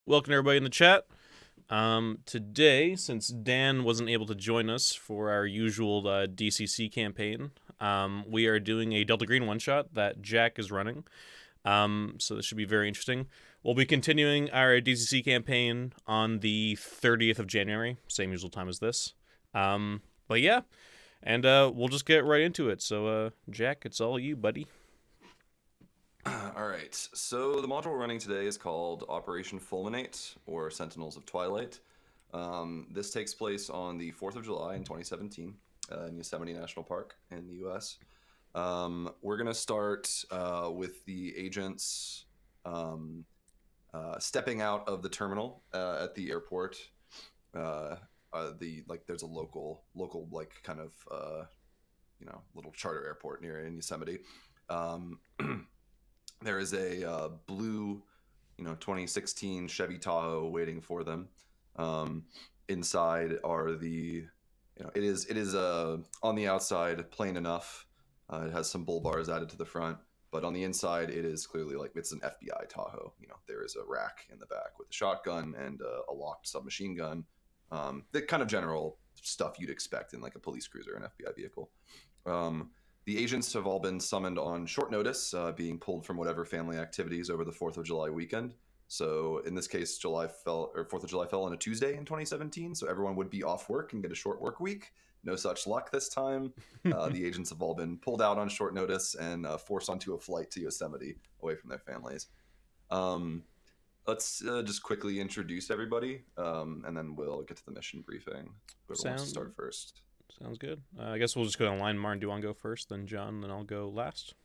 Welcome everybody in the chat. Today, since Dan wasn't able to join us for our usual DCC campaign, we are doing a Delta Green one-shot that Jack is running. So this should be very interesting. We'll be continuing our DCC campaign on the 30th of January, same usual time as this. But yeah, and we'll just get right into it. So, Jack, it's all you, buddy. All right, so the module we're running today is called Operation Fulminate, or Sentinels of Twilight. This takes place on the 4th of July in 2017 in Yosemite National Park in the U.S. We're going to start with the agents stepping out of the terminal at the airport. There's a local kind of little charter airport near in Yosemite. There is a blue, 2016 Chevy Tahoe waiting for them. Inside are it is on the outside plain enough. It has some bull bars added to the front, but on the inside it is clearly it's an FBI Tahoe. There is a rack in the back with a shotgun and a locked submachine gun. The kind of general stuff you'd expect in a police cruiser, an FBI vehicle. The agents have all been summoned on short notice, being pulled from whatever family activities over the 4th of July weekend. So in this case, 4th of July fell on a Tuesday in 2017, so everyone would be off work and get a short work week. No such luck this time. The agents have all been pulled out on short notice and forced onto a flight to Yosemite away from their families. Let's just quickly introduce everybody, and then we'll get to the mission briefing. Whoever wants to start first. Sounds good. I guess we'll just go down the line. Martin, do you want to go first, then John, then I'll go last?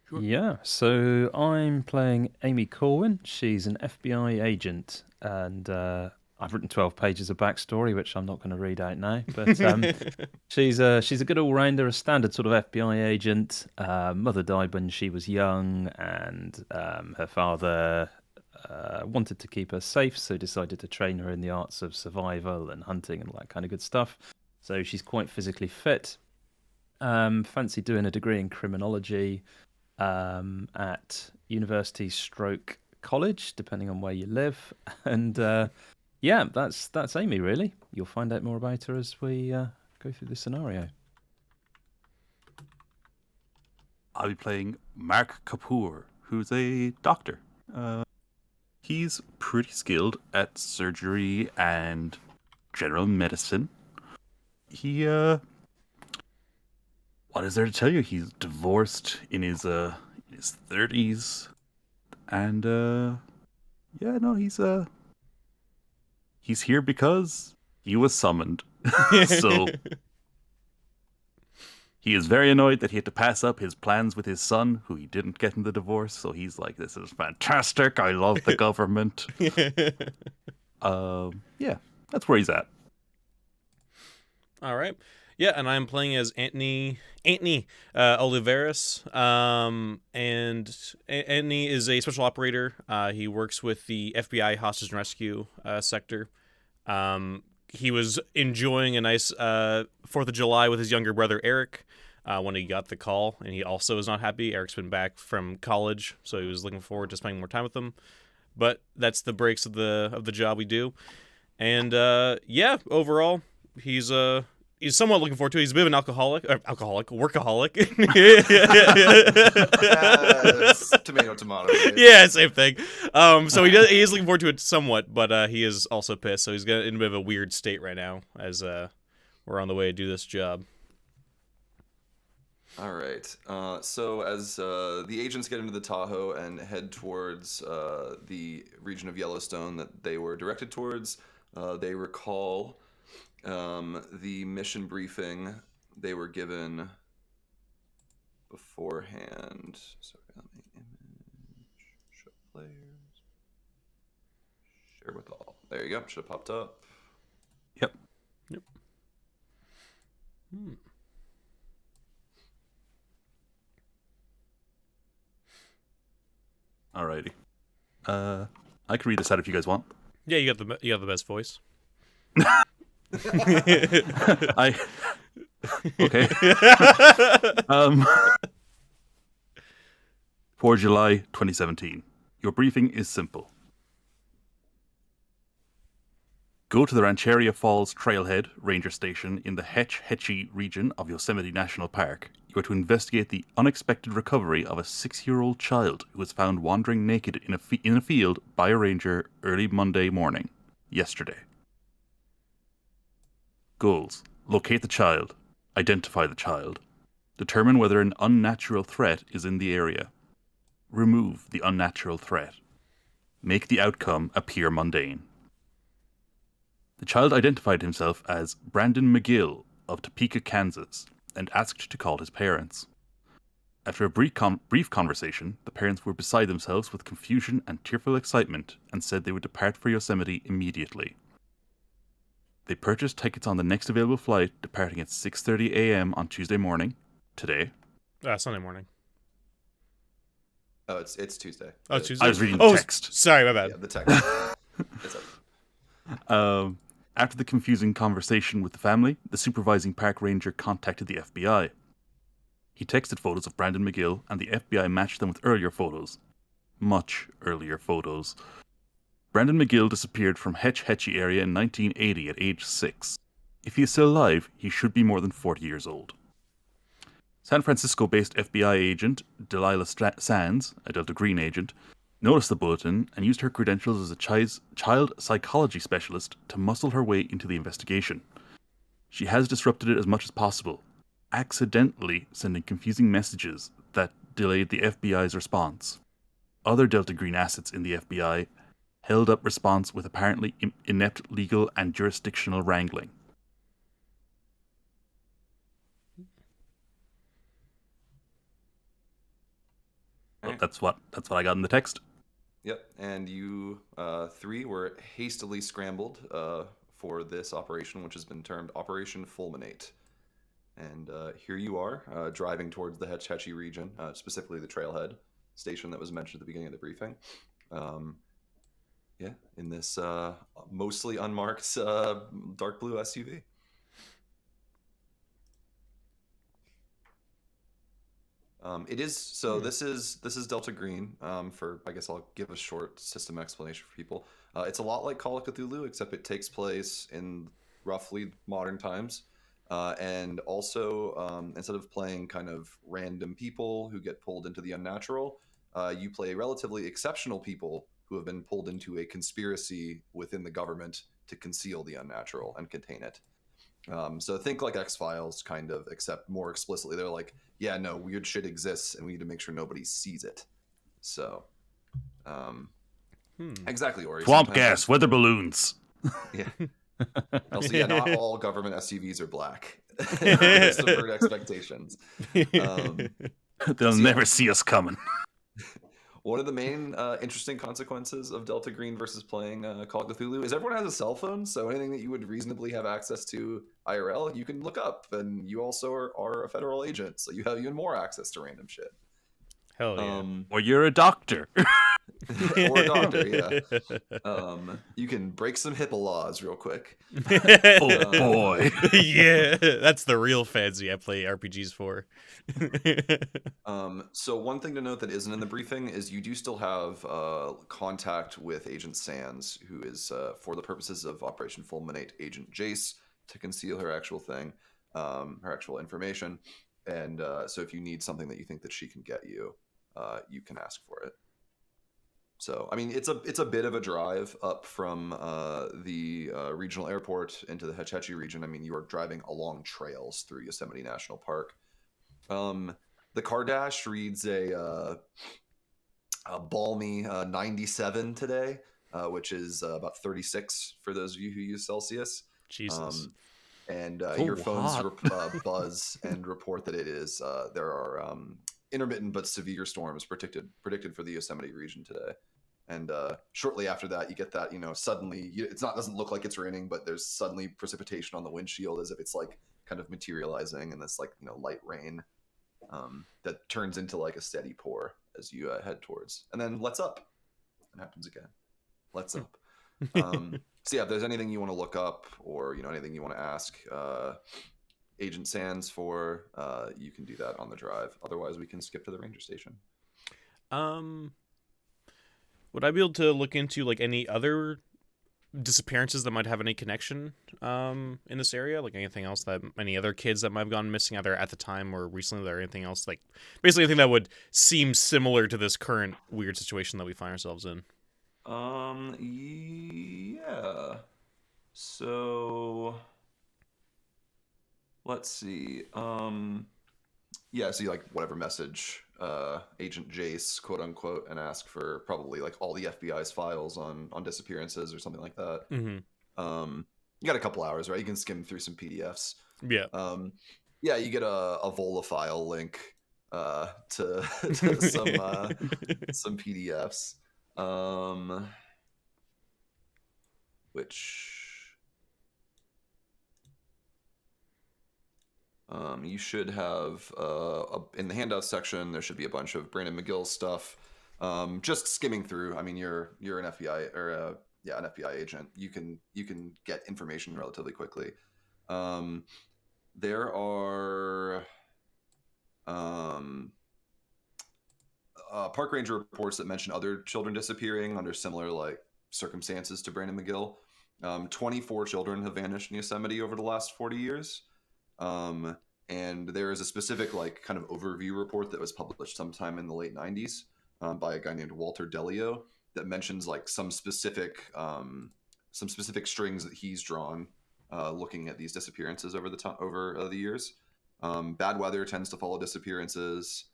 Sure. Yeah, so I'm playing Amy Corwin. She's an FBI agent, and I've written 12 pages of backstory, which I'm not going to read out now. But she's a good all-rounder, a standard sort of FBI agent. Mother died when she was young, and her father wanted to keep her safe, so decided to train her in the arts of survival and hunting and all that kind of good stuff. So she's quite physically fit. Fancy doing a degree in criminology at university stroke college, depending on where you live. And yeah, that's Amy, really. You'll find out more about her as we go through the scenario. I'll be playing Mark Kapoor, who's a doctor. He's pretty skilled at surgery and general medicine. He, what is there to tell you? He's divorced in his 30s, and he's here because he was summoned. So he is very annoyed that he had to pass up his plans with his son, who he didn't get in the divorce. So he's like, "This is fantastic. I love the government." Yeah, that's where he's at. All right. Yeah, and I'm playing as Anthony Oliveras. And Anthony is a special operator. He works with the FBI hostage and rescue sector. He was enjoying a nice 4th of July with his younger brother Eric when he got the call, and he also is not happy. Eric's been back from college, so he was looking forward to spending more time with them. But that's the breaks of the job we do. And yeah, overall, he's somewhat looking forward to it. He's a bit of an workaholic. Yes. Tomato. Right? Yeah, same thing. So he is looking forward to it somewhat, but he is also pissed. So he's in a bit of a weird state right now as we're on the way to do this job. All right. So as the agents get into the Tahoe and head towards the region of Yellowstone that they were directed towards, they recall the mission briefing they were given beforehand. Sorry, let me show players. Share with all. There you go. Should have popped up. Yep. Alrighty. I can read this out if you guys want. Yeah, you got the best voice. Okay. 4 July 2017. Your briefing is simple. Go to the Rancheria Falls Trailhead Ranger Station in the Hachachi region of Yosemite National Park. You are to investigate the unexpected recovery of a 6-year-old child who was found wandering naked in a field by a ranger early Monday morning, yesterday. Goals: locate the child, identify the child, determine whether an unnatural threat is in the area, remove the unnatural threat, make the outcome appear mundane. The child identified himself as Brandon McGill of Topeka, Kansas, and asked to call his parents. After a brief conversation, the parents were beside themselves with confusion and tearful excitement and said they would depart for Yosemite immediately. They purchased tickets on the next available flight, departing at 6:30 a.m. on Tuesday morning, today. Sunday morning. Oh, it's Tuesday. Oh, Tuesday. I was reading the text. Sorry, my bad. Yeah, the text. It's up. After the confusing conversation with the family, the supervising park ranger contacted the FBI. He texted photos of Brandon McGill, and the FBI matched them with earlier photos. Much earlier photos. Brandon McGill disappeared from Hachachi Area in 1980 at age 6. If he is still alive, he should be more than 40 years old. San Francisco-based FBI agent Delilah Sands, a Delta Green agent, noticed the bulletin and used her credentials as a child psychology specialist to muscle her way into the investigation. She has disrupted it as much as possible, accidentally sending confusing messages that delayed the FBI's response. Other Delta Green assets in the FBI held up response with apparently inept legal and jurisdictional wrangling. Well, that's what I got in the text. Yep, and you three were hastily scrambled for this operation, which has been termed Operation Fulminate. And here you are, driving towards the Hachachi region, specifically the Trailhead Station that was mentioned at the beginning of the briefing. In this mostly unmarked dark blue SUV. It is so. This is Delta Green. For I guess I'll give a short system explanation for people. It's a lot like Call of Cthulhu, except it takes place in roughly modern times. And also, instead of playing kind of random people who get pulled into the unnatural, you play relatively exceptional people who have been pulled into a conspiracy within the government to conceal the unnatural and contain it. So think like X-Files, kind of, except more explicitly. They're like, yeah, no, weird shit exists, and we need to make sure nobody sees it. So, exactly, Ori. Swamp gas, weather balloons. Yeah. Also, yeah, not all government SUVs are black. Subvert expectations. They'll never see us coming. One of the main interesting consequences of Delta Green versus playing Call of Cthulhu is everyone has a cell phone, so anything that you would reasonably have access to IRL, you can look up, and you also are a federal agent, so you have even more access to random shit. Hell yeah. Or you're a doctor. Or a doctor, yeah. You can break some HIPAA laws real quick. Oh boy. Yeah, that's the real fancy I play RPGs for. So one thing to note that isn't in the briefing is you do still have contact with Agent Sands, who is, for the purposes of Operation Fulminate, Agent Jace, to conceal her actual thing, her actual information. And so if you need something that you think that she can get you, you can ask for it. So, I mean, it's a bit of a drive up from the regional airport into the Hachachi region. I mean, you are driving along trails through Yosemite National Park. The car dash reads a balmy 97 today, which is about 36 for those of you who use Celsius. Jesus. And your phones buzz and report that it is there are intermittent but severe storms predicted for the Yosemite region today. And shortly after that, you get that, suddenly doesn't look like it's raining, but there's suddenly precipitation on the windshield as if it's like kind of materializing in this like, light rain that turns into like a steady pour as you head towards, and then lets up. It happens again. Lets up. So yeah, if there's anything you want to look up or, anything you want to ask Agent Sands for, you can do that on the drive. Otherwise, we can skip to the ranger station. Would I be able to look into like any other disappearances that might have any connection in this area? Like anything else that any other kids that might have gone missing either at the time or recently, or anything else, like basically anything that would seem similar to this current weird situation that we find ourselves in? Yeah. So let's see. Yeah, so you like whatever message Agent Jace, quote unquote, and ask for probably like all the FBI's files on disappearances or something like that. Mm-hmm. You got a couple hours, right? You can skim through some PDFs. Yeah. Yeah, you get a Vola file link to some PDFs. Which you should have in the handout section. There should be a bunch of Brandon McGill's stuff. Just skimming through. I mean, you're an FBI or an FBI agent. You can get information relatively quickly. There are park ranger reports that mention other children disappearing under similar like circumstances to Brandon McGill. 24 children have vanished in Yosemite over the last 40 years. And there is a specific like kind of overview report that was published sometime in the late 90s by a guy named Walter Delio that mentions like some specific strings that he's drawn looking at these disappearances over the years. Bad weather tends to follow disappearances.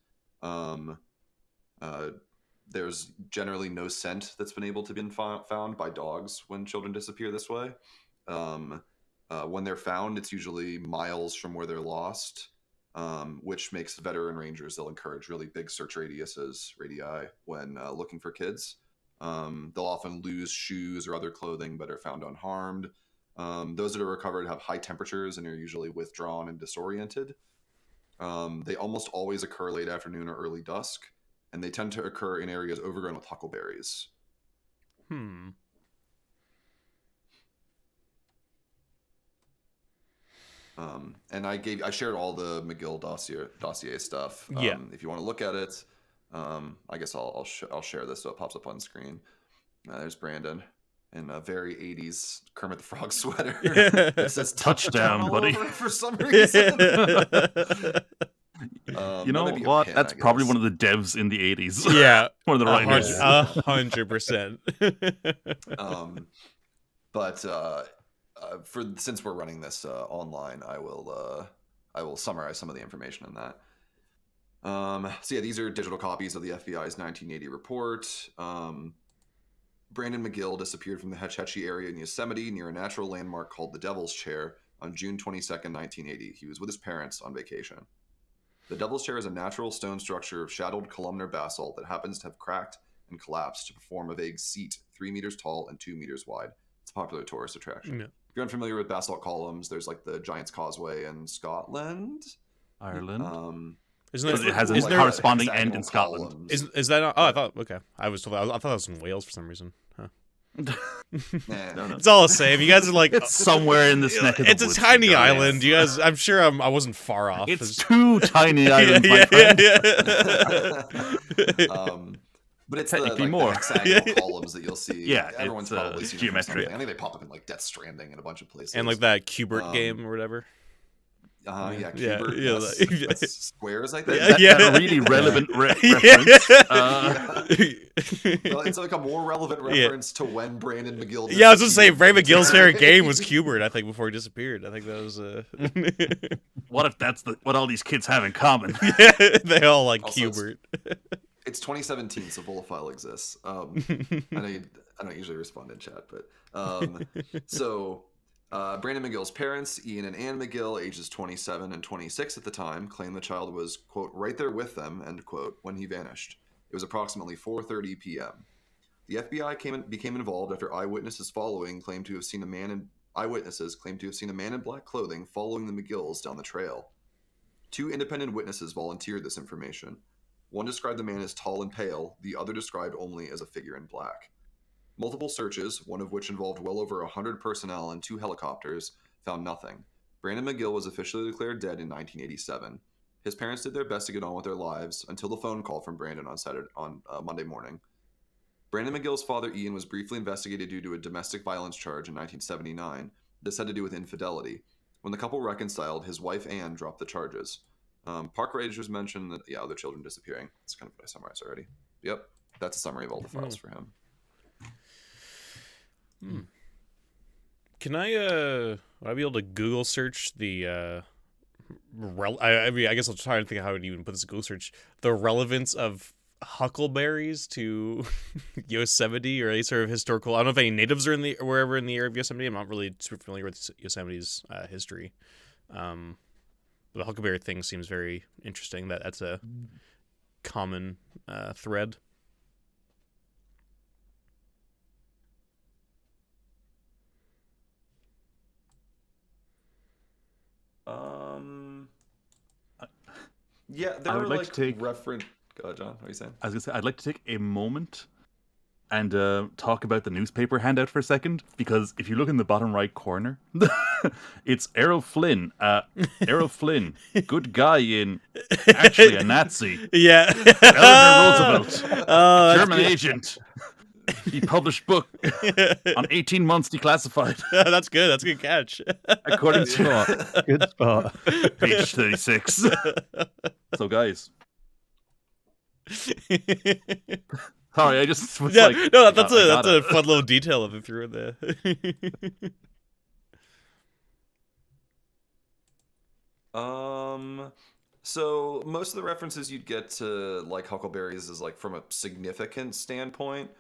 There's generally no scent that's been able to be found by dogs when children disappear this way. When they're found, it's usually miles from where they're lost, which makes veteran rangers, they'll encourage really big search radii when looking for kids. They'll often lose shoes or other clothing but are found unharmed. Those that are recovered have high temperatures and are usually withdrawn and disoriented. They almost always occur late afternoon or early dusk, and they tend to occur in areas overgrown with huckleberries. And I shared all the McGill dossier stuff. If you want to look at it, I guess I'll share this so it pops up on screen. There's Brandon in a very 80s Kermit the Frog sweater. It says touchdown all buddy. over for some reason. You know what? That's probably one of the devs in the 80s. Yeah. One of the writers. 100%. But since we're running this online, I will summarize some of the information in that. So yeah, these are digital copies of the FBI's 1980 report. Brandon McGill disappeared from the Hachachi Area in Yosemite near a natural landmark called the Devil's Chair on June 22nd, 1980. He was with his parents on vacation. The Devil's Chair is a natural stone structure of shadowed columnar basalt that happens to have cracked and collapsed to form a vague seat 3 meters tall and 2 meters wide. It's a popular tourist attraction. Yeah. If you're unfamiliar with basalt columns, there's like the Giant's Causeway in Scotland. Ireland. It has a corresponding end in Scotland. Is that? I thought I thought that was in Wales for some reason. Huh. No. It's all the same. You guys are like It's somewhere in this neck of the it's woods, a tiny you guys. island. You guys, I'm sure I wasn't far off. It's two tiny islands, my friend. But it's Technically the more. hexagonal columns that you'll see. Yeah, everyone's it's, probably seen geometric. them. I think they pop up in like Death Stranding and a bunch of places. And like that Cubert game or whatever. Yeah, Yeah, Cubert, yeah, that's squares, I think. Yeah. That's a really relevant reference. Well, it's like a more relevant reference to when Brandon McGill. Yeah, I was just saying, Brandon McGill's favorite game was Cubert. I think before he disappeared. I think that was. What if that's what all these kids have in common? Yeah, they all like Also, Cubert. It's 2017, so Volafile exists. I don't usually respond in chat, but so Brandon McGill's parents, Ian and Ann McGill, ages 27 and 26 at the time, claimed the child was, quote, right there with them, end quote, when he vanished. It was approximately 4:30 p.m. The FBI became involved after eyewitnesses claimed to have seen a man in black clothing following the McGills down the trail. 2 independent witnesses volunteered this information. One described the man as tall and pale, the other described only as a figure in black. Multiple searches, one of which involved well over 100 personnel and 2 helicopters, found nothing. Brandon McGill was officially declared dead in 1987. His parents did their best to get on with their lives until the phone call from Brandon on Monday morning. Brandon McGill's father, Ian, was briefly investigated due to a domestic violence charge in 1979. This had to do with infidelity. When the couple reconciled, his wife, Anne, dropped the charges. Park rangers mentioned that, other children disappearing. That's kind of what I summarized already. Yep, that's a summary of all the files for him. Can would I be able to Google search the, I mean, I guess I'll try to think of how to even put this Google search, the relevance of huckleberries to Yosemite or any sort of historical. I don't know if any natives are wherever in the area of Yosemite. I'm not really super familiar with Yosemite's history. The huckleberry thing seems very interesting. That's a common thread. Yeah, there I were would like to take reference. Go ahead, John. What are you saying? I was gonna say I'd like to take a moment and talk about the newspaper handout for a second, because if you look in the bottom right corner, it's Errol Flynn. Errol Flynn, good guy in actually a Nazi. Yeah. Eleanor Roosevelt, German agent. He published book on 18 months declassified. That's good. That's a good catch. According to Good spot. page 36. So guys. Sorry, I just was Yeah, like, no, that's I got a it. fun little detail that they threw in there. So most of the references you'd get to like huckleberries is like from a significant standpoint,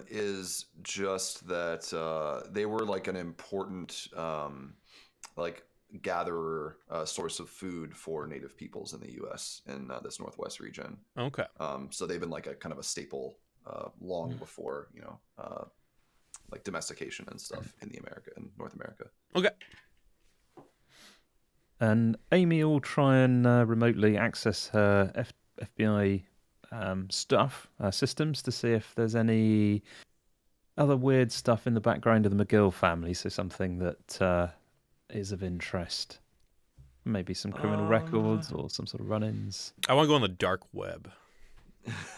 is just that they were like an important like gatherer source of food for native peoples in the U.S. in this Northwest region. Okay. So they've been like a kind of a staple long before, like domestication and stuff in North America. Okay. And Amy will try and remotely access her FBI systems to see if there's any other weird stuff in the background of the McGill family. So something that is of interest. Maybe some criminal records or some sort of run-ins. I want to go on the dark web.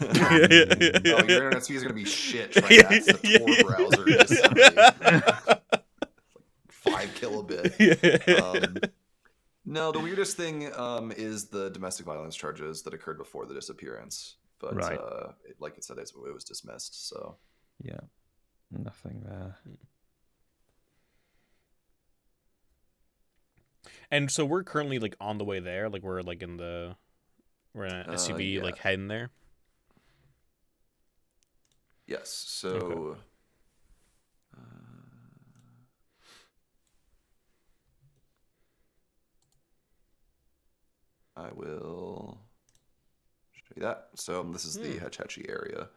Oh, your internet speed is going to be shit trying to access the Tor browser. Just 5 kilobit. No, the weirdest thing is the domestic violence charges that occurred before the disappearance. But Right. Like it said, it was dismissed. So Yeah, nothing there. And so we're currently like on the way there. Like we're like we're in an SUV yeah. like heading there. yes, so. Okay. I will show you that. So this is the Hachachi area.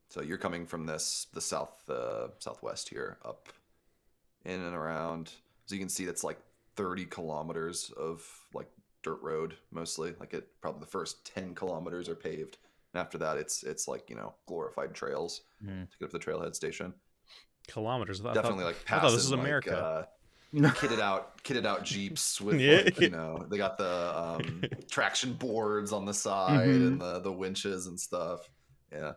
So you're coming from the southwest here, up in and around. So you can see that's like 30 kilometers of like dirt road mostly. Like probably the first 10 kilometers are paved, and after that it's like glorified trails to get up to the Trailhead Station. Kilometers. Definitely like I passing. thought this was America. Kitted out Jeeps with like, they got the traction boards on the side and the winches and stuff. Yeah.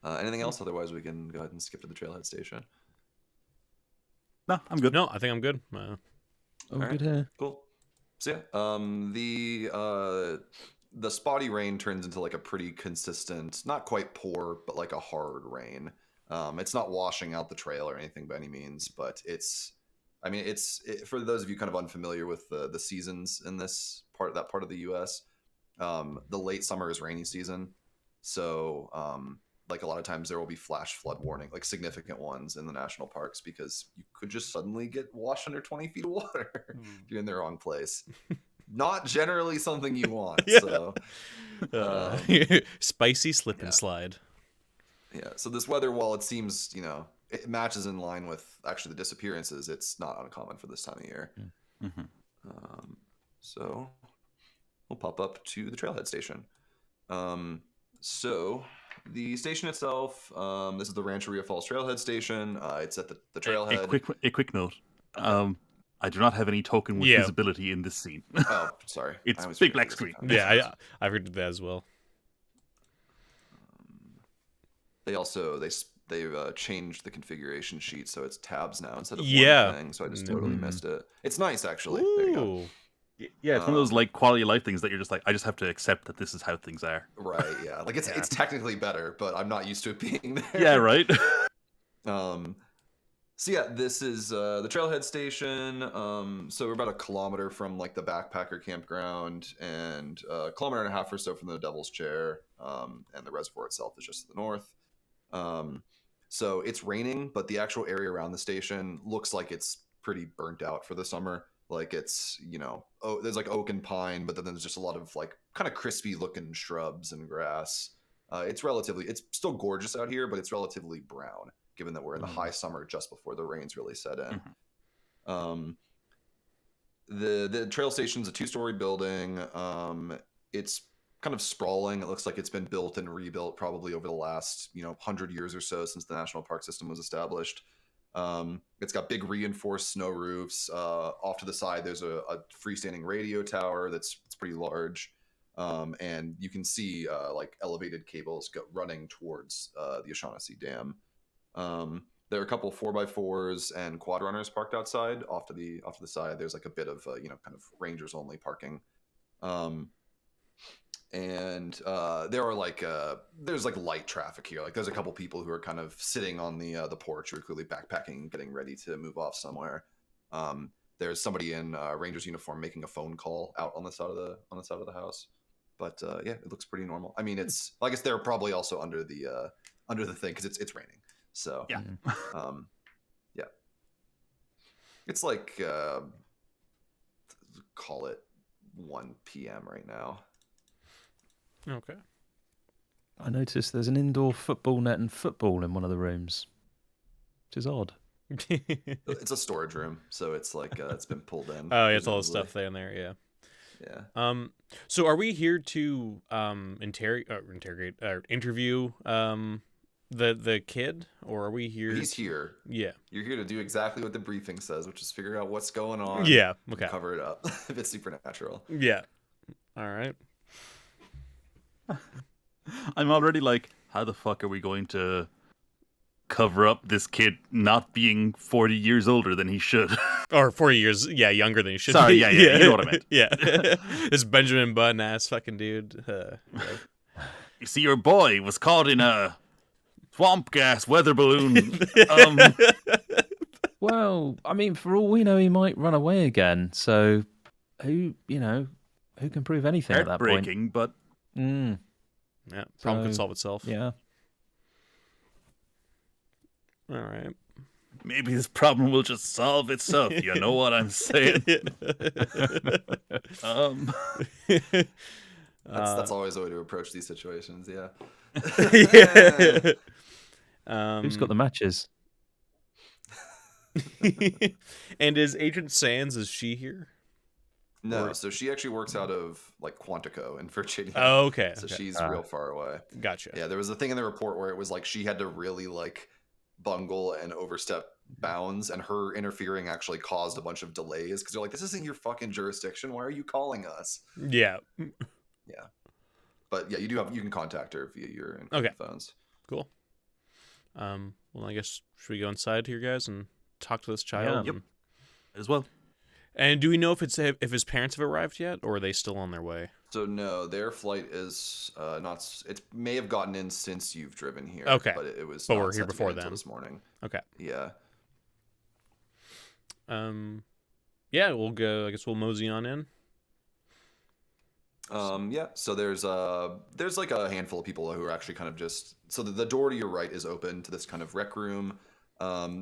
Anything else? Otherwise, we can go ahead and skip to the Trailhead Station. No, I'm good. No, I think I'm good. Oh, All good here. Cool. So yeah, the spotty rain turns into like a pretty consistent, not quite pour, but like a hard rain. It's not washing out the trail or anything by any means, but for those of you kind of unfamiliar with the seasons in that part of the U.S., the late summer is rainy season. So, like a lot of times there will be flash flood warning, like significant ones in the national parks, because you could just suddenly get washed under 20 feet of water if you're in the wrong place. Not generally something you want. Yeah. So, spicy slip and slide. Yeah, so this weather, while it seems, it matches in line with actually the disappearances, it's not uncommon for this time of year. Mm-hmm. So we'll pop up to the Trailhead Station. So the station itself, this is the Rancheria Falls Trailhead Station. It's at the trailhead. A quick note. I do not have any token with visibility in this scene. Oh, sorry. It's big black screen. Yeah, I heard that as well. they've changed the configuration sheet, so it's tabs now instead of Yeah. one thing. So I just totally missed it. It's nice actually. Ooh. There you go. Yeah, it's one of those like quality of life things that you're just like, I just have to accept that this is how things are. Right. Yeah. Like it's technically better, but I'm not used to it being there. Yeah, right. So yeah, this is the Trailhead Station. So we're about a kilometer from like the backpacker campground, and a kilometer and a half or so from the Devil's Chair. And the reservoir itself is just to the north. So it's raining, but the actual area around the station looks like it's pretty burnt out for the summer. Like it's, there's like oak and pine, but then there's just a lot of like kind of crispy looking shrubs and grass. It's still gorgeous out here, but it's relatively brown, given that we're in the high summer just before the rains really set in. The trail station's a 2-story building. It's kind of sprawling. It looks like it's been built and rebuilt probably over the last 100 years or so since the national park system was established. It's got big reinforced snow roofs. Off to the side there's a freestanding radio tower that's pretty large, and you can see like elevated cables running towards the O'Shaughnessy Dam. There are a couple 4x4s and quad runners parked outside. Off to the side there's like a bit of kind of rangers only parking. And there are like there's like light traffic here. Like there's a couple people who are kind of sitting on the porch who are clearly backpacking, getting ready to move off somewhere. There's somebody in ranger's uniform making a phone call out on the side of the house. But yeah, it looks pretty normal. I mean, it's, I guess they're probably also under the thing because it's raining. So Yeah. Yeah, it's like call it 1 p.m. right now. Okay. I noticed there's an indoor football net and football in one of the rooms, which is odd. It's a storage room, so it's like it's been pulled in. Oh, yeah, it's all the presumably. stuff in there. Yeah. Yeah. So are we here to interview the kid, or are we here? He's here. Yeah. You're here to do exactly what the briefing says, which is figure out what's going on. Yeah. and Okay. cover it up if it's supernatural. Yeah. All right. I'm already like, how the fuck are we going to cover up this kid not being 40 years older than he should? Or 40 years, younger than you should Sorry, be. yeah, you know what I meant. Yeah. This Benjamin Button ass fucking dude. Yeah. You see, your boy was caught in a swamp gas weather balloon. Well, I mean, for all we know, he might run away again. So, who can prove anything at that point? Heartbreaking, but Mm, Yeah. Problem can So, solve itself. yeah. All right. maybe this problem will just solve itself. You know what I'm saying? That's always a way to approach these situations. Yeah. Yeah. Who's got the matches? And is Agent Sands, is she here? No, so she actually works out of like Quantico in Virginia. Oh, okay. So Okay. she's real far away. Gotcha. Yeah, there was a thing in the report where it was like she had to really like bungle and overstep bounds, and her interfering actually caused a bunch of delays because they're like, this isn't your fucking jurisdiction. Why are you calling us? Yeah. Yeah. But yeah, you can contact her via your phones. Cool. Well, I guess should we go inside here, guys, and talk to this child? Yeah. And, As well. and do we know if his parents have arrived yet, or are they still on their way? So no, their flight is not. It may have gotten in since you've driven here. Okay. But it was. But not we're here set to before get until then. this morning. Okay. Yeah. Yeah, we'll go. I guess we'll mosey on in. Yeah. So there's like a handful of people who are actually kind of just. So the door to your right is open to this kind of rec room.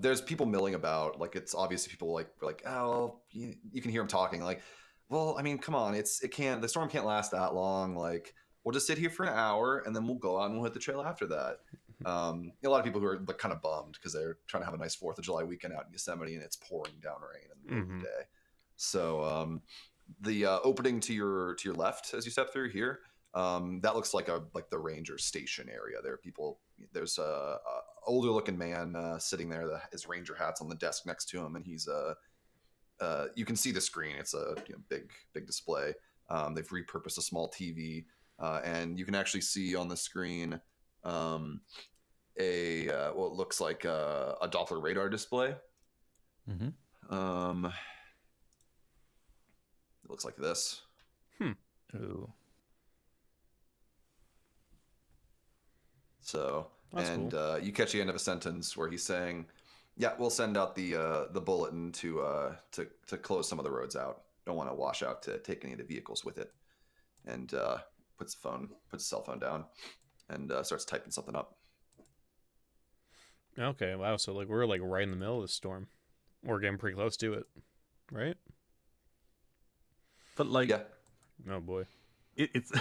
There's people milling about. Like it's obviously people like oh, you can hear them talking. Like, well, I mean, come on, the storm can't last that long. Like, we'll just sit here for an hour and then we'll go out and we'll hit the trail after that. A lot of people who are like kind of bummed because they're trying to have a nice 4th of July weekend out in Yosemite and it's pouring down rain in the middle of the day. So the opening to your left as you step through here, that looks like the ranger station area. There are people. There's a older looking man sitting there. His ranger hat's on the desk next to him, and he's you can see the screen. It's a big display. They've repurposed a small TV, and you can actually see on the screen what looks like a Doppler radar display. Mm-hmm. It looks like this. Ooh. So, That's and cool. you catch the end of a sentence where he's saying, "Yeah, we'll send out the bulletin to close some of the roads out. Don't want to wash out to take any of the vehicles with it." And puts his cell phone down, and starts typing something up. Okay, wow. So like we're like right in the middle of the storm. We're getting pretty close to it, right? But like, Yeah. Oh boy. it's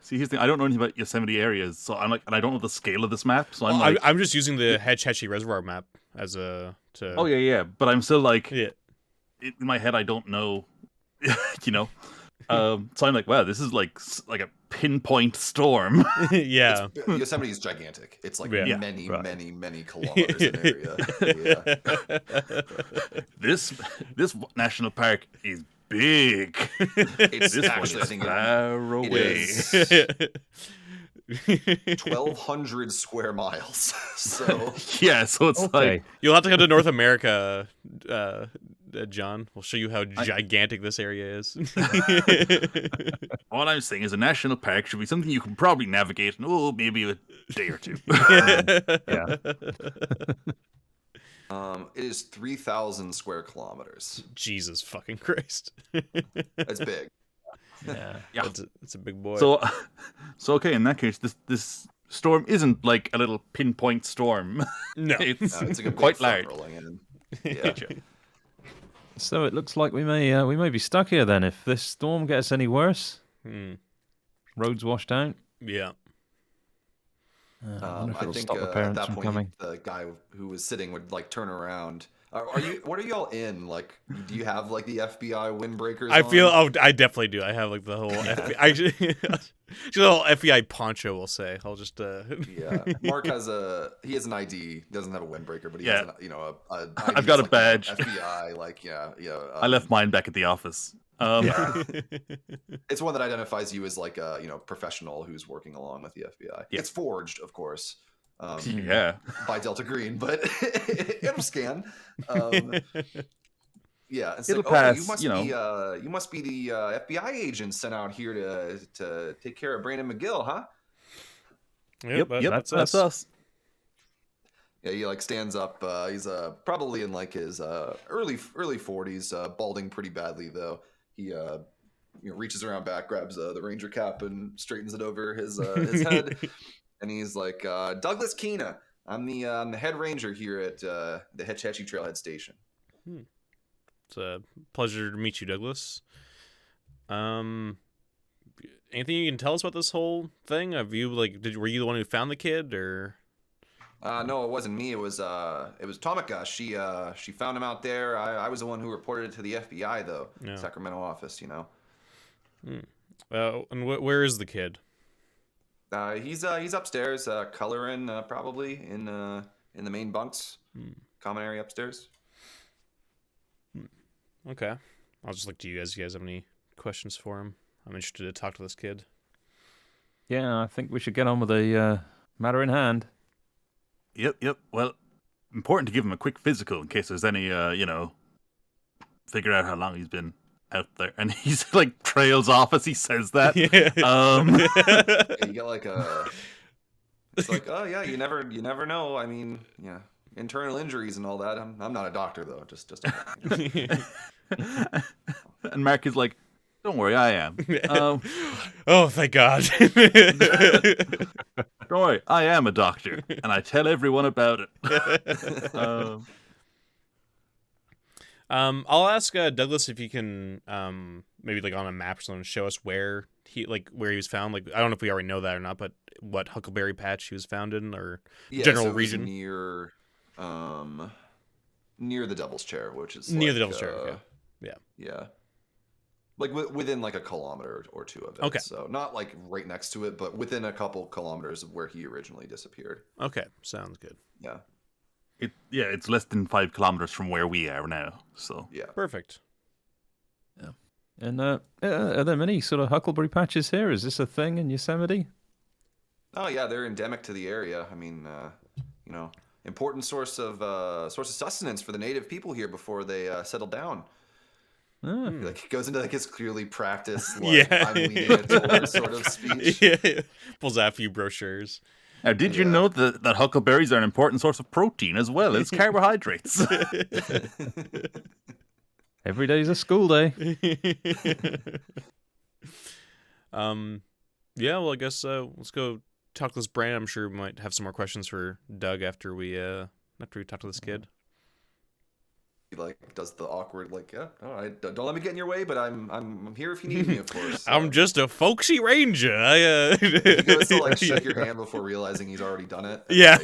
see, here's the thing. I don't know anything about Yosemite areas, so I'm like, and I don't know the scale of this map, so I'm Well, like, I'm just using the Hachachi Reservoir map as a to. oh yeah, but I'm still like, Yeah. in my head, I don't know, you know. So I'm like, wow, this is like a pinpoint storm. Yeah. Yosemite is gigantic. It's like Yeah. many, Right. many, many kilometers in area. Yeah. This national park is big. It's This actually, one I is think far away. is 1,200 square miles. So Yeah, so it's Okay. like, You'll have to come to North America, John. We'll show you how gigantic this area is. all I'm saying is a national park should be something you can probably navigate in, maybe a day or two. Yeah. it is 3,000 square kilometers. Jesus fucking Christ. That's big. Yeah. Yeah. It's a big boy. So okay, in that case, this storm isn't like a little pinpoint storm. no. It's It's like a big quite front large. rolling in. Yeah. So it looks like we may be stuck here then if this storm gets any worse. Hmm. Roads washed out. Yeah. I wonder if I it'll think stop the at parents that from point, coming. the guy who was sitting would like turn around. Are you? What are y'all in? Like, do you have like the FBI windbreakers? I feel. on? Oh, I definitely do. I have like the whole FBI. Just the whole FBI poncho. We'll say. I'll just. Yeah, Mark has he has an ID. He doesn't have a windbreaker, but he Yeah. has a I've got a badge. FBI, like yeah. I left mine back at the office. Yeah. It's one that identifies you as like a professional who's working along with the FBI. Yeah. It's forged, of course. Yeah. By Delta Green, but it'll scan. Yeah, it's It'll like, pass, you must be the FBI agent sent out here to take care of Brandon McGill, huh? Yep. That's That's us. us. Yeah, he like stands up. He's probably in like his early 40s, balding pretty badly though. He reaches around back, grabs the ranger cap, and straightens it over his head. And he's like, Douglas Keena. I'm the head ranger here at the Hachachi Trailhead Station. It's a pleasure to meet you, Douglas. Anything you can tell us about this whole thing? Have you were you the one who found the kid, or? No, it wasn't me. It was Tomika. She found him out there. I was the one who reported it to the FBI though, Yeah. Sacramento office. And where is the kid? He's upstairs, coloring probably in the main bunks, common area upstairs. Okay, I'll just look to you guys. You guys have any questions for him? I'm interested to talk to this kid. Yeah, I think we should get on with the matter in hand. Yep. Well, important to give him a quick physical in case there's any, figure out how long he's been out there. And he's like trails off as he says that. Yeah, you get like it's like, oh yeah, you never know. I mean, yeah, internal injuries and all that. I'm not a doctor though. Just And Mark is like, don't worry, I am. Oh, thank God. Don't worry, I am a doctor, and I tell everyone about it. I'll ask Douglas if he can maybe like on a map or something show us where he was found. Like I don't know if we already know that or not, but what Huckleberry Patch he was found in, or general so it was region near the Devil's Chair, which is near like, the Devil's Chair. Okay. Yeah. Like within like a kilometer or two of it. Okay. So not like right next to it, but within a couple kilometers of where he originally disappeared. Okay, sounds good. Yeah. It's less than 5 kilometers from where we are now. So Yeah. Perfect. And are there many sort of Huckleberry Patches here? Is this a thing in Yosemite? Oh yeah, they're endemic to the area. I mean, you know, important source of sustenance for the native people here before they settle down. Ah. Like goes into like his clearly practiced Yeah. I'm leading a tour sort of speech. Yeah. Pulls out a few brochures. Now, did you Yeah. know that huckleberries are an important source of protein as well as carbohydrates? Every day's a school day. Yeah, well, I guess let's go talk to this Brand. I'm sure we might have some more questions for Doug after we talk to this kid. He like does the awkward like, yeah, all right, don't let me get in your way, but I'm here if you need me, of course. I'm just a folksy ranger. He goes to like shake your hand before realizing he's already done it. And, Yeah,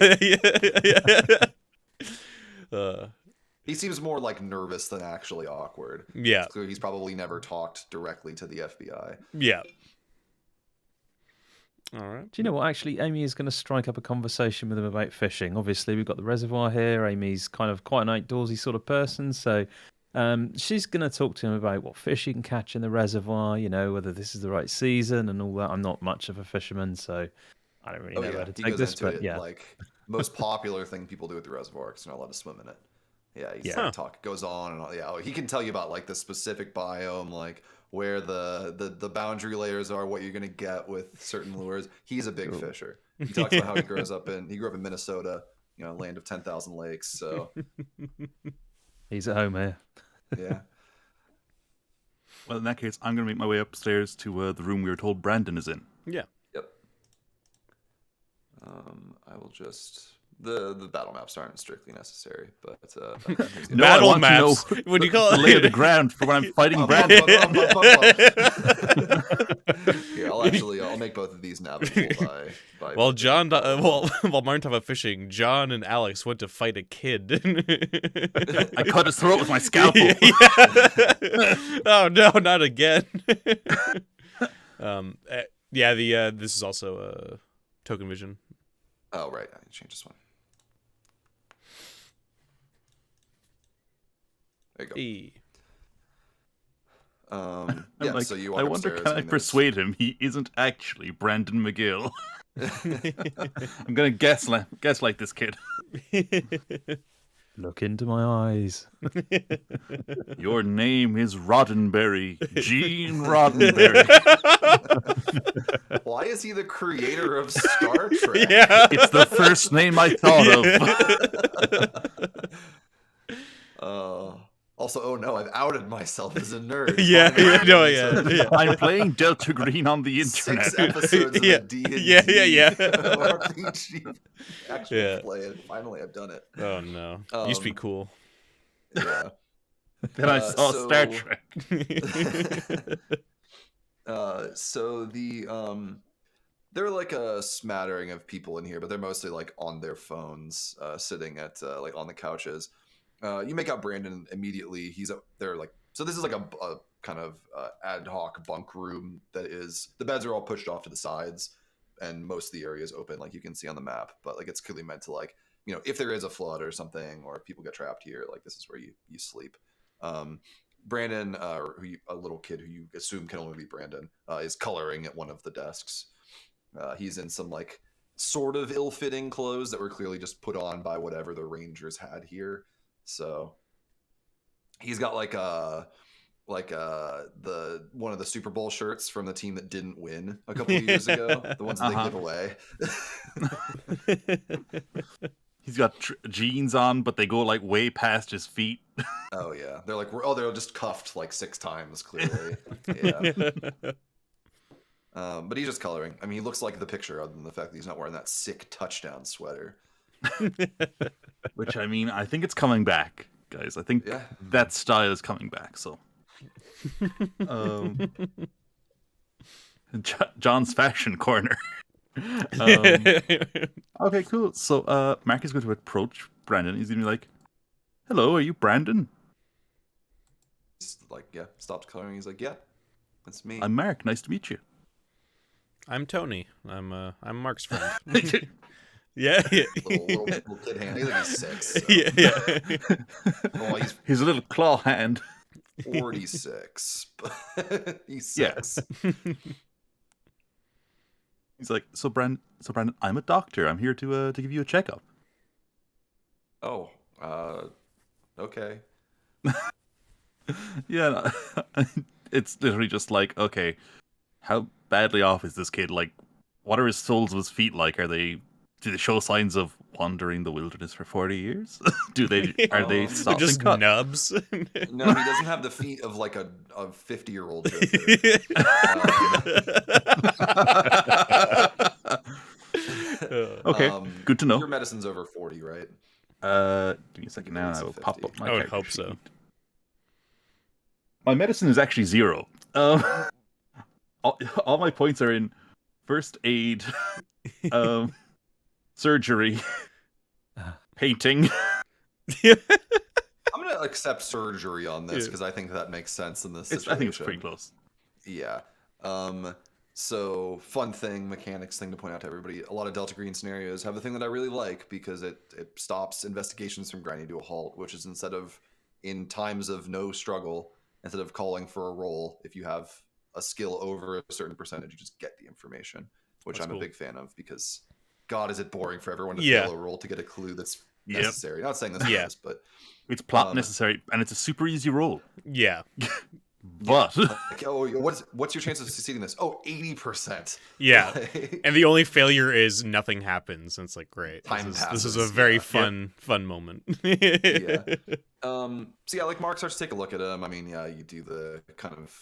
like, he seems more like nervous than actually awkward. yeah, It's clear he's probably never talked directly to the FBI. yeah. All right. Do you know what? Actually, Amy is going to strike up a conversation with him about fishing. Obviously, we've got the reservoir here. Amy's kind of quite an outdoorsy sort of person, so she's going to talk to him about what fish you can catch in the reservoir. You know, whether this is the right season and all that. I'm not much of a fisherman, so I don't really know how to He take goes this. into But it yeah, like most popular thing people do at the reservoir because they're not allowed to swim in it. Yeah, he's Yeah. like goes on and on. Yeah, he can tell you about like the specific biome, like where the boundary layers are, what you're gonna get with certain lures. He's a big Cool. fisher. He talks about how he grew up in Minnesota, you know, land of 10,000 lakes. So he's at home here. yeah. Well, in that case, I'm going to make my way upstairs to the room we were told Brandon is in. Yeah. Yep. I will just the battle maps aren't strictly necessary, but No, I Battle want to know maps. What do you call the it? lay of the ground for when I'm fighting Brandon. Here, I'll make both of these navigable by Well, John, while Martin talked about fishing, John and Alex went to fight a kid. I cut his throat with my scalpel. Oh no, not again. This is also a token vision. Oh right, I need to change this one. There you go. E. Yeah, I'm like, so you I walk wonder, upstairs. can I and there's- persuade him he isn't actually Brandon McGill? I'm gonna guess like this kid. Look into my eyes. Your name is Roddenberry, Gene Roddenberry. Why is he the creator of Star Trek? Yeah. It's the first name I thought of. Also, oh no, I've outed myself as a nerd. Yeah, Finally, yeah, no, so yeah. I'm playing Delta Green on the internet. 6 episodes of Yeah, a D&D yeah. RPG actual Yeah. play, and finally I've done it. Oh no. Used to be cool. Yeah. Then I saw so- Star Trek. So there are like a smattering of people in here, but they're mostly like on their phones, sitting at like on the couches. You make out Brandon immediately. He's up there, like, so this is like a kind of ad hoc bunk room that is, the beds are all pushed off to the sides and most of the area is open, like you can see on the map, but like it's clearly meant to, like, you know, if there is a flood or something, or if people get trapped here, like this is where you sleep. Brandon, a little kid who you assume can only be Brandon, is coloring at one of the desks. He's in some like sort of ill-fitting clothes that were clearly just put on by whatever the Rangers had here. So he's got like the one of the Super Bowl shirts from the team that didn't win a couple of years ago, the ones that they give away. He's got jeans on, but they go like way past his feet. Oh yeah, they're just cuffed like 6 times clearly. Yeah. But he's just coloring. I mean, he looks like the picture, other than the fact that he's not wearing that sick touchdown sweater. Which, I mean, I think it's coming back, guys. I think that style is coming back. So, John's fashion corner. Okay, cool. So, Mark is going to approach Brandon. He's going to be like, "Hello, are you Brandon?" He's like, yeah, stops coloring. He's like, yeah, that's me. I'm Mark. Nice to meet you. I'm Tony. I'm Mark's friend. Yeah. little kid hand. He's like he's 6. So. Yeah. Oh, he's His little claw hand. 46, but he's 6. He's like, so Brandon, I'm a doctor. I'm here to give you a checkup. Oh, okay. Yeah, no, it's literally just like, okay, how badly off is this kid? Like, what are his soles of his feet like? Do they show signs of wandering the wilderness for 40 years? Are they They're They're soft just and cut? nubs. No, he doesn't have the feet of like a 50-year-old drifter. Okay, good to know. Your medicine's over 40, right? Give me a second now, and I will pop up my I would character hope so. sheet. My medicine is actually 0. All my points are in first aid, surgery, painting. I'm gonna accept surgery on this because I think that makes sense in this situation. I think it's pretty close. Yeah. So fun thing, mechanics thing to point out to everybody. A lot of Delta Green scenarios have a thing that I really like because it stops investigations from grinding to a halt, which is instead of in times of no struggle, instead of calling for a roll, if you have a skill over a certain percentage, you just get the information, which I'm a big fan of because God, is it boring for everyone to fail a roll to get a clue that's necessary. Not saying this is, but it's plot necessary, and it's a super easy roll. Yeah. But like, oh, what's your chance of succeeding this? Oh, 80%. Yeah. And the only failure is nothing happens. And it's like, great. This is a very fun moment. Yeah. So yeah, like Mark starts to take a look at him. I mean, yeah, you do the kind of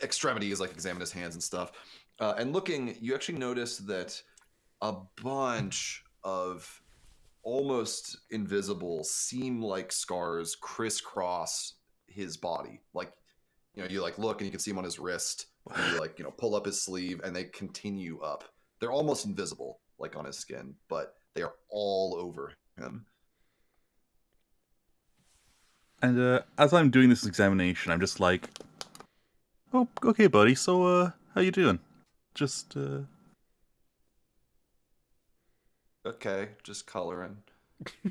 extremities, like examine his hands and stuff. And looking, you actually notice that a bunch of almost invisible seam like scars crisscross his body. Like, you like look and you can see him on his wrist, and you like, pull up his sleeve and they continue up. They're almost invisible, like on his skin, but they are all over him. And as I'm doing this examination, I'm just like, oh, okay, buddy, so how you doing? Just Okay, just coloring.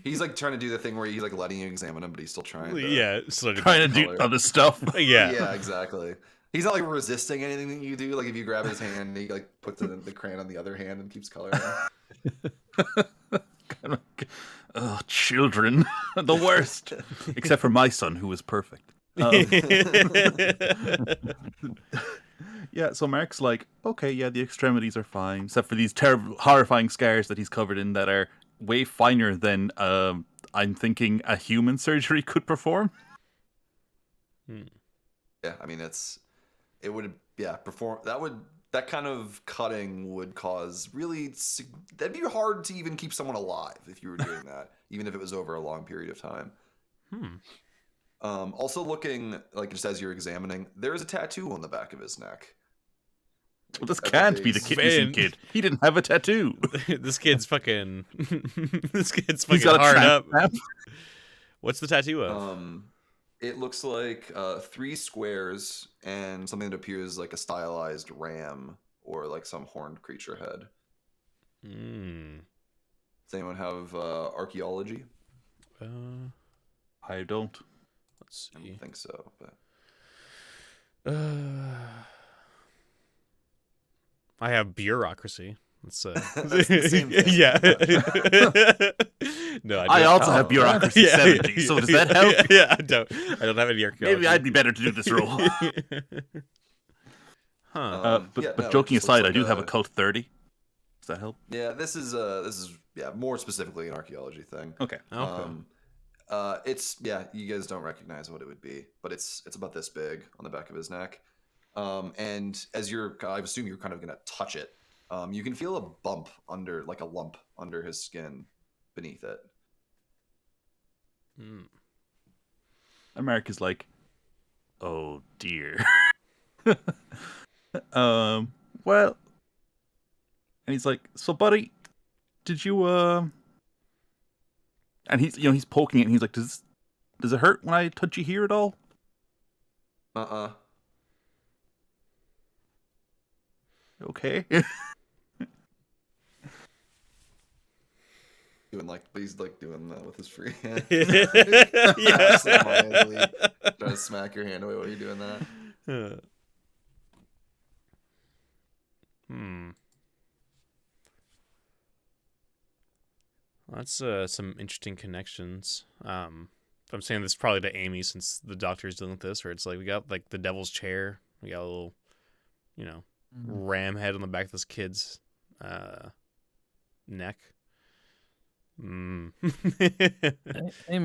He's like trying to do the thing where he's like letting you examine him, but he's still trying to trying to do other stuff. Yeah, exactly. He's not like resisting anything that you do. Like if you grab his hand, he like puts the crayon on the other hand and keeps coloring. Oh, children, the worst. Except for my son, who is perfect. Yeah, so Mark's like, okay, yeah, the extremities are fine, except for these terrible, horrifying scars that he's covered in that are way finer than I'm thinking a human surgery could perform. Yeah, I mean that kind of cutting would cause that'd be hard to even keep someone alive if you were doing that, even if it was over a long period of time. Also looking, like just as you're examining, there is a tattoo on the back of his neck. Well, this can't be the missing kid. He didn't have a tattoo. This kid's fucking He's got hard up. Snap. What's the tattoo of? It looks like 3 squares and something that appears like a stylized ram or like some horned creature head. Does anyone have archaeology? I don't. Let's I see. don't think so, but I have bureaucracy. That's the same thing. Yeah. No, I also have bureaucracy 70. So does that help? Yeah, I don't have any archaeology. Maybe I'd be better to do this role. But joking aside, I do have a cult 30. Does that help? Yeah, this is more specifically an archaeology thing. Okay. It's you guys don't recognize what it would be, but it's about this big on the back of his neck. And as I assume you're kind of gonna touch it, you can feel a bump under, like a lump under his skin beneath it. America's like, oh dear. Well, and he's like, so buddy, did you and he's poking it and he's like, does it hurt when I touch you here at all? Okay. He's doing that with his free hand. Yeah. Trying to smack your hand away while you're doing that. That's some interesting connections. I'm saying this probably to Amy since the doctor's dealing with this, where it's like we got like the devil's chair, we got a little, ram head on the back of this kid's neck. Amy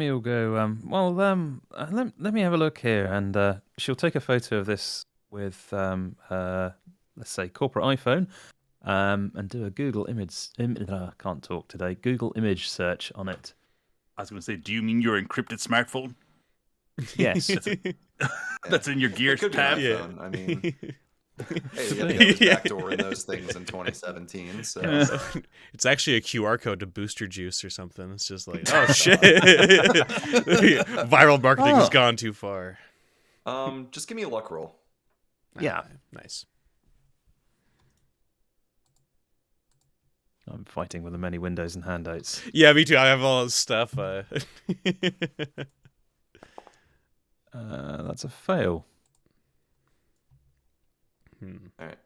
will go, let me have a look here. And she'll take a photo of this with her, let's say, corporate iPhone, and do a Google can't talk today. Google image search on it. I was going to say, do you mean your encrypted smartphone? Yes. That's in your Gears It could be tab? an iPhone. I mean, hey, there's backdoor in those things in 2017. So It's actually a QR code to booster juice or something. It's just like, oh shit, viral marketing has gone too far. just give me a luck roll. Yeah. Nice. I'm fighting with the many windows and handouts. Yeah, me too. I have all this stuff. That's a fail. All right.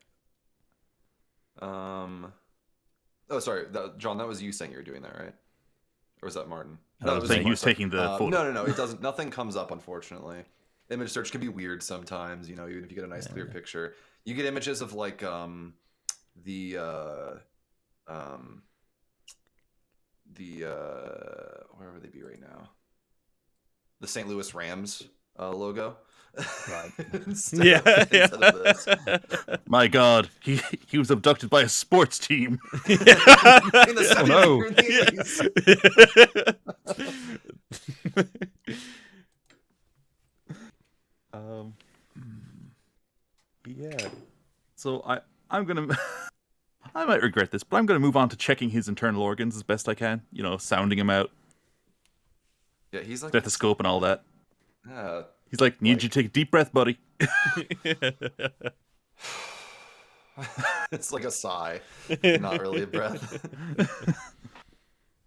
Oh, sorry, John. That was you saying you were doing that, right? Or was that Martin? No, I was saying he was taking the photo. No. It doesn't. Nothing comes up, unfortunately. Image search can be weird sometimes. Even if you get a nice clear picture, you get images of like where would they be right now? The St. Louis Rams logo. Right. instead of this. My God, he was abducted by a sports team. In the 70s no. or the 80s. Yeah. So I'm gonna. I might regret this, but I'm gonna move on to checking his internal organs as best I can. Sounding him out, Yeah, he's like stethoscope and all that. Yeah. He's like, need you to take a deep breath, buddy. It's like a sigh, not really a breath.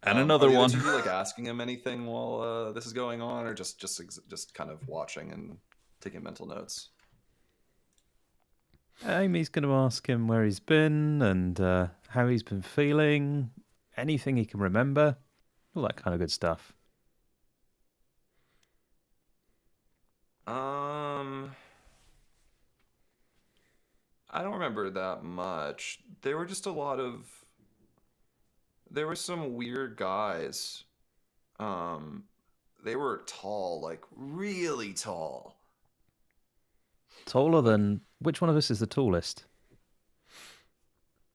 And another are one. you like asking him anything while this is going on, or just kind of watching and taking mental notes? Amy's going to ask him where he's been and how he's been feeling, anything he can remember, all that kind of good stuff. I don't remember that much. There were just there were some weird guys. They were tall, like really tall. Taller than... Which one of us is the tallest?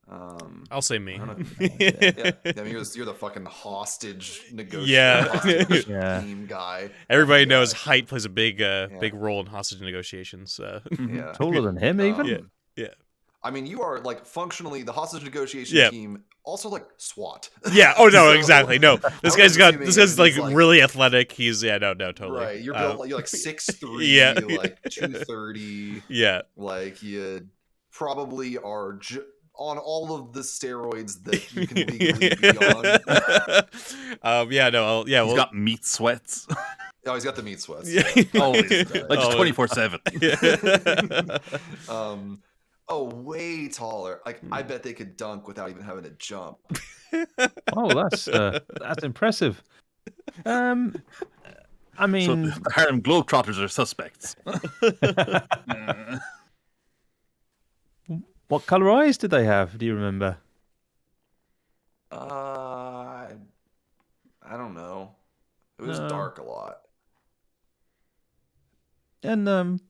I'll say me. I don't know. Yeah. I mean, you're the fucking hostage negotiator. Yeah. Hostage Yeah. team guy. Everybody Yeah. knows height plays a big role in hostage negotiations. Yeah. Taller than him, even? Yeah. I mean, you are like functionally the hostage negotiation team, also like SWAT. Yeah. Oh no, So, exactly. No, this I was guy's assuming like he's, like, really athletic. He's totally. Right. You're built you're like 6'3", Yeah. like 230. Yeah. Like you probably are on all of the steroids that you can legally be on. Yeah. No. He's got meat sweats. Oh, he's got the meat sweats. Yeah. Always. Like just 24/7. Oh, way taller. Like I bet they could dunk without even having to jump. Oh, that's impressive. I So mean... the Harlem Globetrotters are suspects. What colour eyes did they have? Do you remember? I don't know. It was dark a lot. And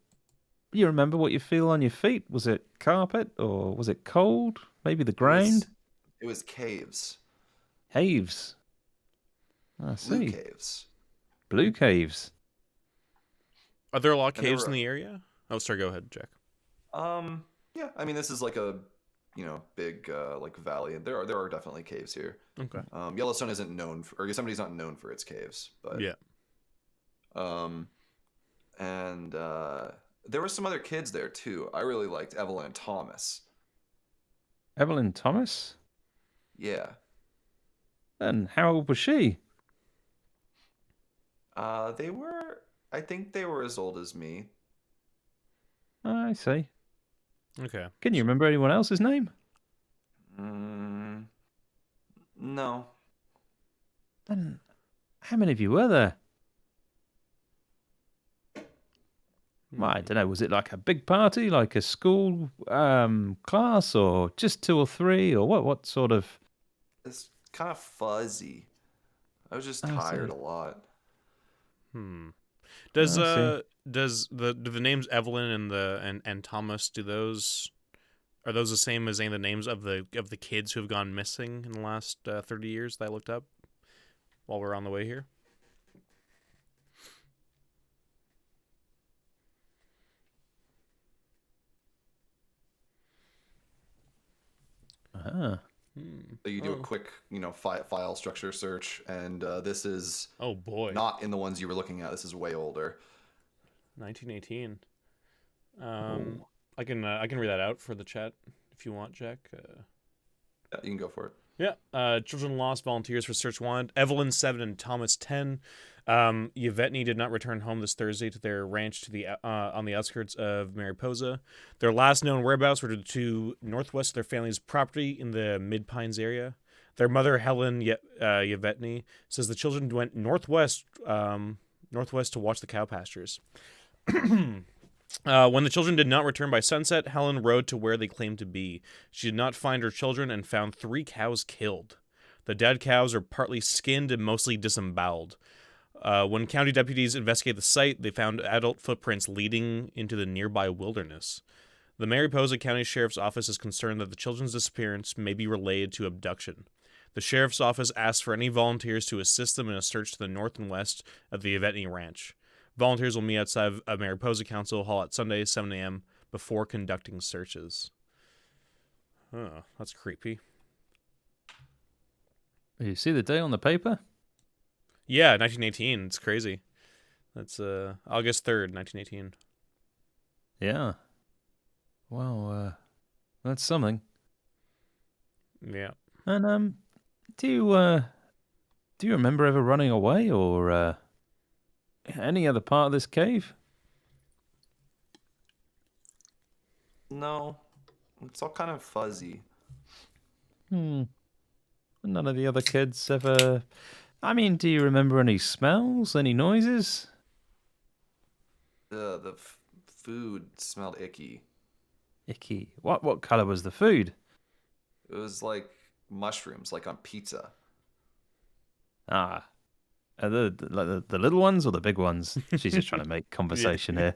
you remember what you feel on your feet? Was it carpet or was it cold? Maybe the ground? It was caves. Caves. I see. Blue caves. Blue caves. Are there a lot of And there caves were- in the area? Oh, sorry. Go ahead, Jack. Yeah. I mean, this is like a big like valley, and there are definitely caves here. Okay. Yellowstone isn't known for, or Yosemite's not known for its caves, but Yeah. And there were some other kids there too. I really liked Evelyn and Thomas. Evelyn Thomas? Yeah. And how old was she? I think they were as old as me. I see. Okay. Can you remember anyone else's name? No. Then how many of you were there? Well, I don't know. Was it like a big party, like a school class, or just 2 or 3, or what? What sort of? It's kind of fuzzy. I was just I tired see. a lot. Does I see. do the names Evelyn and Thomas, are those the same as any of the names of the kids who have gone missing in the last 30 years that I looked up while we're on the way here? Ah. So you do a quick, file structure search, and this is Oh boy. not in the ones you were looking at. This is way older. 1918. I can read that out for the chat if you want, Jack. Yeah, you can go for it. Yeah. Children lost, volunteers for search wanted. Evelyn 7 and Thomas 10. Yvetney did not return home this Thursday to their ranch on the outskirts of Mariposa. Their last known whereabouts were to northwest of their family's property in the Mid Pines area. Their mother, Helen Yvetney, says the children went northwest to watch the cow pastures. When the children did not return by sunset, Helen rode to where they claimed to be. She did not find her children and found 3 cows killed. The dead cows are partly skinned and mostly disemboweled. When county deputies investigated the site, they found adult footprints leading into the nearby wilderness. The Mariposa County Sheriff's Office is concerned that the children's disappearance may be related to abduction. The Sheriff's Office asked for any volunteers to assist them in a search to the north and west of the Yvetney Ranch. Volunteers will meet outside of Mariposa Council Hall at Sunday, 7 a.m., before conducting searches. Huh, that's creepy. You see the day on the paper? Yeah, 1918. It's crazy. That's August 3rd, 1918. Yeah. Well, that's something. Yeah. And do you remember ever running away or any other part of this cave? No, it's all kind of fuzzy. None of the other kids ever. I mean, do you remember any smells, any noises? The food smelled icky. Icky. What color was the food? It was like mushrooms, like on pizza. Ah, are the little ones or the big ones? She's just trying to make conversation here.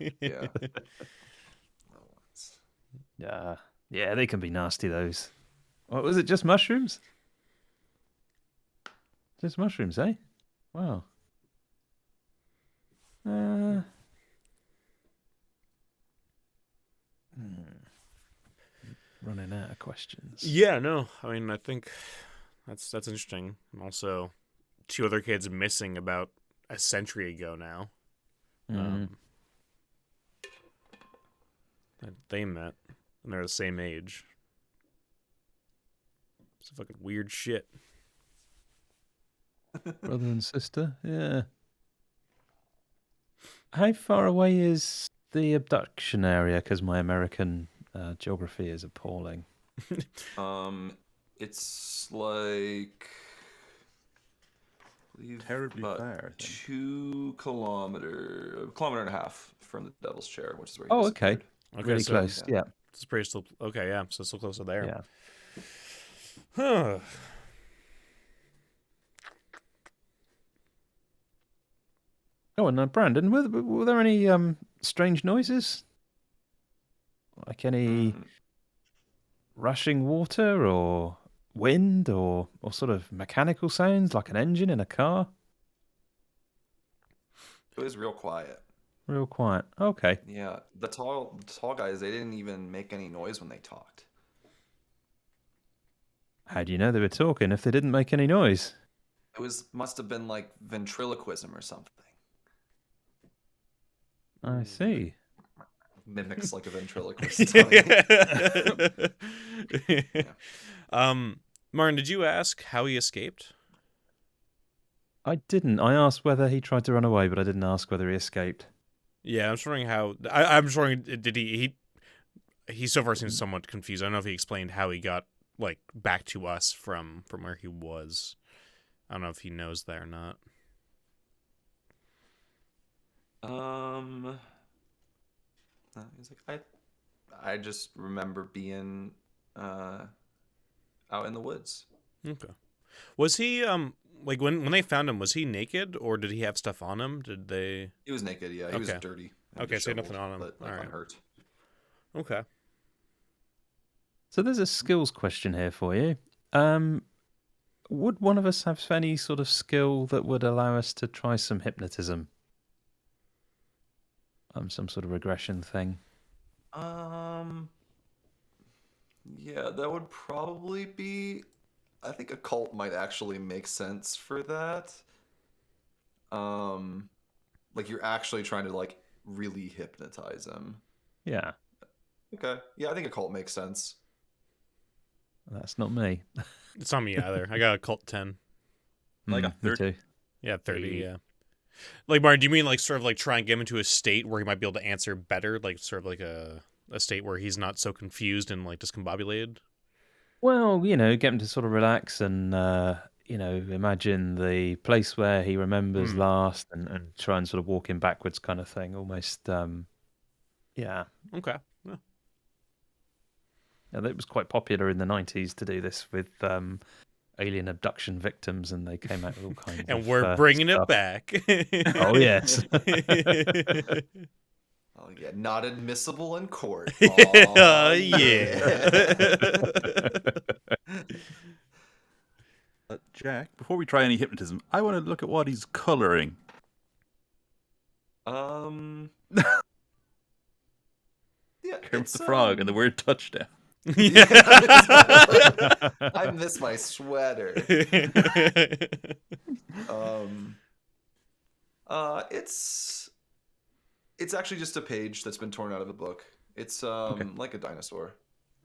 Yeah. Yeah, they can be nasty. Those. What was it? Just mushrooms? Just mushrooms, eh? Wow. Running out of questions. Yeah, no. I mean, I think that's interesting. Also, 2 other kids missing about a century ago now. That they met, and they're the same age. It's fucking weird shit. Brother and sister, yeah. How far away is the abduction area? Because my American geography is appalling. It's like Terribly about far, I think. 2 kilometer, a kilometer and a half from the Devil's Chair, which is where he Oh, okay. disappeared. Okay, Really so close, yeah. it's pretty still okay. Yeah, so still close to there. Yeah. Huh. Oh, and Brandon, were there any strange noises? Like any rushing water or wind or sort of mechanical sounds like an engine in a car? It was real quiet. Real quiet. Okay. Yeah, the tall guys, they didn't even make any noise when they talked. How do you know they were talking if they didn't make any noise? It must have been like ventriloquism or something. I see. Mimics like a ventriloquist. Tongue. Martin, did you ask how he escaped? I didn't. I asked whether he tried to run away, but I didn't ask whether he escaped. Yeah, I'm just wondering how. I'm just wondering, did he so far seems somewhat confused. I don't know if he explained how he got like back to us from where he was. I don't know if he knows that or not. He's like, I just remember being out in the woods. Okay. Was he like when they found him, was he naked or did he have stuff on him? Did they? He was naked. Yeah, he was dirty. Okay, so nothing on him. But like, all right. Unhurt. Okay. So there's a skills question here for you. Would one of us have any sort of skill that would allow us to try some hypnotism? Some sort of regression thing. Yeah, that would probably be. I think occult might actually make sense for that. Like you're actually trying to like really hypnotize him. Yeah. Okay. Yeah, I think occult makes sense. That's not me. It's not me either. I got a cult 10. Like a Me 30. too. Yeah, 30, yeah. Like, Martin, do you mean like sort of like try and get him into a state where he might be able to answer better? Like sort of like a state where he's not so confused and like discombobulated? Well, get him to sort of relax and, imagine the place where he remembers last and try and sort of walk him backwards kind of thing. Almost, yeah. Okay. Yeah. It was quite popular in the 90s to do this with alien abduction victims, and they came out with all kinds of And we're bringing stuff. it back. Oh, yes. Oh yeah, not admissible in court. Oh, yeah. Jack, before we try any hypnotism, I want to look at what he's coloring. Yeah, Kermit the Frog and the word touchdown. Yeah. I miss my sweater. It's actually just a page that's been torn out of a book. It's like a dinosaur.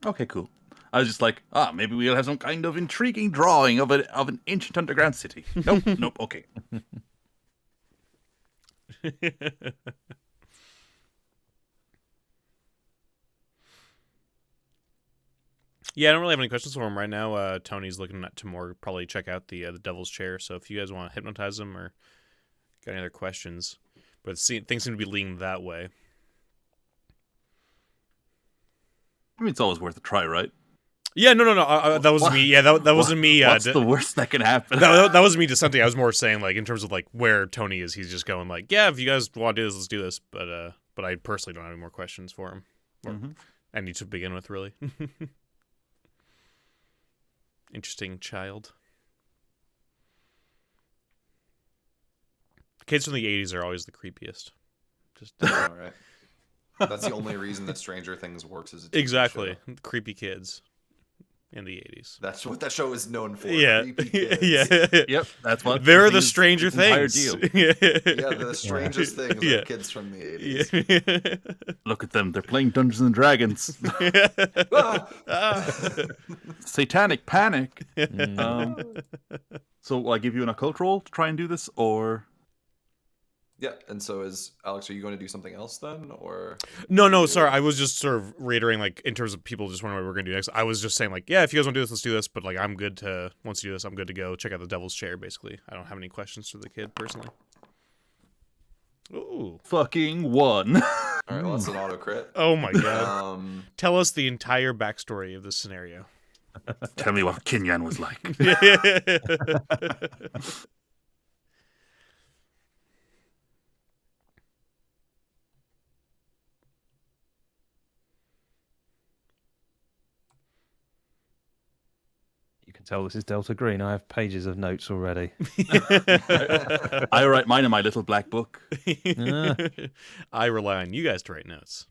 Okay, cool. I was just like, maybe we'll have some kind of intriguing drawing of an ancient underground city. Nope, okay. Yeah, I don't really have any questions for him right now. Tony's looking to more probably check out the Devil's Chair. So if you guys want to hypnotize him or got any other questions, but things seem to be leaning that way. I mean, it's always worth a try, right? Yeah, no. That wasn't me. Yeah, that wasn't me. What's the worst that can happen? that wasn't me dissenting. I was more saying like in terms of like where Tony is. He's just going like, yeah, if you guys want to do this, let's do this. But I personally don't have any more questions for him. Or any to begin with, really. Interesting child. Kids from the 80s are always the creepiest. Just All right. That's the only reason that Stranger Things works as a TV exactly show. creepy kids in the 80s. That's what that show is known for. Yeah, Creepy kids. yeah. Yep, that's what. They're the Stranger Things. Deal. Yeah, the strangest things Yeah. are kids from the 80s. Yeah. Look at them. They're playing Dungeons and Dragons. Satanic panic. So will I give you an occult roll to try and do this, or? Yeah, and so is Alex, are you going to do something else then, or? No, sorry. I was just sort of reiterating, like, in terms of people just wondering what we're going to do next. I was just saying, like, yeah, if you guys want to do this, let's do this. But, like, once you do this, I'm good to go. Check out the Devil's Chair, basically. I don't have any questions for the kid, personally. Ooh. Fucking one. All right, well, that's an auto crit. Oh, my God. Um, Tell us the entire backstory of this scenario. Tell me what Kinyan was like. You can tell this is Delta Green. I have pages of notes already. I write mine in my little black book. I rely on you guys to write notes.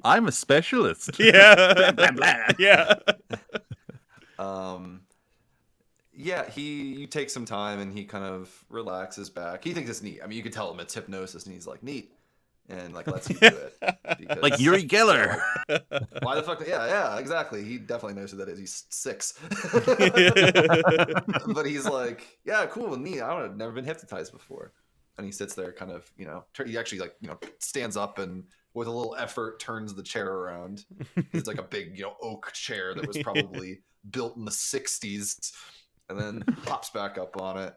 I'm a specialist. Yeah. Blah, blah, blah. Yeah. Yeah, you take some time and he kind of relaxes back. He thinks it's neat. I mean, you can tell him it's hypnosis and he's like, neat. And like lets you do it. Because, Like Yuri Geller. why the fuck? Yeah, exactly. He definitely knows who that is. He's 6. But he's like, yeah, cool, neat. Never been hypnotized before. And he sits there kind of, he actually like, stands up and with a little effort, turns the chair around. It's like a big, oak chair that was probably built in the 60s, and then hops back up on it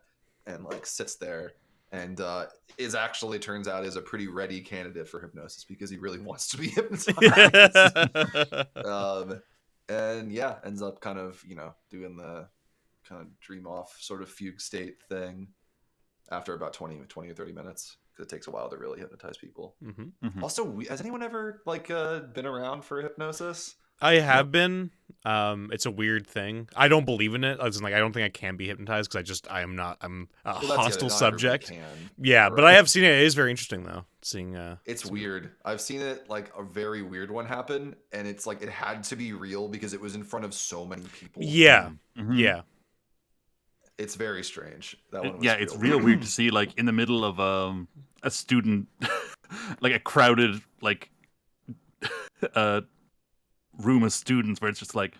and like sits there. And turns out is a pretty ready candidate for hypnosis because he really wants to be hypnotized. And yeah, ends up kind of, doing the kind of dream off sort of fugue state thing after about 20 or 30 minutes, because it takes a while to really hypnotize people. Also, has anyone ever been around for hypnosis? I have been. It's a weird thing. I don't believe in it. I don't think I can be hypnotized because I'm a hostile subject. Yeah, but I have seen it. It is very interesting though. Seeing it's weird. I've seen it like a very weird one happen, and it's like it had to be real because it was in front of so many people. Yeah. Yeah. It's very strange. That one was it's real weird to see like in the middle of a student like a crowded like room of students where it's just like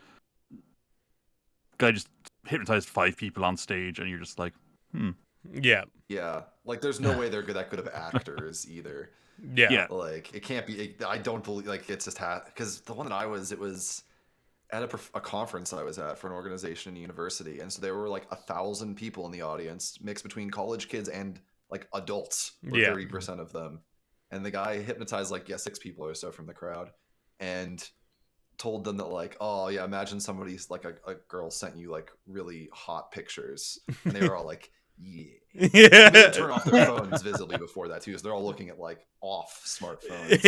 guy just hypnotized 5 people on stage and you're just like yeah like there's no way they're that good of actors either. Yeah like it can't be. I don't believe like it's just because the one that it was at a conference I was at for an organization in university, and so there were like 1,000 people in the audience mixed between college kids and like adults, 30% of them, and the guy hypnotized 6 people or so from the crowd and told them that like, oh yeah, imagine somebody's like a girl sent you like really hot pictures, and they were all like, they turn off their phones visibly before that too, so they're all looking at like off smartphones.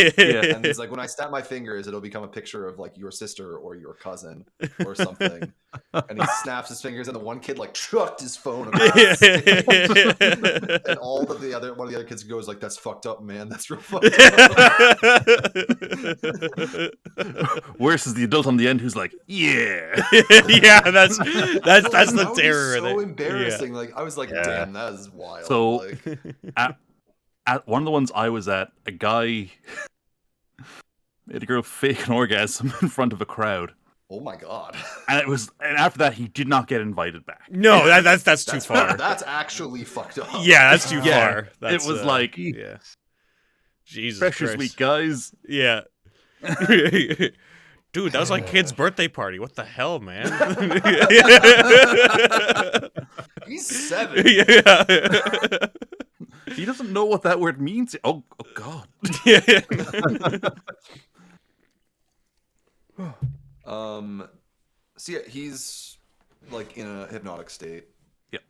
And he's like, when I snap my fingers, it'll become a picture of like your sister or your cousin or something. And he snaps his fingers, and the one kid like chucked his phone across and all of one of the other kids goes like, that's fucked up, man, that's real fucked up. Worse is the adult on the end who's like, yeah. That's the terror. So embarrassing. Like I was like, damn, that is wild. So like... at one of the ones I was at, a guy made a girl fake an orgasm in front of a crowd. Oh my god! And after that, he did not get invited back. No, that's too far. That's actually fucked up. Yeah, that's too far. It was like, Jesus Freshers Christ. Week, guys. Yeah. Dude, that was like kid's birthday party. What the hell, man? He's 7. Yeah. He doesn't know what that word means. Oh God. So yeah, he's like in a hypnotic state. Yep.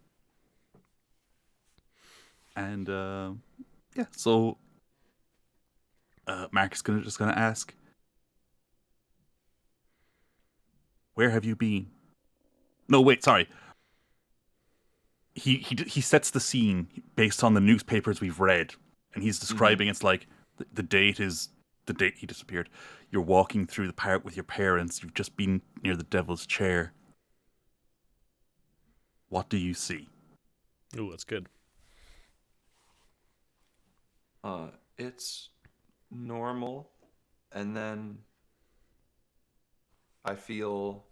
And so Mark is just gonna ask, where have you been? No, wait, sorry. He sets the scene based on the newspapers we've read, and he's describing it's like the date is the date he disappeared. You're walking through the park with your parents. You've just been near the devil's chair. What do you see? Ooh, that's good. It's normal, and then I feel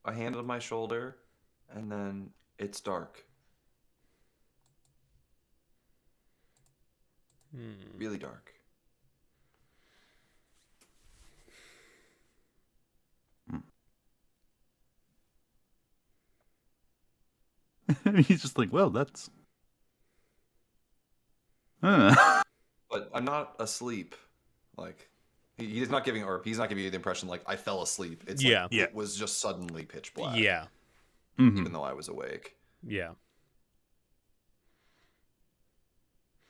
a hand on my shoulder, and then it's dark. Really dark. And he's just like, well, that's... But I'm not asleep. Like, he's not giving you the impression like I fell asleep. It's like, it was just suddenly pitch black. Yeah. Even though I was awake. Yeah.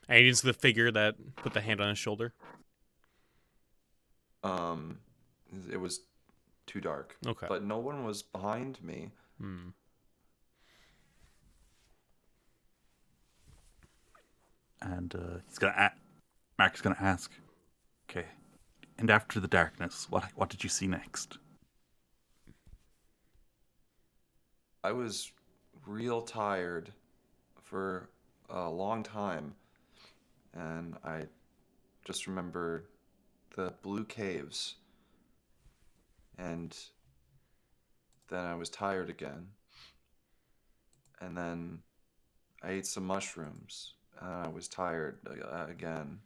And he didn't see the figure that put the hand on his shoulder? It was too dark. Okay. But no one was behind me. And Mark is gonna ask, okay, and after the darkness, what did you see next? I was real tired for a long time, and I just remember the blue caves, and then I was tired again, and then I ate some mushrooms, and I was tired again,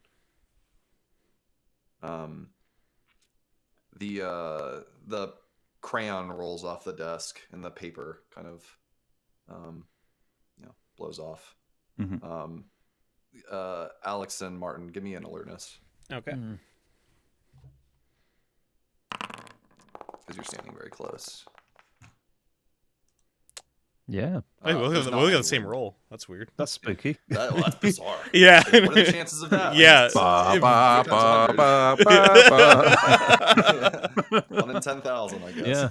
The crayon rolls off the desk, and the paper kind of, blows off. Mm-hmm. Alex and Martin, give me an alertness Okay. because you're standing very close. Yeah, Hey, we'll There's got not the any same wind. roll. That's weird. that's spooky. That's bizarre. Yeah. Like, what are the chances of that? Yeah. Ba, If- ba, times ba, 100. ba, ba, ba. 1 in 10,000, I guess.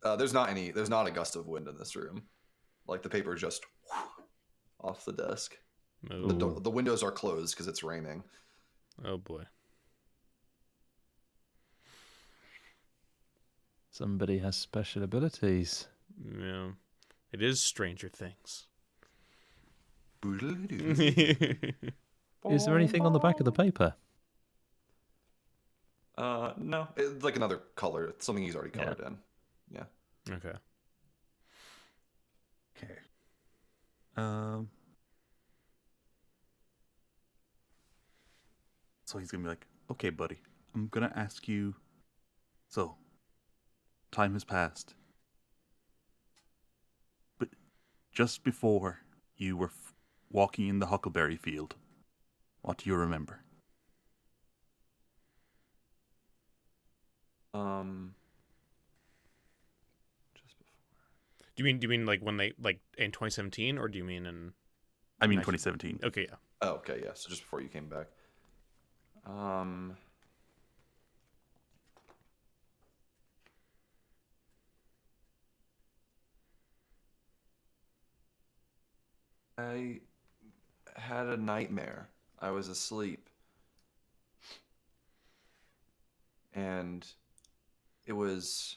Yeah. There's not a gust of wind in this room. Like, the paper just off the desk. Oh, The windows are closed because it's raining. oh boy. Somebody has special abilities. Yeah. It is Stranger Things. Is there anything on the back of the paper? No. It's like another color. It's something he's already colored in. Yeah. Okay. Okay. So he's gonna be like, okay, buddy, I'm gonna ask you. So, time has passed. But just before you were walking in the huckleberry field, what do you remember? Just before. Do you mean like when they like in 2017, or do you mean in? I mean, Nice. 2017. Okay, yeah. Oh, okay, yeah. So just before you came back. I had a nightmare. I was asleep. And it was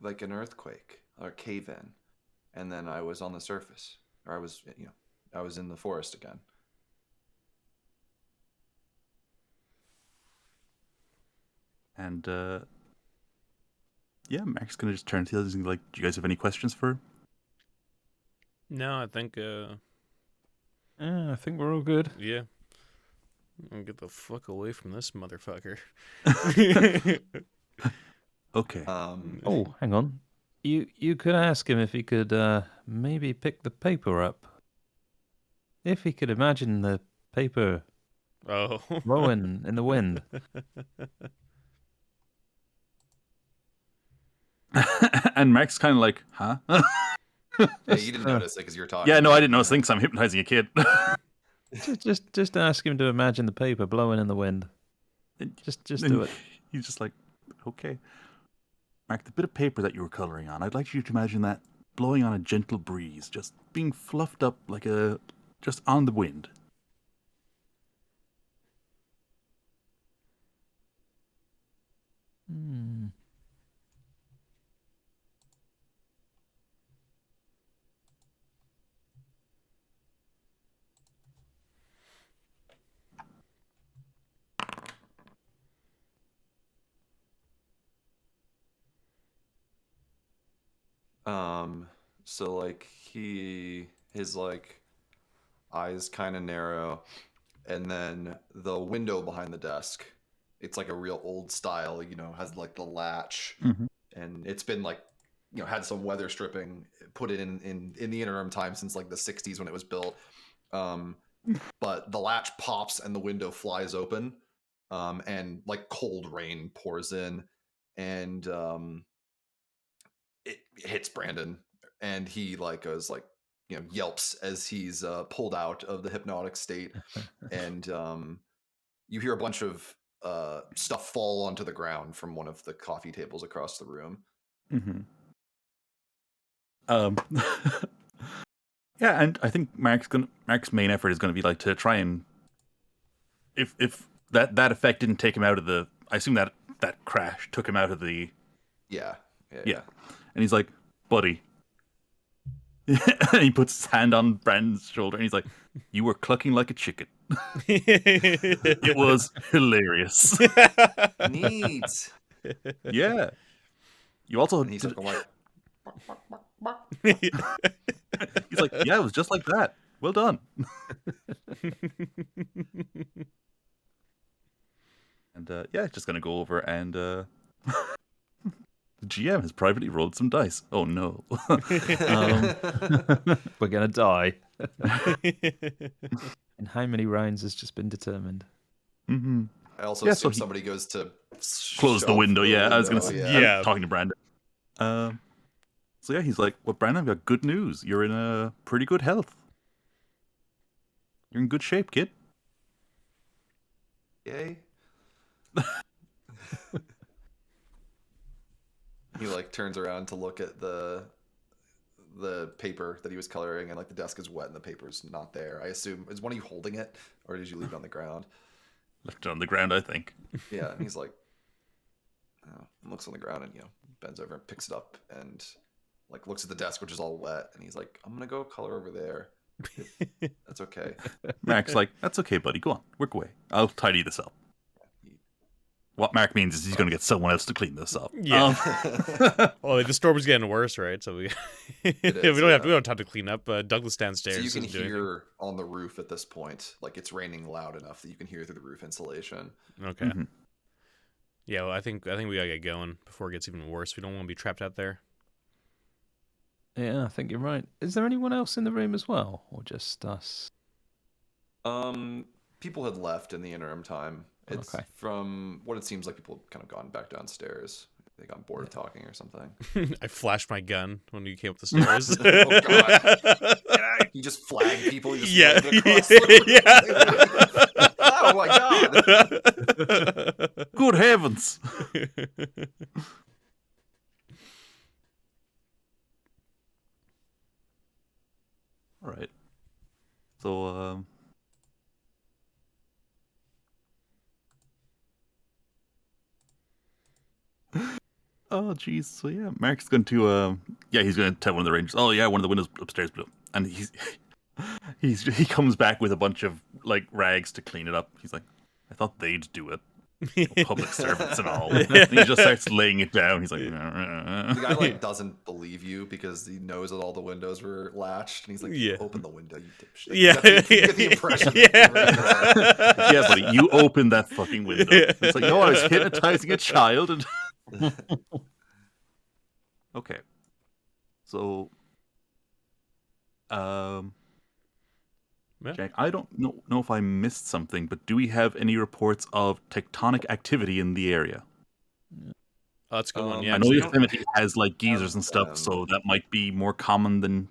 like an earthquake or a cave in. And then I was on the surface. Or I was in the forest again. And yeah, Mark's gonna just turn to the others and be like, do you guys have any questions for her? No, I think I think we're all good. yeah. I'll get the fuck away from this motherfucker. Okay. Oh, hang on. You could ask him if he could maybe pick the paper up. If he could imagine the paper Oh. blowing in the wind. And Mark's kind of like, huh? Yeah, you didn't notice it because you were talking. Yeah, no, I didn't know. Thinks I'm hypnotizing a kid. Just ask him to imagine the paper blowing in the wind. Just do it. He's just like, okay. Mark, the bit of paper that you were coloring on, I'd like you to imagine that blowing on a gentle breeze, just being fluffed up like just on the wind. Hmm. So like his like eyes kind of narrow, and then the window behind the desk, it's like a real old style, has like the latch, Mhm. and it's been like, had some weather stripping put in the interim time since like the 60s when it was built. But the latch pops and the window flies open, and like cold rain pours in, and it hits Brandon, and he like goes like, yelps as he's pulled out of the hypnotic state, and you hear a bunch of stuff fall onto the ground from one of the coffee tables across the room. Mm-hmm. Yeah, and I think Mark's main effort is gonna be like to try and if that effect didn't take him out of the, I assume that crash took him out of the. Yeah. And he's like, buddy. And he puts his hand on Brandon's shoulder and he's like, you were clucking like a chicken. It was hilarious. Neat. Yeah. You also And he's like, he's like, yeah, it was just like that. Well done. And just gonna go over and the GM has privately rolled some dice. Oh no. We're gonna die. And how many rounds has just been determined? Mm-hmm. I also Yeah, assume so somebody goes to Close the shove window. Yeah, I was gonna say. Yeah. I'm talking to Brandon. So yeah, he's like, "Well, Brandon, I've got good news. You're in a pretty good health. You're in good shape, kid." Yay. He like turns around to look at the paper that he was coloring, and like the desk is wet and the paper's not there. I assume, is one of you holding it, or did you leave it on the ground? Left it on the ground, I think. Yeah, and he's like, looks on the ground and bends over and picks it up and like looks at the desk, which is all wet, and he's like, "I'm gonna go color over there. If that's okay." Mark's like, "That's okay, buddy. Go on, work away. I'll tidy this up." What Mark means is he's going to get someone else to clean this up. Yeah. Well, the storm is getting worse, right? So we we don't have time to clean up. Douglas downstairs. So you can isn't doing hear on the roof at this point, like it's raining loud enough that you can hear through the roof insulation. anything. Okay. Yeah, well, I think we gotta get going before it gets even worse. We don't want to be trapped out there. Yeah, I think you're right. Is there anyone else in the room as well, or just us? People had left in the interim time. It's Okay. from what it seems like people have kind of gone back downstairs. They got bored of talking or something. I flashed my gun when you came up the stairs. Oh god! You just flagged people. You just Yeah. waved across the room. Oh my god! Good heavens! All right. So, oh, jeez. So yeah, Mark's going to he's going to tell one of the rangers. Oh yeah, one of the windows upstairs blew up, and he comes back with a bunch of like rags to clean it up. He's like, "I thought they'd do it. Public servants and all." And he just starts laying it down. He's like, The guy like doesn't believe you because he knows that all the windows were latched, and he's like, Yeah. "Open the window, you dipshit." Yeah. You get the impression. Yeah. "Yeah, buddy, you opened that fucking window." It's like, "No, I was hypnotizing a child." And okay, so Yeah. Jack, I don't know if I missed something, but do we have any reports of tectonic activity in the area? Oh, that's a good one. Yeah, I know so Yosemite has like geysers and stuff, so that might be more common than.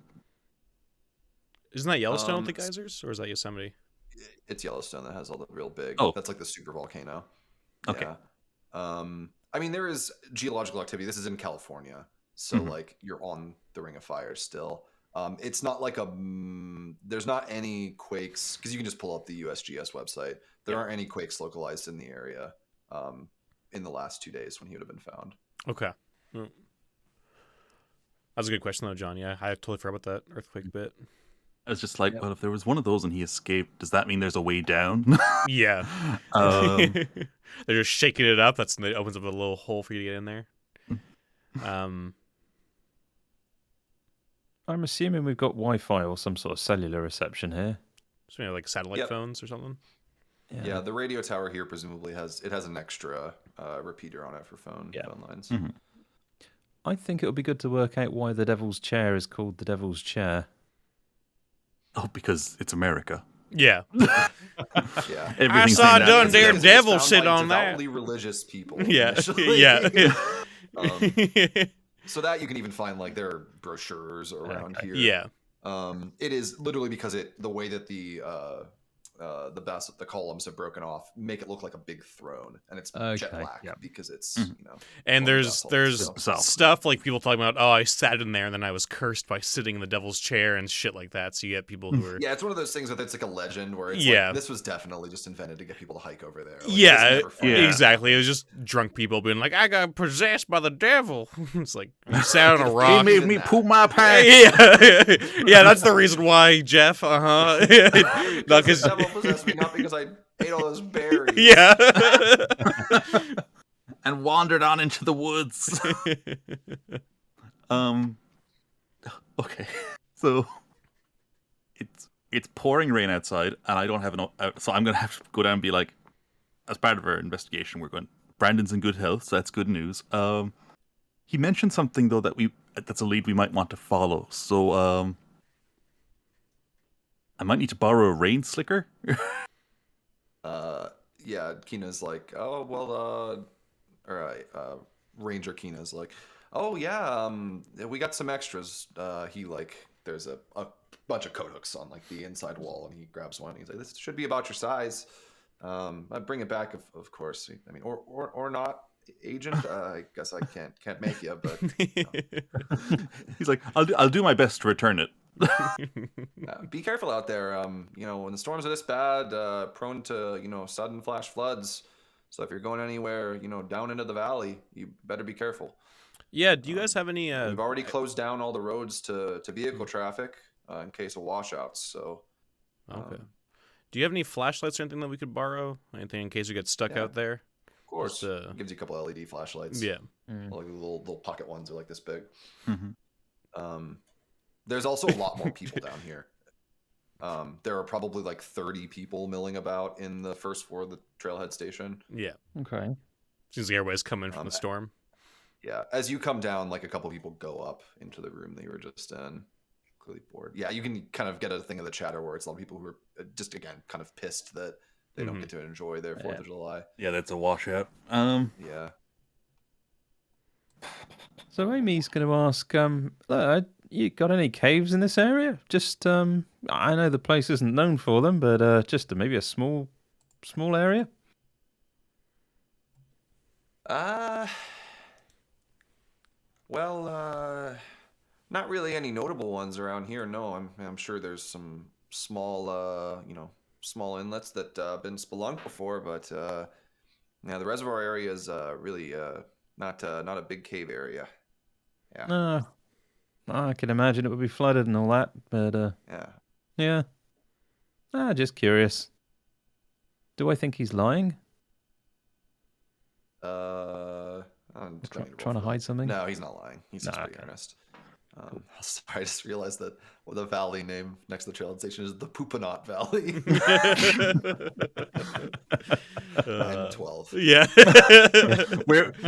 Isn't that Yellowstone with the Um, geysers, or is that Yosemite? It's Yellowstone that has all the real big. Oh. That's like the super volcano. Okay. Yeah. I mean, there is geological activity. This is in California, so Mhm. like you're on the Ring of Fire still. It's not like there's not any quakes because you can just pull up the USGS website. There aren't any quakes localized in the area in the last 2 days when he would have been found. Okay. That was a good question, though, John. Yeah, I totally forgot about that earthquake bit. I was just like, Yep. well, if there was one of those and he escaped, does that mean there's a way down? Yeah. They're just shaking it up. It opens up a little hole for you to get in there. I'm assuming we've got Wi-Fi or some sort of cellular reception here. So maybe like satellite Yep. phones or something. Yeah, the radio tower here presumably has an extra repeater on it for phone lines. Mhm. I think it would be good to work out why the Devil's Chair is called the Devil's Chair. Oh, because it's America. Yeah. Yeah. Everything's saw saying that. Dun It's Dare because Devil it's sit found by on that. devoutly religious people. Yeah. initially. Yeah. So that you can even find like there are brochures around here. Yeah. It is literally because the way that the columns have broken off make it look like a big throne, and it's jet Okay, black yep. because it's Mhm. And Well, there's that's all. So- stuff like people talking about, oh, I sat in there and then I was cursed by sitting in the devil's chair and shit like that. So you get people who are yeah, it's one of those things that it's like a legend where it's Yeah. like this was definitely just invented to get people to hike over there. Like, yeah, this never fought. Yeah. exactly. It was just drunk people being like, I got possessed by the devil. It's like you sat on a He He rock. made me poop my pants. Yeah, yeah, that's the reason why, Jeff. No, The because devil possessed me, not because I ate all those berries. yeah. And wandered on into the woods. Okay. So it's it's pouring rain outside, and I don't have enough. So I'm gonna have to go down and be like, as part of our investigation, we're going. Brandon's in good health, so that's good news. He mentioned something though that's a lead we might want to follow. So I might need to borrow a rain slicker. Yeah, Kina's like, oh well, all right. Ranger Kina's like, oh yeah, we got some extras. There's a bunch of coat hooks on like the inside wall, and he grabs one. And he's like, this should be about your size. I'd bring it back, of course. I mean, or not, agent. I guess I can't make you, but He's like, I'll do my best to return it. be careful out there. When the storms are this bad, prone to sudden flash floods. So if you're going anywhere, down into the valley, you better be careful. Yeah, do you guys have any... We've already closed down all the roads to vehicle traffic in case of washouts. So Okay. Do you have any flashlights or anything that we could borrow? Anything in case we get stuck out there? Of course. Just, gives you a couple LED flashlights. Yeah. Like little pocket ones are like this big. Mm-hmm. There's also a lot more people down here. There are probably like 30 people milling about in the first floor of the Trailhead Station. Yeah. Okay. Seems like everybody's coming from the storm. Yeah, as you come down, like a couple people go up into the room that you were just in. Clearly bored. Yeah, you can kind of get a thing of the chatter where it's a lot of people who are just, again, kind of pissed that they don't get to enjoy their 4th of July. Yeah, that's a washout. Yeah. So Amy's going to ask, you got any caves in this area? Just, I know the place isn't known for them, but just maybe a small area? Well, not really any notable ones around here. No, I'm sure there's some small, small inlets that been spelunked before, but yeah, the reservoir area is really not a big cave area. Yeah. I can imagine it would be flooded and all that, but yeah. Just curious. Do I think he's lying? I'm Trying to hide something? No, he's not lying. He's just pretty earnest. Sorry, I just realized that the valley name next to the Trailhead Station is the Poopanot Valley. 9-12. Yeah.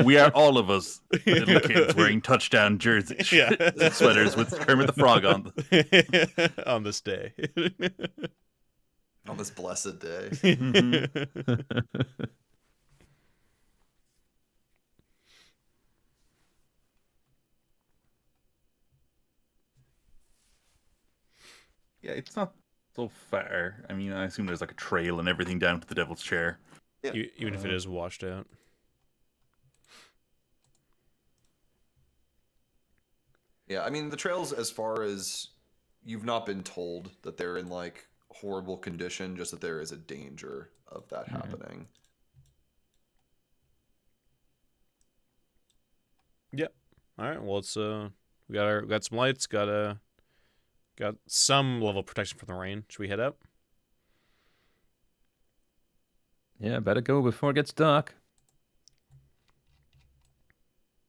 We are all of us little kids wearing touchdown jerseys, sweaters with Kermit the Frog on them. On this day. On this blessed day. Yeah, it's not so far. I mean, I assume there's like a trail and everything down to the Devil's Chair. Yeah. Even if it is washed out. Yeah, I mean, the trails, as far as you've not been told that they're in like horrible condition, just that there is a danger of that happening. Yep. All right. Well, it's we got some lights. Got some level of protection from the rain. Should we head up? Yeah, better go before it gets dark.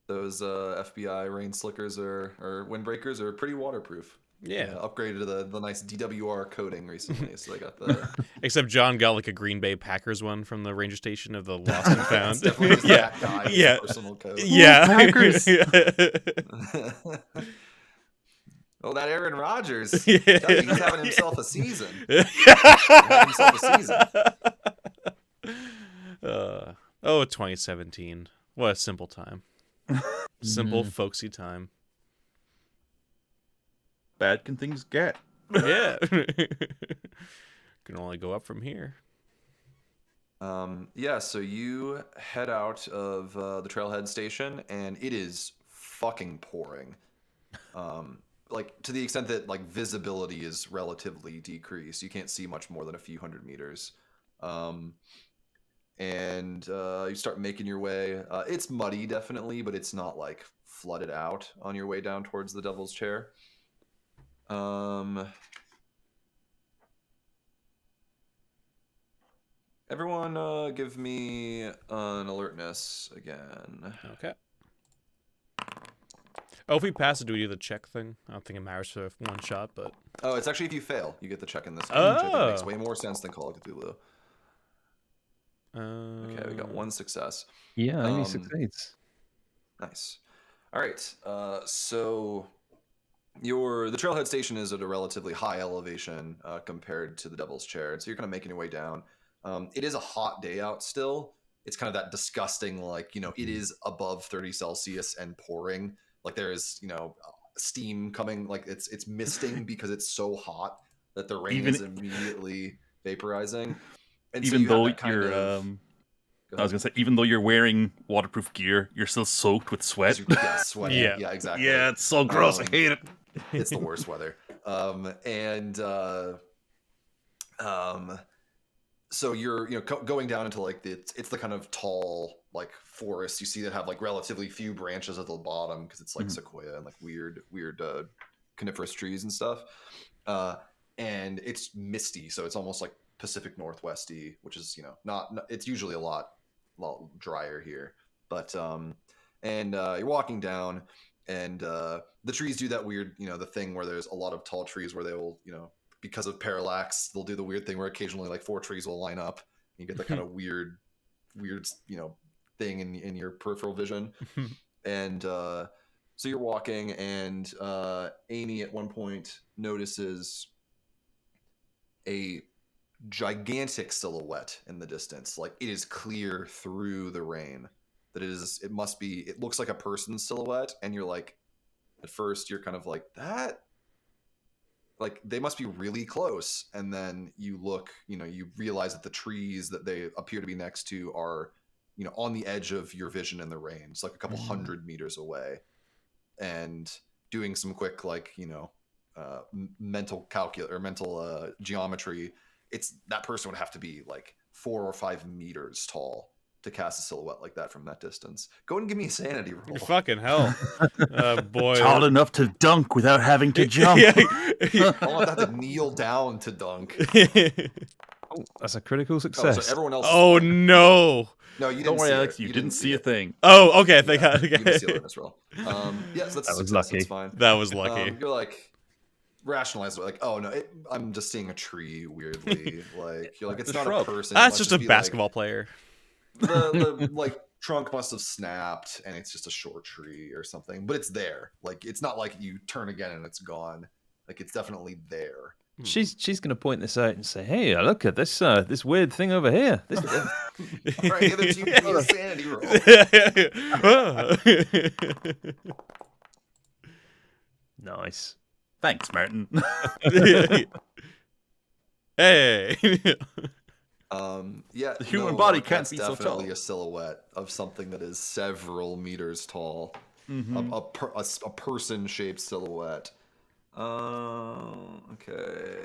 Those FBI rain slickers or windbreakers are pretty waterproof. Yeah. Upgraded to the nice DWR coating recently, so they got the. Except John got like a Green Bay Packers one from the ranger station of the Lost and Found. It's definitely just that guy with his personal code. Yeah. Packers. Oh, that Aaron Rodgers. Yeah. He's having himself a season. Having himself a season. 2017. What a simple time. Simple, folksy time. Bad can things get? Yeah. Can only go up from here. Yeah, so you head out of the Trailhead Station, and it is fucking pouring. Like, to the extent that, like, visibility is relatively decreased. You can't see much more than a few hundred meters. And you start making your way. It's muddy, definitely, but it's not, like, flooded out on your way down towards the Devil's Chair. Everyone give me an alertness again. Okay. Oh, if we pass it, do we do the check thing? I don't think it matters for one shot, but... Oh, it's actually if you fail, you get the check in this one, which I think makes Oh. way more sense than Call of Cthulhu. Okay, we got one success. Yeah, Amy succeeds. Nice. All right. So the Trailhead Station is at a relatively high elevation compared to the Devil's Chair, so you're kind of making your way down. It is a hot day out still. It's kind of that disgusting, like, it is above 30 Celsius and pouring. Like there is, steam coming, like it's misting because it's so hot that the rain is immediately vaporizing. And even so though you're, I was gonna say, even though you're wearing waterproof gear, you're still soaked with sweat. Yeah, sweating. Yeah, exactly. Yeah, it's so gross. I hate it. It's the worst weather. So you're going down into like it's the kind of tall like forest you see that have like relatively few branches at the bottom because it's like sequoia and like weird coniferous trees and stuff. And it's misty, so it's almost like Pacific Northwesty, which is not it's usually a lot drier here. But you're walking down, and the trees do that weird the thing where there's a lot of tall trees where they will because of parallax, they'll do the weird thing where occasionally like 4 trees will line up. And you get the kind of weird, thing in your peripheral vision. And so you're walking, and Amy at one point notices a gigantic silhouette in the distance. Like it is clear through the rain that it looks like a person's silhouette. And you're like, at first you're kind of like that. Like they must be really close, and then you look, you realize that the trees that they appear to be next to are, on the edge of your vision in the rain. It's like a couple 100 meters away, and doing some quick mental geometry. It's that person would have to be like 4 or 5 meters tall to cast a silhouette like that from that distance. Go and give me a sanity roll. Fucking hell. Boy. Tall enough to dunk without having to jump. I want that to kneel down to dunk. Oh, that's a critical success. So everyone else. Oh no. No, you didn't. Don't worry, see Alex. it. You didn't see a thing. Oh, okay. Okay. You didn't see it in this roll. Yes, that's That was success. lucky. That's fine. That was lucky. You're like rationalize it, like, oh no, I'm just seeing a tree weirdly. Like you're like, it's not shrub. a person. That's just a basketball player. The like trunk must have snapped, and it's just a short tree or something. But it's there. Like it's not like you turn again and it's gone. Like it's definitely there. She's going to point this out and say, "Hey, look at this this weird thing over here." This All right, the other team give me a sanity roll. Nice. Thanks, Martin. Hey. Yeah, The human body like, can't that's be so definitely tall. a silhouette of something that is several meters tall. A person-shaped silhouette. Okay.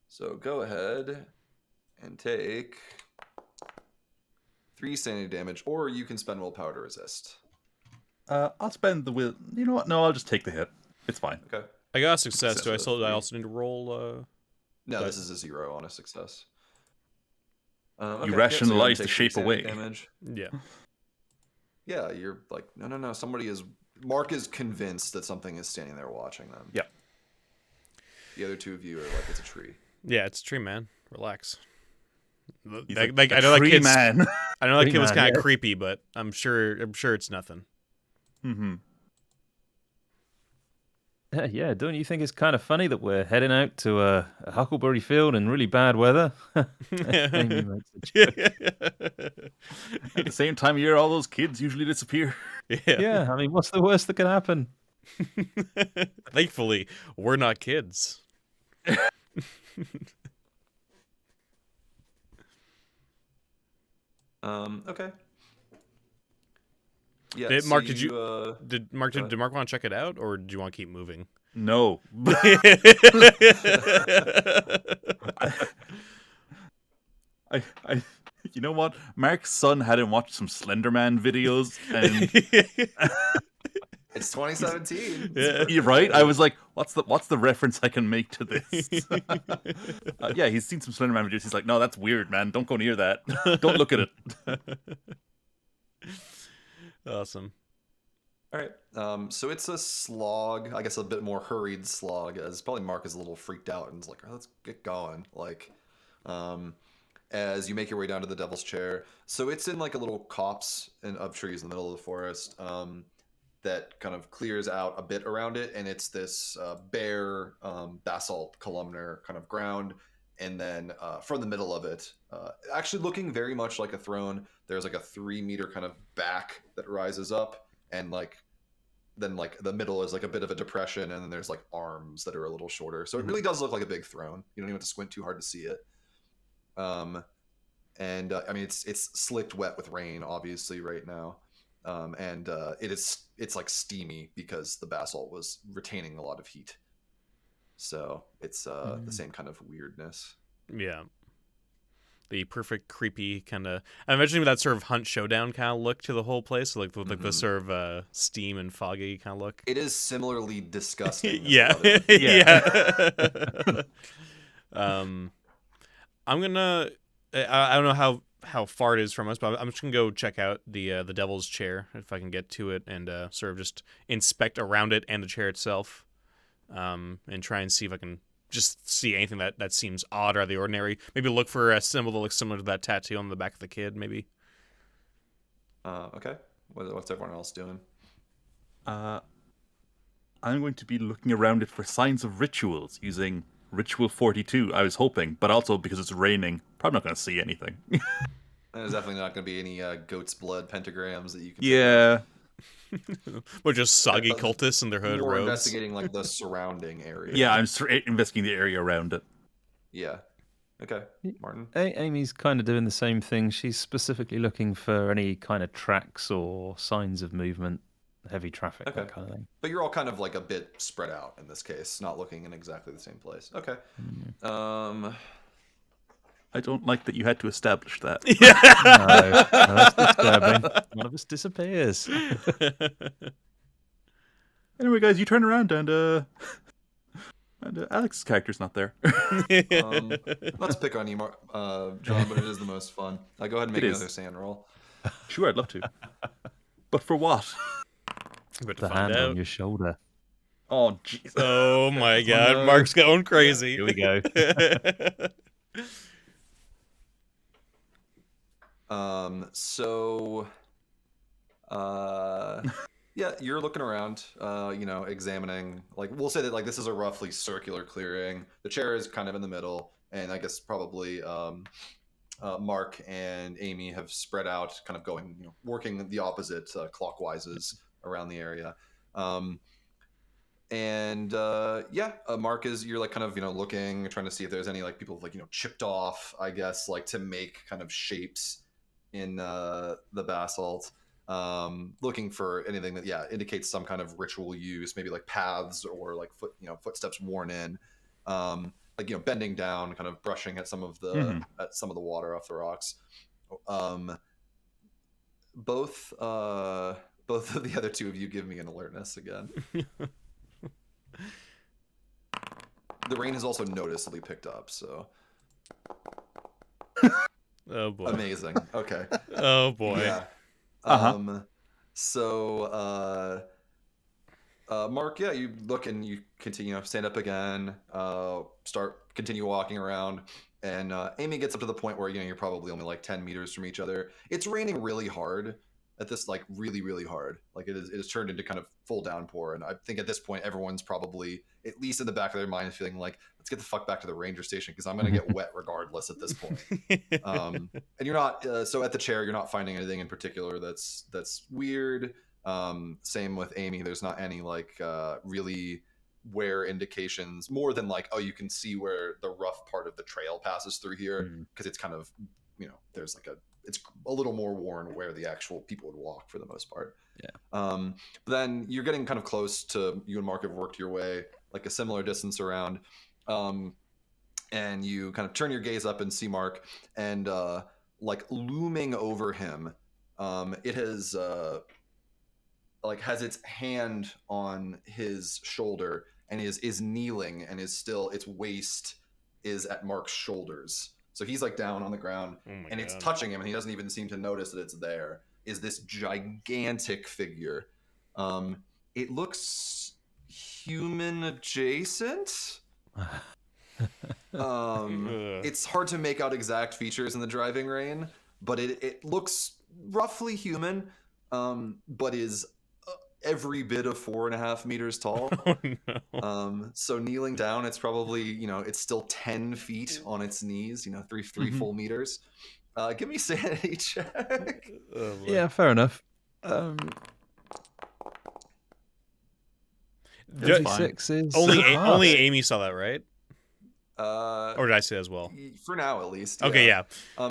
So go ahead and take 3 sanity damage, or you can spend willpower to resist. I'll spend the will. You know what? No, I'll just take the hit. It's fine. Okay. I got a success. Do I Success, I also need to roll? No, Okay. this is a 0 on a success. You Okay, yeah, so go ahead and rationalize take the 3 shape sanity away. Damage. Yeah. Yeah, you're like, no. Mark is convinced that something is standing there watching them. Yeah. The other 2 of you are like, it's a tree. Yeah, it's a tree, man. Relax. He's Like, like, I know that tree kid's, man. I know that Tree kid was man, kind of yeah. creepy, but I'm sure it's nothing. Yeah, don't you think it's kind of funny that we're heading out to a huckleberry field in really bad weather? Amy makes a joke. At the same time of year, all those kids usually disappear. Yeah, I mean, what's the worst that could happen? Thankfully, we're not kids. Okay. Yeah. Did so Mark did Mark go ahead. want to check it out, or do you want to keep moving? No. I, you know what? Mark's son had him watch some Slenderman videos, and It's 2017. Yeah. you're right. I was like, "What's the reference I can make to this?" Yeah, he's seen some Slenderman videos. He's like, "No, that's weird, man. Don't go near that. Don't look at it." Awesome. All right. So it's a slog, I guess a bit more hurried slog, as probably Mark is a little freaked out and is like, oh, let's get going. Like, um, as you make your way down to the Devil's Chair. So it's in like a little copse of trees in the middle of the forest that kind of clears out a bit around it. And it's this bare basalt columnar kind of ground. And then from the middle of it, actually looking very much like a throne, there's like a 3 meter kind of back that rises up. And then like the middle is like a bit of a depression, and then there's like arms that are a little shorter. So it really does look like a big throne. You don't even have to squint too hard to see it. And I mean it's slicked wet with rain, obviously, right now, and it's like steamy because the basalt was retaining a lot of heat. So it's the same kind of weirdness. Yeah. The perfect creepy kind of. I'm imagining that sort of Hunt Showdown kind of look to the whole place, like like the sort of steam and foggy kind of look. It is similarly disgusting. Yeah, yeah. I'm gonna. I don't know how far it is from us, but I'm just gonna go check out the Devil's Chair if I can get to it, and sort of just inspect around it and the chair itself, and try and see if I can just see anything that seems odd or out of the ordinary. Maybe look for a symbol that looks similar to that tattoo on the back of the kid, maybe. Okay. What's everyone else doing? I'm going to be looking around it for signs of rituals using Ritual 42, I was hoping, but also because it's raining, probably not going to see anything. There's definitely not going to be any goat's blood pentagrams that you can. Yeah. Or just soggy cultists in their hood More robes. investigating like the surrounding area. Yeah, I'm investigating the area around it. Yeah. Okay, Martin. Amy's kind of doing the same thing. She's specifically looking for any kind of tracks or signs of movement, heavy traffic, Okay. that kind of thing. But you're all kind of like a bit spread out in this case, not looking in exactly the same place. Okay. I don't like that you had to establish that. No, that's disturbing. One of us disappears. Anyway, guys, you turn around and Alex's character's not there. Let's pick on you, John, but it is the most fun. Go ahead and make It is. another sand roll. Sure, I'd love to. But for what? The hand on your shoulder. Oh, jeez. Oh my god, Mark's going crazy. Here we go. Yeah, you're looking around, examining, like, we'll say that, like, this is a roughly circular clearing. The chair is kind of in the middle, and I guess probably, Mark and Amy have spread out, kind of going, working the opposite clockwises around the area. Mark is, you're like kind of, looking, trying to see if there's any like people like, chipped off, I guess, like to make kind of shapes in the basalt. Looking for anything that indicates some kind of ritual use, maybe like paths or like footsteps worn in, bending down, kind of brushing at some of the water off the rocks. Both of the other two of you give me an alertness again. The rain has also noticeably picked up, so. Oh boy. Amazing. Okay. Oh boy. Yeah. Mark, you look and you continue, stand up again, continue walking around, and Amy gets up to the point where, you're probably only like 10 meters from each other. It's raining really hard at this, like really, really hard. Like it is turned into kind of full downpour. And I think at this point, everyone's probably, at least in the back of their mind, feeling like, let's get the fuck back to the ranger station because I'm going to get wet regardless at this point. And you're not, so at the chair, you're not finding anything in particular that's weird. Same with Amy. There's not any like really wear indications more than like, oh, you can see where the rough part of the trail passes through here because it's kind of, there's like it's a little more worn where the actual people would walk for the most part. Yeah. But then you're getting kind of close to, you and Mark have worked your way like a similar distance around. And you kind of turn your gaze up and see Mark, and like looming over him, it has has its hand on his shoulder and is kneeling and is still, its waist is at Mark's shoulders. So he's like down on the ground and it's touching him and he doesn't even seem to notice that it's there. Is this gigantic figure It looks human adjacent. It's hard to make out exact features in the driving rain, but it looks roughly human, but is every bit of 4.5 meters tall. Oh no. So kneeling down, it's probably, it's still 10 feet on its knees, three full meters. Give me a sanity check. Oh, Yeah, fair enough. Ju- 36 is only Amy saw that, right? Or Or did I say that as well? For now, at least. Okay, yeah.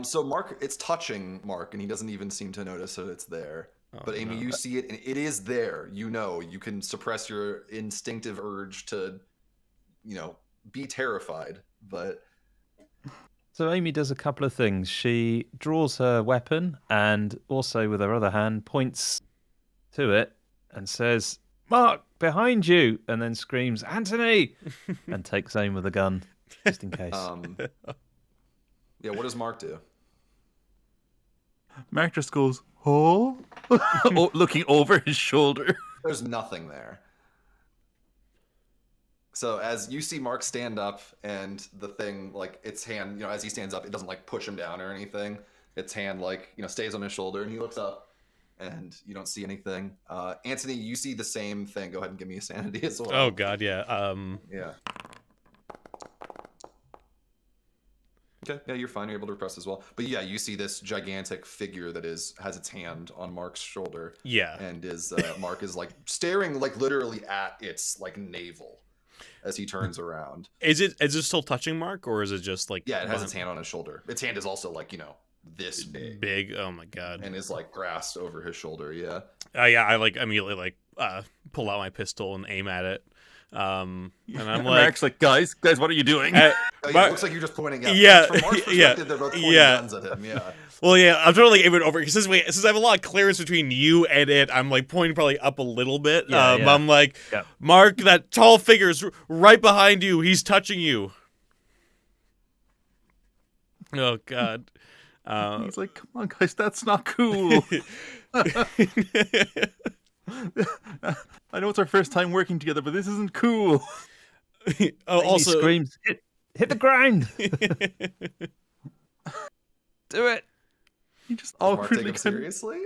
So Mark, it's touching Mark, and he doesn't even seem to notice that it's there. Oh, But Amy, no. you see it, and it is there. You can suppress your instinctive urge to, be terrified. But So Amy does a couple of things. She draws her weapon and also with her other hand points to it and says, "Mark, behind you," and then screams, "Anthony!" and takes aim with a gun, just in case. yeah, what does Mark do? Mark just goes, "Oh," looking over his shoulder. There's nothing there. So as you see Mark stand up, and the thing, like, its hand, as he stands up, it doesn't like push him down or anything. Its hand, like, stays on his shoulder, and he looks up, and you don't see anything. Anthony, you see the same thing. Go ahead and give me a sanity as well. Oh god, yeah. Yeah. Okay, yeah, you're fine. You're able to repress as well. But yeah, you see this gigantic figure that has its hand on Mark's shoulder. Yeah. And Mark is like staring like literally at its like navel as he turns around. Is it still touching Mark, or is it just like? Yeah, it has its hand on his shoulder. Its hand is also like, this big. Big. Oh my god. And is like grasped over his shoulder. Yeah. Yeah. I like immediately pull out my pistol and aim at it. And I'm like, Mark's like, guys, what are you doing? Oh, yeah, it looks like you're just pointing at Yeah, From Mark's yeah, perspective, they're both pointing yeah. guns at him. Yeah. Well, yeah, I'm trying to like aim it over because since I have a lot of clearance between you and it, I'm like pointing probably up a little bit. Yeah, yeah. I'm like, Yeah. Mark, that tall figure's right behind you. He's touching you. Oh god. He's like, come on, guys, that's not cool. I know it's our first time working together, but this isn't cool. Amy Also, screams, hit the ground! Do it! He just Does Mark take awkwardly him seriously?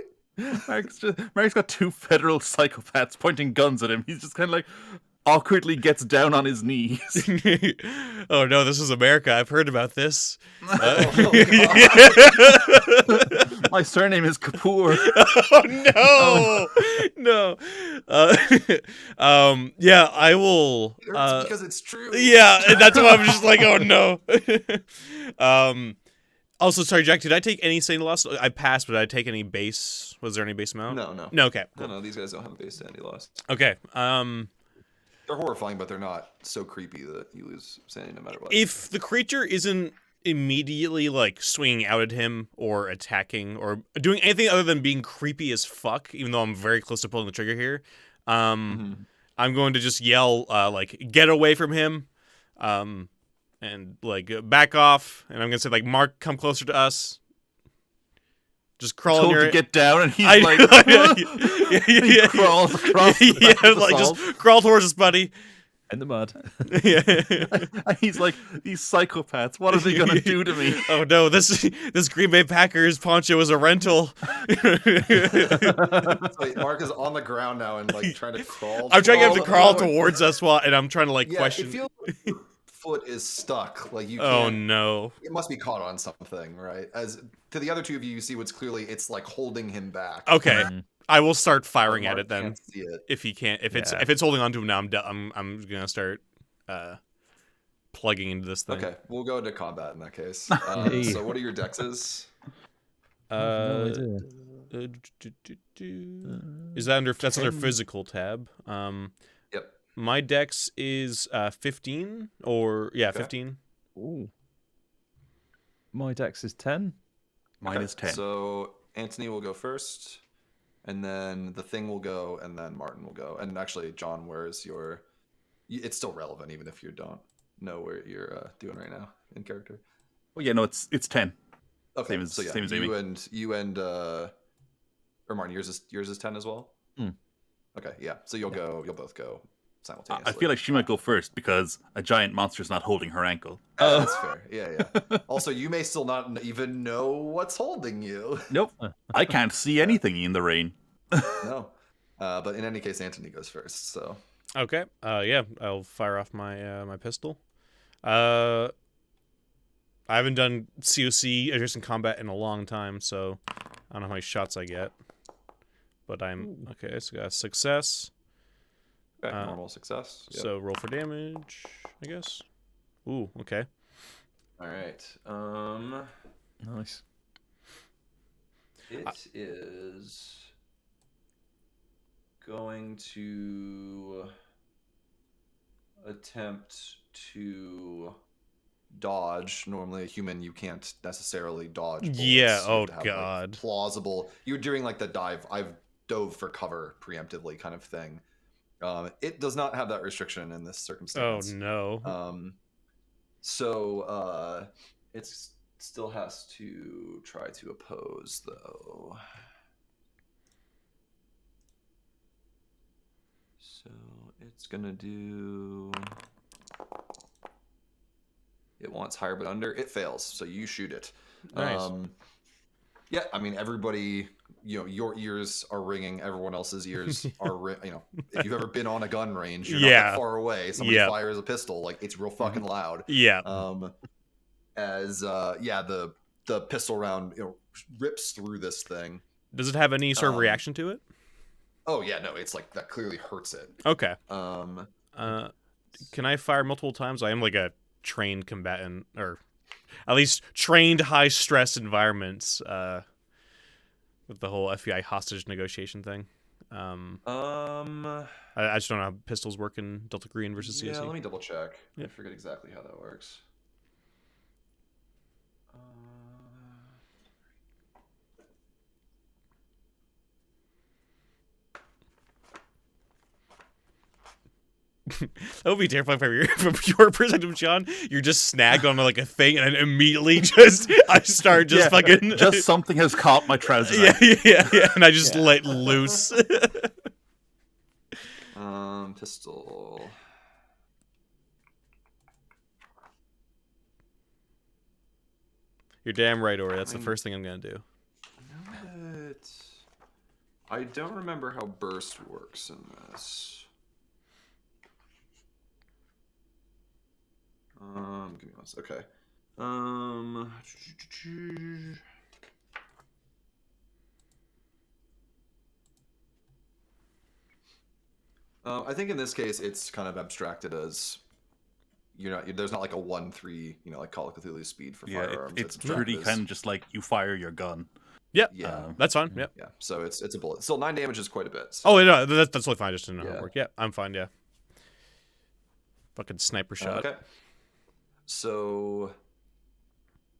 Mark's got two federal psychopaths pointing guns at him. He's just kind of like awkwardly gets down on his knees. oh no, this is America. I've heard about this. My surname is Kapoor. Oh no, no. Yeah, I will. It hurts because it's true. Yeah, and that's why I'm just like, oh no. Also, sorry, Jack. Did I take any sanity loss? I passed, but did I take any base? Was there any base amount? No. No. Okay. Cool. No, these guys don't have a base sanity loss. Okay. They're horrifying, but they're not so creepy that you lose sanity no matter what. If the creature isn't immediately like swinging out at him or attacking or doing anything other than being creepy as fuck, even though I'm very close to pulling the trigger here, I'm going to just yell like, get away from him, and like back off, and I'm gonna say like, Mark, come closer to us. Just crawl Told in your to get down, and he's I like, know. he crawls across. The Yeah, back of the like salt. just crawl towards us, buddy. In the mud. Yeah. And he's like, these psychopaths, what are they gonna do to me? Oh no, this Green Bay Packers poncho is a rental. So Mark is on the ground now and like trying to crawl. I'm trying to get him to crawl forward. towards us and I'm trying to like Yeah, question. it feels like your foot is stuck. Like you Oh can't. no. It must be caught on something, right? As to the other two of you, you see what's clearly it's like holding him back. Okay, I will start firing Mark at it then. can't see it. If he can't, if Yeah. it's holding on to him now, I'm gonna start plugging into this thing. Okay, we'll go into combat in that case. Hey. So what are your dexes? No idea. Is that that's under physical tab? Yep. My dex is 15 or yeah, Okay. 15. Ooh. My dex is 10. Mine Okay, is 10. So Anthony will go first, and then the thing will go, and then Martin will go. And actually, John, where's your? It's still relevant even if you don't know where you're doing right now in character. Oh yeah, no, it's 10. Okay, Same as- so yeah, same as Amy. you and or Martin, yours is 10 as well. Okay, yeah. So you'll both go simultaneously. I feel like she might go first because a giant monster's not holding her ankle. That's fair. Yeah. Also, you may still not even know what's holding you. Nope. I can't see anything in the rain. No. But in any case, Anthony goes first. So. Okay. Yeah, I'll fire off my my pistol. I haven't done COC adjacent combat in a long time, so I don't know how many shots I get. But I'm okay. So got a success. Okay, normal success. Yep. So roll for damage, I guess. Ooh, okay. All right. Nice. It is going to attempt to dodge. Normally, a human, you can't necessarily dodge bullets. Yeah. You Oh have to have, God. like, plausible. You're doing like the dive. I've dove for cover preemptively kind of thing. It does not have that restriction in this Oh circumstance. no. So it still has to try to oppose, though. So it's gonna do. It wants higher but under. It fails, so you shoot it. Nice. Yeah, I mean, everybody, your ears are ringing. Everyone else's ears are, if you've ever been on a gun range, you're not that far away. Somebody fires a pistol, like, it's real fucking loud. Yeah. The pistol round, rips through this thing. Does it have any sort of reaction to it? Oh yeah, no, it's like that clearly hurts it. Okay. Can I fire multiple times? I am like a trained combatant, or at least trained high stress environments with the whole FBI hostage negotiation thing. I just don't know how pistols work in Delta Green versus CSE. Yeah, let me double check. Yeah. I forget exactly how that works. That would be terrifying from your perspective, John. You're just snagged on like a thing, and then immediately I start fucking. Just something has caught my trousers. Yeah, and I just let loose. Pistol. You're damn right, Ori. That's the first thing I'm gonna do. I don't remember how burst works in this. Give me one second. Okay. I think in this case it's kind of abstracted as there's not like a 1-3, like Call of Cthulhu speed for firearms. It's pretty kind of just like you fire your gun. Yeah, yeah, that's fine. Yeah, yeah. So it's a bullet. Still 9 damage is quite a bit. So. Oh no, that's totally fine. I just didn't know how it worked. Yeah, I'm fine. Yeah, fucking sniper shot. Okay. So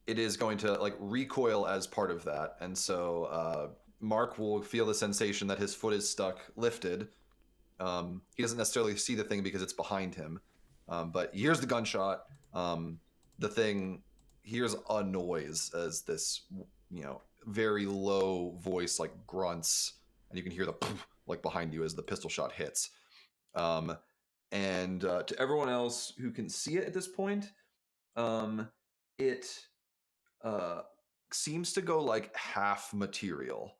it is going to like recoil as part of that, and so Mark will feel the sensation that his foot is stuck, lifted. He doesn't necessarily see the thing because it's behind him, but he hears the gunshot. The thing hears a noise as this, very low voice like grunts, and you can hear the like behind you as the pistol shot hits. And to everyone else who can see it at this point, it seems to go like half material.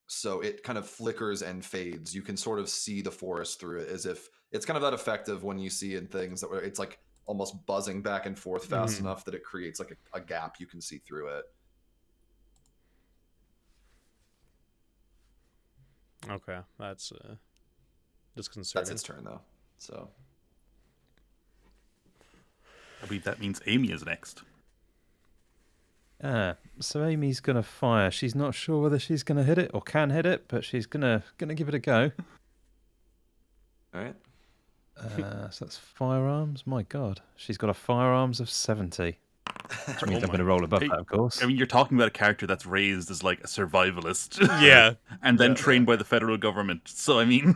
So it kind of flickers and fades. You can sort of see the forest through it, as if it's kind of that effect of when you see in things that it's like almost buzzing back and forth fast enough that it creates like a gap you can see through it. Okay, that's disconcerting. That's its turn though. So I believe that means Amy is next. So Amy's gonna fire. She's not sure whether she's gonna hit it or can hit it, but she's gonna give it a go. All right. So that's firearms. My God, she's got a firearms of 70. Which means I'm going to roll above that, of course. I mean, you're talking about a character that's raised as like a survivalist. Yeah. And then trained by the federal government. So, I mean...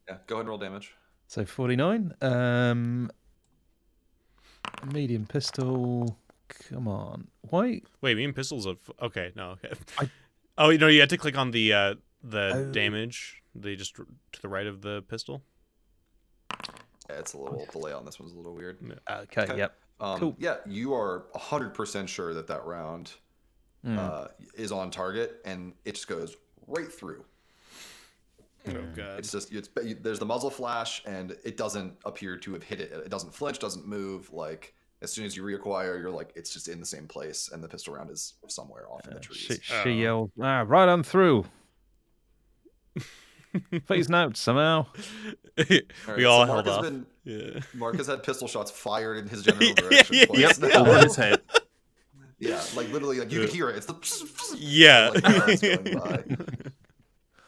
Yeah, go ahead and roll damage. So 49. Medium pistol. Come on. Why? Wait, medium pistols of... Okay, no. Okay. Oh, you had to click on the damage. They just to the right of the pistol. Yeah, it's a little delay on this one's a little weird. Okay, yep. Cool. Yeah, you are 100% sure that round is on target, and it just goes right through. Oh god. It's just there's the muzzle flash, and it doesn't appear to have hit it. It doesn't flinch, doesn't move. Like as soon as you reacquire, you're like it's just in the same place, and the pistol round is somewhere off in the trees. She yelled, right on through. Phase out somehow. We all held off. Mark has had pistol shots fired in his general direction. Over his head. Yeah, like literally, like you could hear it. It's the yeah. going by.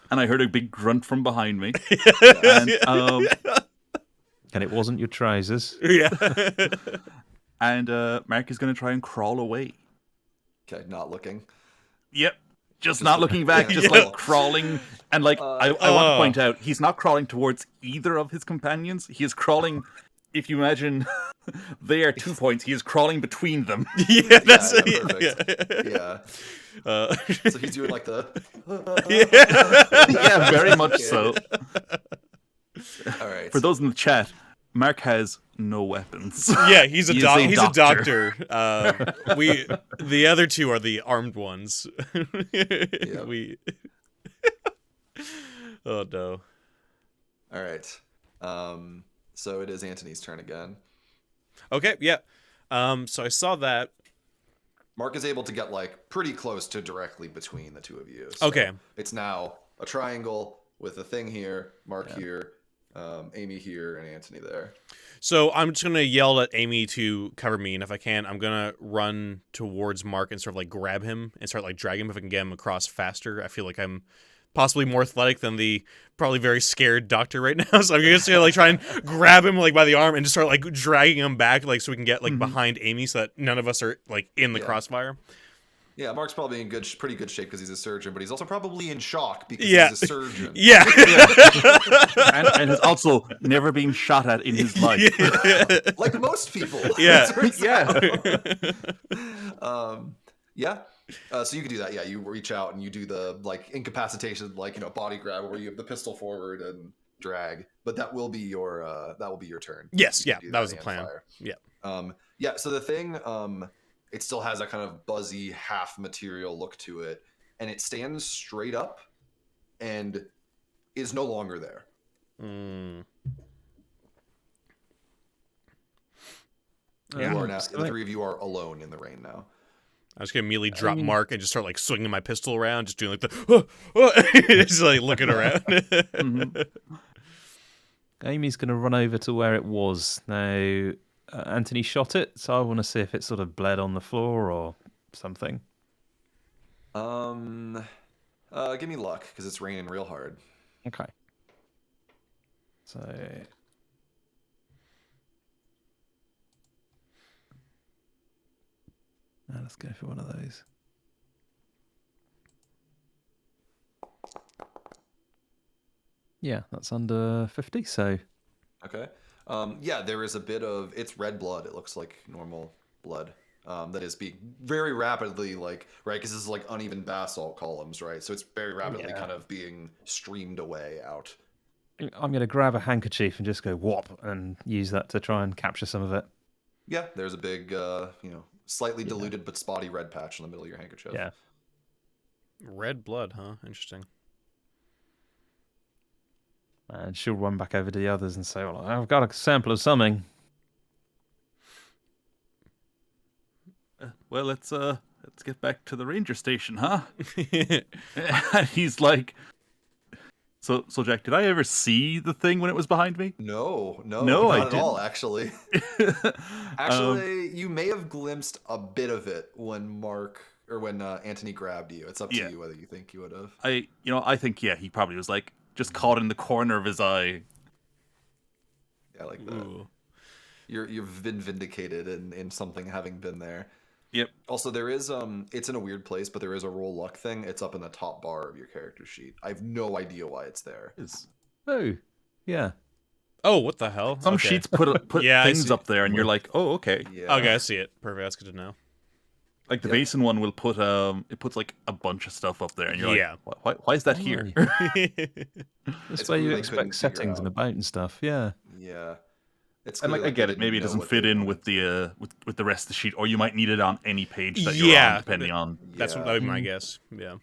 And I heard a big grunt from behind me. And it wasn't your trousers. Yeah. And Mark is going to try and crawl away. Okay, not looking. Yep. Just not looking back, just like crawling. And like, I want to point out, he's not crawling towards either of his companions. He is crawling, if you imagine they are 2 points, he is crawling between them. Yeah, that's perfect. Yeah. So he's doing like the... Yeah, very much so. All right. For those in the chat, Mark has no weapons. Yeah, he's a He's a doctor. The other two are the armed ones. Yep. Oh no. All right. So it is Anthony's turn again. Okay, yeah. So I saw that. Mark is able to get like pretty close to directly between the two of you. So okay. It's now a triangle with a thing here, Mark here, Amy here, and Anthony there. So I'm just gonna yell at Amy to cover me, and if I can, I'm gonna run towards Mark and sort of like grab him and start like dragging him if I can get him across faster. I feel like I'm possibly more athletic than the probably very scared doctor right now. So I'm just gonna like try and grab him like by the arm and just start like dragging him back, like so we can get like behind Amy, so that none of us are like in the crossfire. Yeah, Mark's probably in pretty good shape because he's a surgeon, but he's also probably in shock because Yeah. he's a surgeon. Yeah. and has also never been shot at in his life. Like most people. Yeah. Yeah. So you can do that. Yeah, you reach out and you do the like incapacitation, like body grab where you have the pistol forward and drag. But that will be your turn. Yes. You Yeah. can do That was the and plan. fire. Yeah. Yeah. So the thing, it still has that kind of buzzy half material look to it, and it stands straight up, and is no longer there. Yeah. You are now. The three of you are alone in the rain now. I was gonna immediately drop Mark and just start like swinging my pistol around, just doing like the just like looking around. Amy's going to run over to where it was. Now, Anthony shot it, so I want to see if it sort of bled on the floor or something. Give me luck, because it's raining real hard. Okay. So... Now let's go for one of those. Yeah, that's under 50, so... Okay. Yeah, there is a bit of... It's red blood. It looks like normal blood. That is being very rapidly, like... Right, because this is like uneven basalt columns, right? So it's very rapidly kind of being streamed away out. I'm going to grab a handkerchief and just go whop and use that to try and capture some of it. Yeah, there's a big, slightly diluted but spotty red patch in the middle of your handkerchief. Yeah. Red blood, huh? Interesting. And she'll run back over to the others and say, well, I've got a sample of something. Well, let's get back to the ranger station, huh? And he's like, so Jack, did I ever see the thing when it was behind me? No, I not at didn't. all, actually. Actually, you may have glimpsed a bit of it when Anthony grabbed you. It's up to you whether you think you would have. I think he probably was like just caught in the corner of his eye. Yeah, like that. You've been vindicated in something having been there. Yep. Also, there is it's in a weird place, but there is a roll luck thing. It's up in the top bar of your character sheet. I have no idea why it's there. Oh, yeah. Oh, what the hell? Some sheets put Yeah, things up there, and you're like, oh, okay. Yeah. Okay, I see it. Perfect. That's good to know. Like the Yep. basin one will put it puts like a bunch of stuff up there, and you're Yeah. like, why is that here? That's It's where you clear they couldn't expect figure settings and out. about and stuff. Yeah. Yeah. It's And clear like I they get it, didn't maybe it know doesn't what fit they in wanted. with the with the rest of the sheet, or you might need it on any page that you're on, Yeah, depending on. that's Yeah. that would be my guess. Yeah.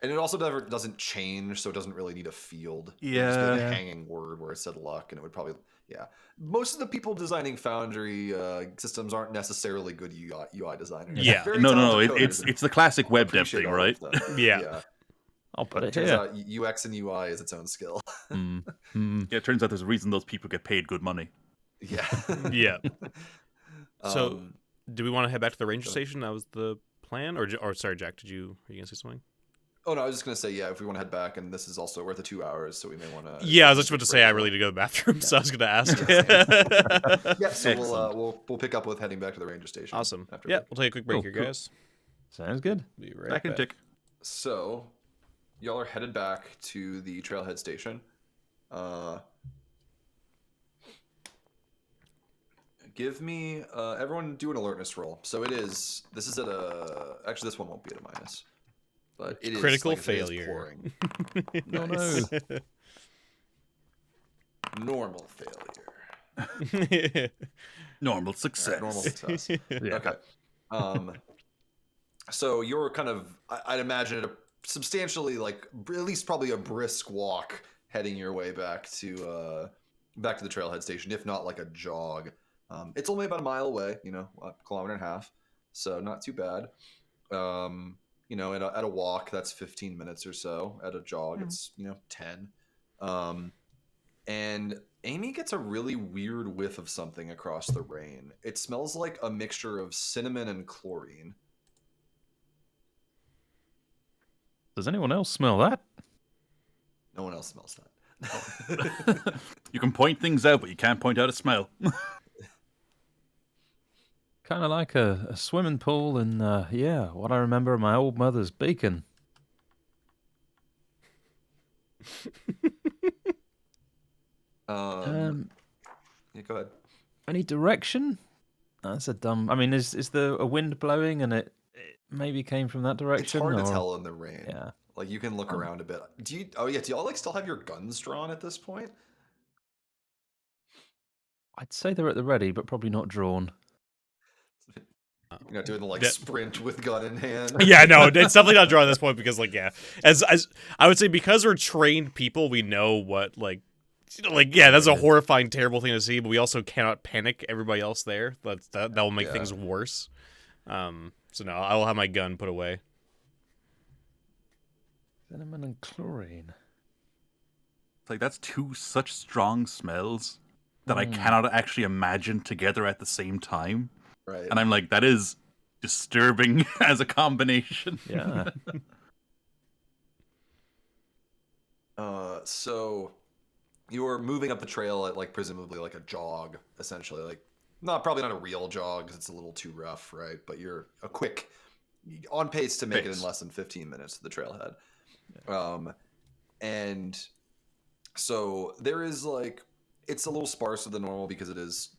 And it also never doesn't change, so it doesn't really need a field. It would just be Yeah. like a Yeah. hanging word where it said luck, and it would probably, yeah. Most of the people designing Foundry systems aren't necessarily good UI designers. Yeah. Very No, talented coders it's the classic web dev appreciate thing, all right? of them. Yeah. I'll put it Turns here. out UX and UI is its own skill. Yeah, it turns out there's a reason those people get paid good money. Yeah. Yeah. So, Um, do we want to head back to the ranger go ahead. station? That was the plan, or sorry, Jack, are you gonna say something? oh no, I was just gonna say, yeah, if we want to head back, and this is also worth the 2 hours, so we may want to. Yeah, I was just about to say I really need to go to the bathroom, so I was gonna ask. Yeah, so Excellent. we'll pick up with heading back to the ranger station. Awesome. After Yeah, that. we'll take a quick break Cool, here, cool. guys. Sounds good. Be right Back in back. tick. So, y'all are headed back to the Trailhead Station. Give me everyone do an alertness roll. So this is at a actually this one won't be at a minus, but it is Critical like I said, it is failure. pouring. Oh Nice. no. Normal failure. Normal success. Normal success. Yeah. Okay. So you're kind of I'd imagine at a substantially like at least probably a brisk walk heading your way back to the Trailhead Station, if not like a jog. It's only about a mile away, a kilometer and a half, so not too bad. At a walk, that's 15 minutes or so. At a jog, it's 10. And Amy gets a really weird whiff of something across the rain. It smells like a mixture of cinnamon and chlorine. Does anyone else smell that? No one else smells that. You can point things out, but you can't point out a smell. Kind of like a swimming pool and, what I remember of my old mother's beacon. Yeah, go ahead. Any direction? That's a dumb... I mean, is there a wind blowing and it maybe came from that It's direction? hard to or- tell in the rain. Yeah. Like you can look around a bit. Do y'all like still have your guns drawn at this point? I'd say they're at the ready, but probably not drawn. You're not doing the Yeah. sprint with gun in hand. Yeah, no, it's definitely not drawn at this point because, like, yeah, as I would say, because we're trained people, we know what that's a horrifying, terrible thing to see, but we also cannot panic everybody else there. That will make Yeah. things worse. So no, I will have my gun put away. Cinnamon and chlorine. It's like that's two such strong smells that I cannot actually imagine together at the same time. Right. And I'm like, that is disturbing as a combination. Yeah. So you're moving up the trail at like presumably like a jog, essentially. Like probably not a real jog because it's a little too rough, right? But you're a quick on pace to make it in less than 15 minutes to the trailhead. And so there is like it's a little sparser than normal because it is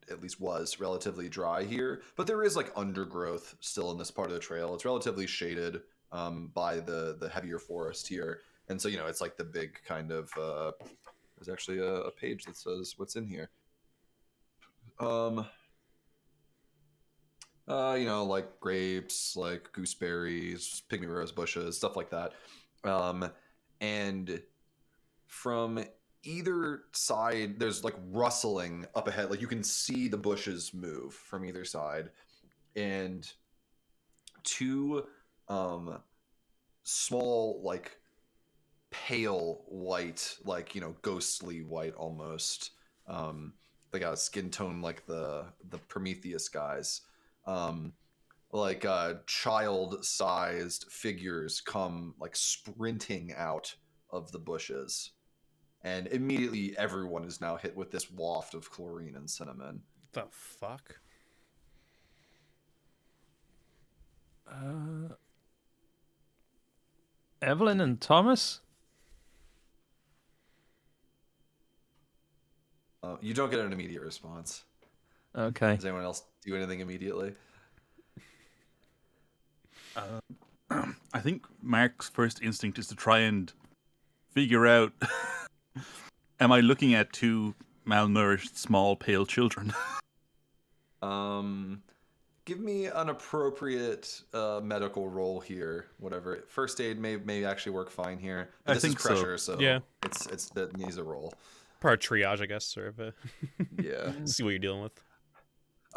at least was relatively dry here, but there is like undergrowth still in this part of the trail. It's relatively shaded by the heavier forest here, and so it's like the big kind of there's actually a page that says what's in here. Like grapes, like gooseberries, pygmy rose bushes, stuff like that. And from either side, there's like rustling up ahead. Like you can see the bushes move from either side. And two small, like pale white, like, ghostly white almost. They got a skin tone like the Prometheus guys. Like child-sized figures come like sprinting out of the bushes, and immediately everyone is now hit with this waft of chlorine and cinnamon. The fuck? Evelyn and Thomas? You don't get an immediate response. Okay. Does anyone else do anything immediately? I think Mark's first instinct is to try and figure out, am I looking at two malnourished, small, pale children? Give me an appropriate medical roll here. Whatever. First aid may actually work fine here. But I this think is so. pressure, so Yeah. it's that needs a roll. Part of triage, I guess, sort of. Yeah. See what you're dealing with.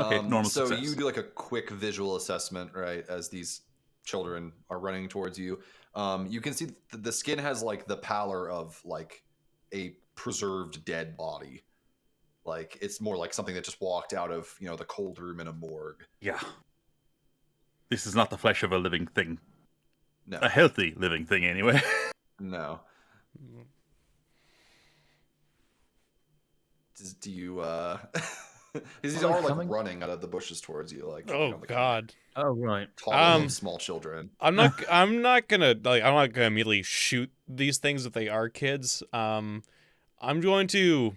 Okay, normal so success. you do like a quick visual assessment, right, as these children are running towards you. You can see the skin has like the pallor of like a preserved dead body. Like it's more like something that just walked out of, the cold room in a morgue. Yeah. This is not the flesh of a living thing. No. A healthy living thing, anyway. No. Do you these Are are they like coming? running out of the bushes towards you, like Oh like God. Oh, right. taller small children. I'm not gonna immediately shoot these things if they are kids. I'm going to.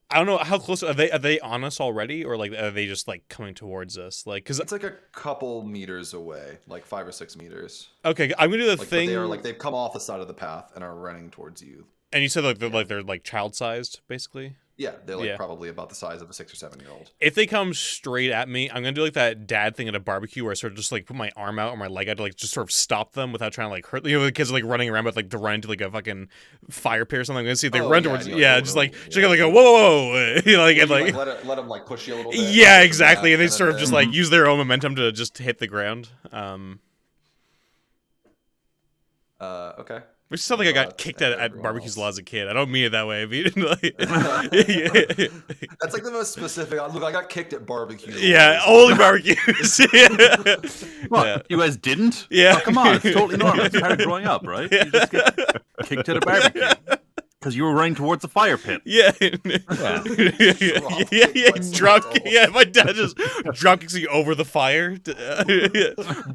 I don't know how close are they. Are they on us already, or like are they just like coming towards us? Like, cause It's like a couple meters away, like 5 or 6 meters. okay, I'm gonna do the Like, thing. but they are like they've come off the side of the path and are running towards you. And you said they're like child sized, basically. Yeah, they're like Yeah. probably about the size of a 6 or 7-year-old. If they come straight at me, I'm gonna do like that dad thing at a barbecue where I sort of just like put my arm out or my leg out to like just sort of stop them without trying to like hurt. The kids are like running around, but like to run into like a fucking fire pit or something. I'm gonna see if they Oh, run yeah, towards. and Yeah, you're like, just "Whoa, like whoa," just like a whoa, like and like. let them like push you a little bit. Yeah, push them exactly, back, and they then sort of just like use their own momentum to just hit the ground. Okay. Which is something I got But kicked at everyone barbecues else. a lot as a kid. I don't mean it that way. I mean, like, That's like the most specific. Look, I got kicked at barbecue. yeah, only barbecues. What? Yeah. You guys didn't? Yeah. Oh, come on, it's totally normal. It's part of growing up, right? You just get kicked at a barbecue. Because you were running towards the fire pit. Yeah. Yeah, Drunk, drunk. like, Yeah, my dad just drunk kicks me over the fire.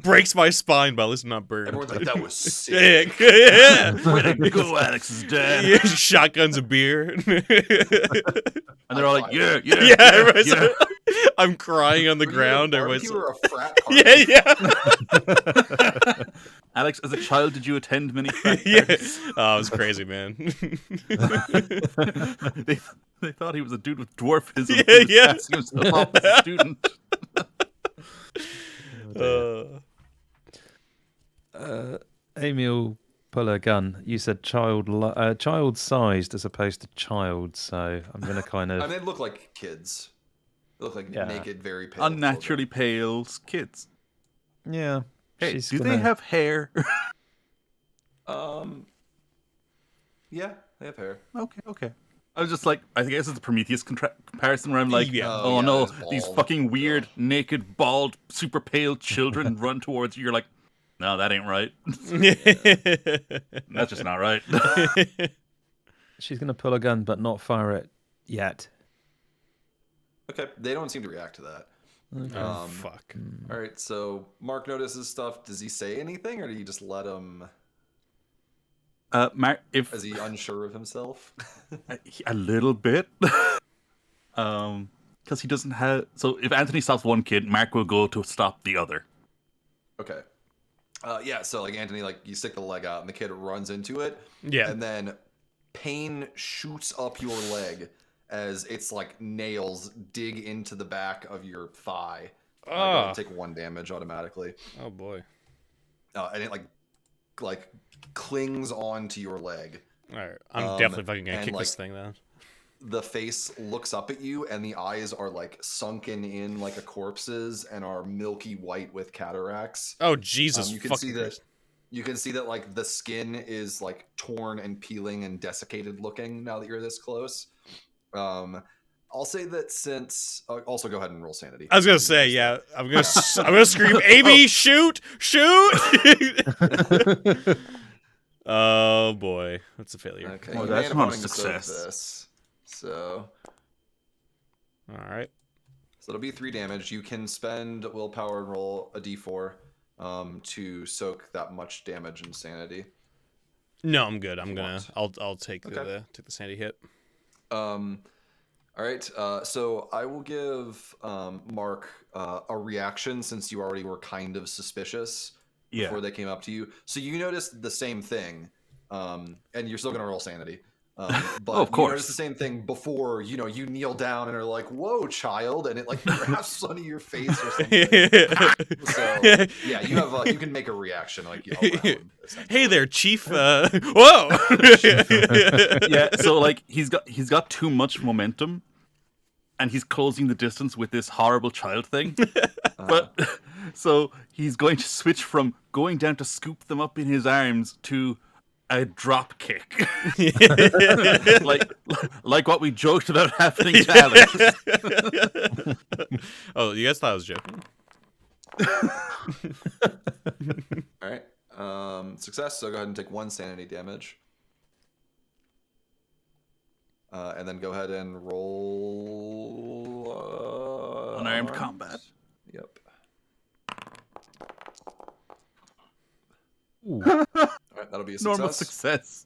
Breaks my spine, but at least I'm not burned. Everyone's like, that was sick. Yeah. Way to go, Alex's dad. Yeah, shotguns of beer. And they're all like, yeah. Yeah, everyone's like- I'm crying on the Were you ground. at a Everyone's barbecue or a frat party? yeah. Alex, as a child, did you attend many frat Yeah. parties? Oh, it was crazy, man. they thought he was a dude with dwarfism. Yeah, who was yeah. passing himself off as a student. Amy will pull a gun. You said child-sized as opposed to child, so I'm going to kind of... I mean, they look like kids. They look like Yeah. naked, very pale. Unnaturally pale kids. Yeah. Hey, she's do gonna... they have hair? Yeah, they have hair. Okay. I was just like, I guess it's a Prometheus comparison where I'm like, Yeah. Oh, oh yeah, no, there's these bald. fucking weird, Ugh. naked, bald, super pale children run towards you. You're like, no, that ain't right. That's just not right. She's going to pull a gun but not fire it yet. Okay, they don't seem to react to that. Oh, fuck. All right, so Mark notices stuff. Does he say anything, or do you just let him? Mark, if Is he unsure of himself? a little bit, because he doesn't have. So if Anthony stops one kid, Mark will go to stop the other. Okay. Yeah, so like Anthony, like you stick the leg out, and the kid runs into it, Yeah. and then pain shoots up your leg as its like nails dig into the back of your thigh. Oh. Take 1 damage automatically, Oh, boy. and it like clings onto your leg. All right. I'm definitely fucking gonna and, kick this like, thing, then. The face looks up at you, and the eyes are like sunken in like a corpse's and are milky white with cataracts. Oh, Jesus You can fucking see that. Christ. You can see that like the skin is like torn and peeling and desiccated looking now that you're this close. I'll say that since also go ahead and roll sanity. I was gonna say, yeah. I'm gonna scream, Amy, shoot! Oh boy, that's a failure. Okay, Well, you that's may not a have to soak success. This. So All right. it'll be 3 damage. You can spend willpower and roll a d4 to soak that much damage and sanity. No, I'm good. I'm you gonna. I'll take Okay. the sandy hit. All right. So I will give Mark a reaction since you already were kind of suspicious. before they came up to you. So you noticed the same thing, and you're still going to roll sanity. But of you course. noticed the same thing before, you kneel down and are like, "Whoa, child," and it like grabs onto your face or something. So yeah, you can make a reaction like around, Hey there, Chief. Whoa. Yeah, so like he's got too much momentum, and he's closing the distance with this horrible child thing. But so he's going to switch from going down to scoop them up in his arms to a drop kick, like what we joked about happening to Alex. Oh, you guys thought I was joking? All right, success. So go ahead and take 1 sanity damage, and then go ahead and roll Unarmed combat. Yep. Ooh. All right, that'll be a success. Normal success.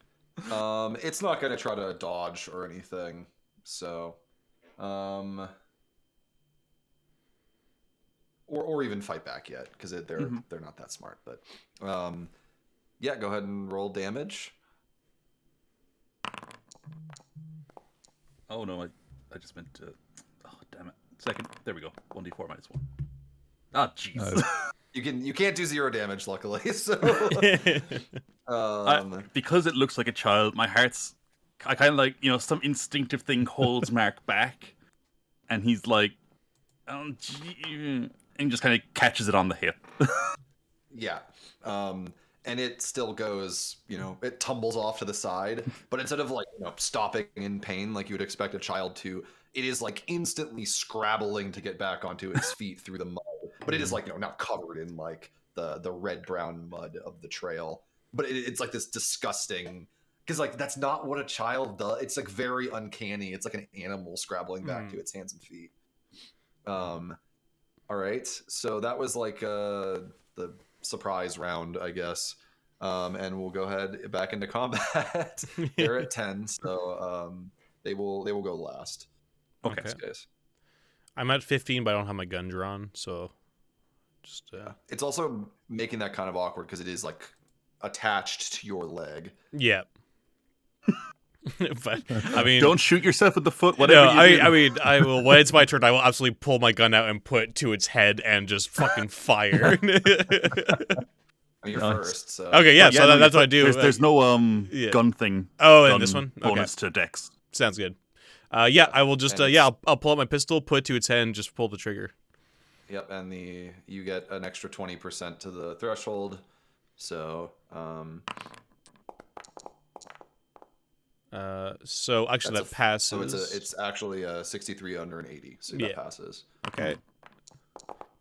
It's not going to try to dodge or anything, so, or even fight back yet, because they're not that smart. But, yeah, go ahead and roll damage. Oh no, I just meant to. Oh damn it! Second, there we go. 1d4 minus 1. Ah, jeez. You can't do 0 damage, luckily. So, because it looks like a child, I kind of like some instinctive thing holds Mark back, and he's like, and just kind of catches it on the hip. yeah. And it still goes, it tumbles off to the side, but instead of like, stopping in pain like you would expect a child to, it is like instantly scrabbling to get back onto its feet through the mud. But it is like, not covered in like the red-brown mud of the trail. But it's like this disgusting, because like that's not what a child does. It's like very uncanny. It's like an animal scrabbling back to its hands and feet. All right, so that was like the surprise round, I guess. And we'll go ahead back into combat. They're at 10, so they will go last. Okay. In this case. I'm at 15, but I don't have my gun drawn, so just. It's also making that kind of awkward because it is like attached to your leg. Yeah. But I mean, don't shoot yourself with the foot. Whatever. I mean, I will. When it's my turn, I will absolutely pull my gun out and put it to its head and just fucking fire. I mean, you're first, so okay, yeah. So that's what I do. There's no gun thing. Oh, gun in this one, bonus to Dex. Sounds good. Yeah, I will just I'll pull out my pistol, put it to its head, and just pull the trigger. Yep, and you get an extra 20% to the threshold. So so actually that passes. So it's actually a 63 under an 80. So that passes. Okay.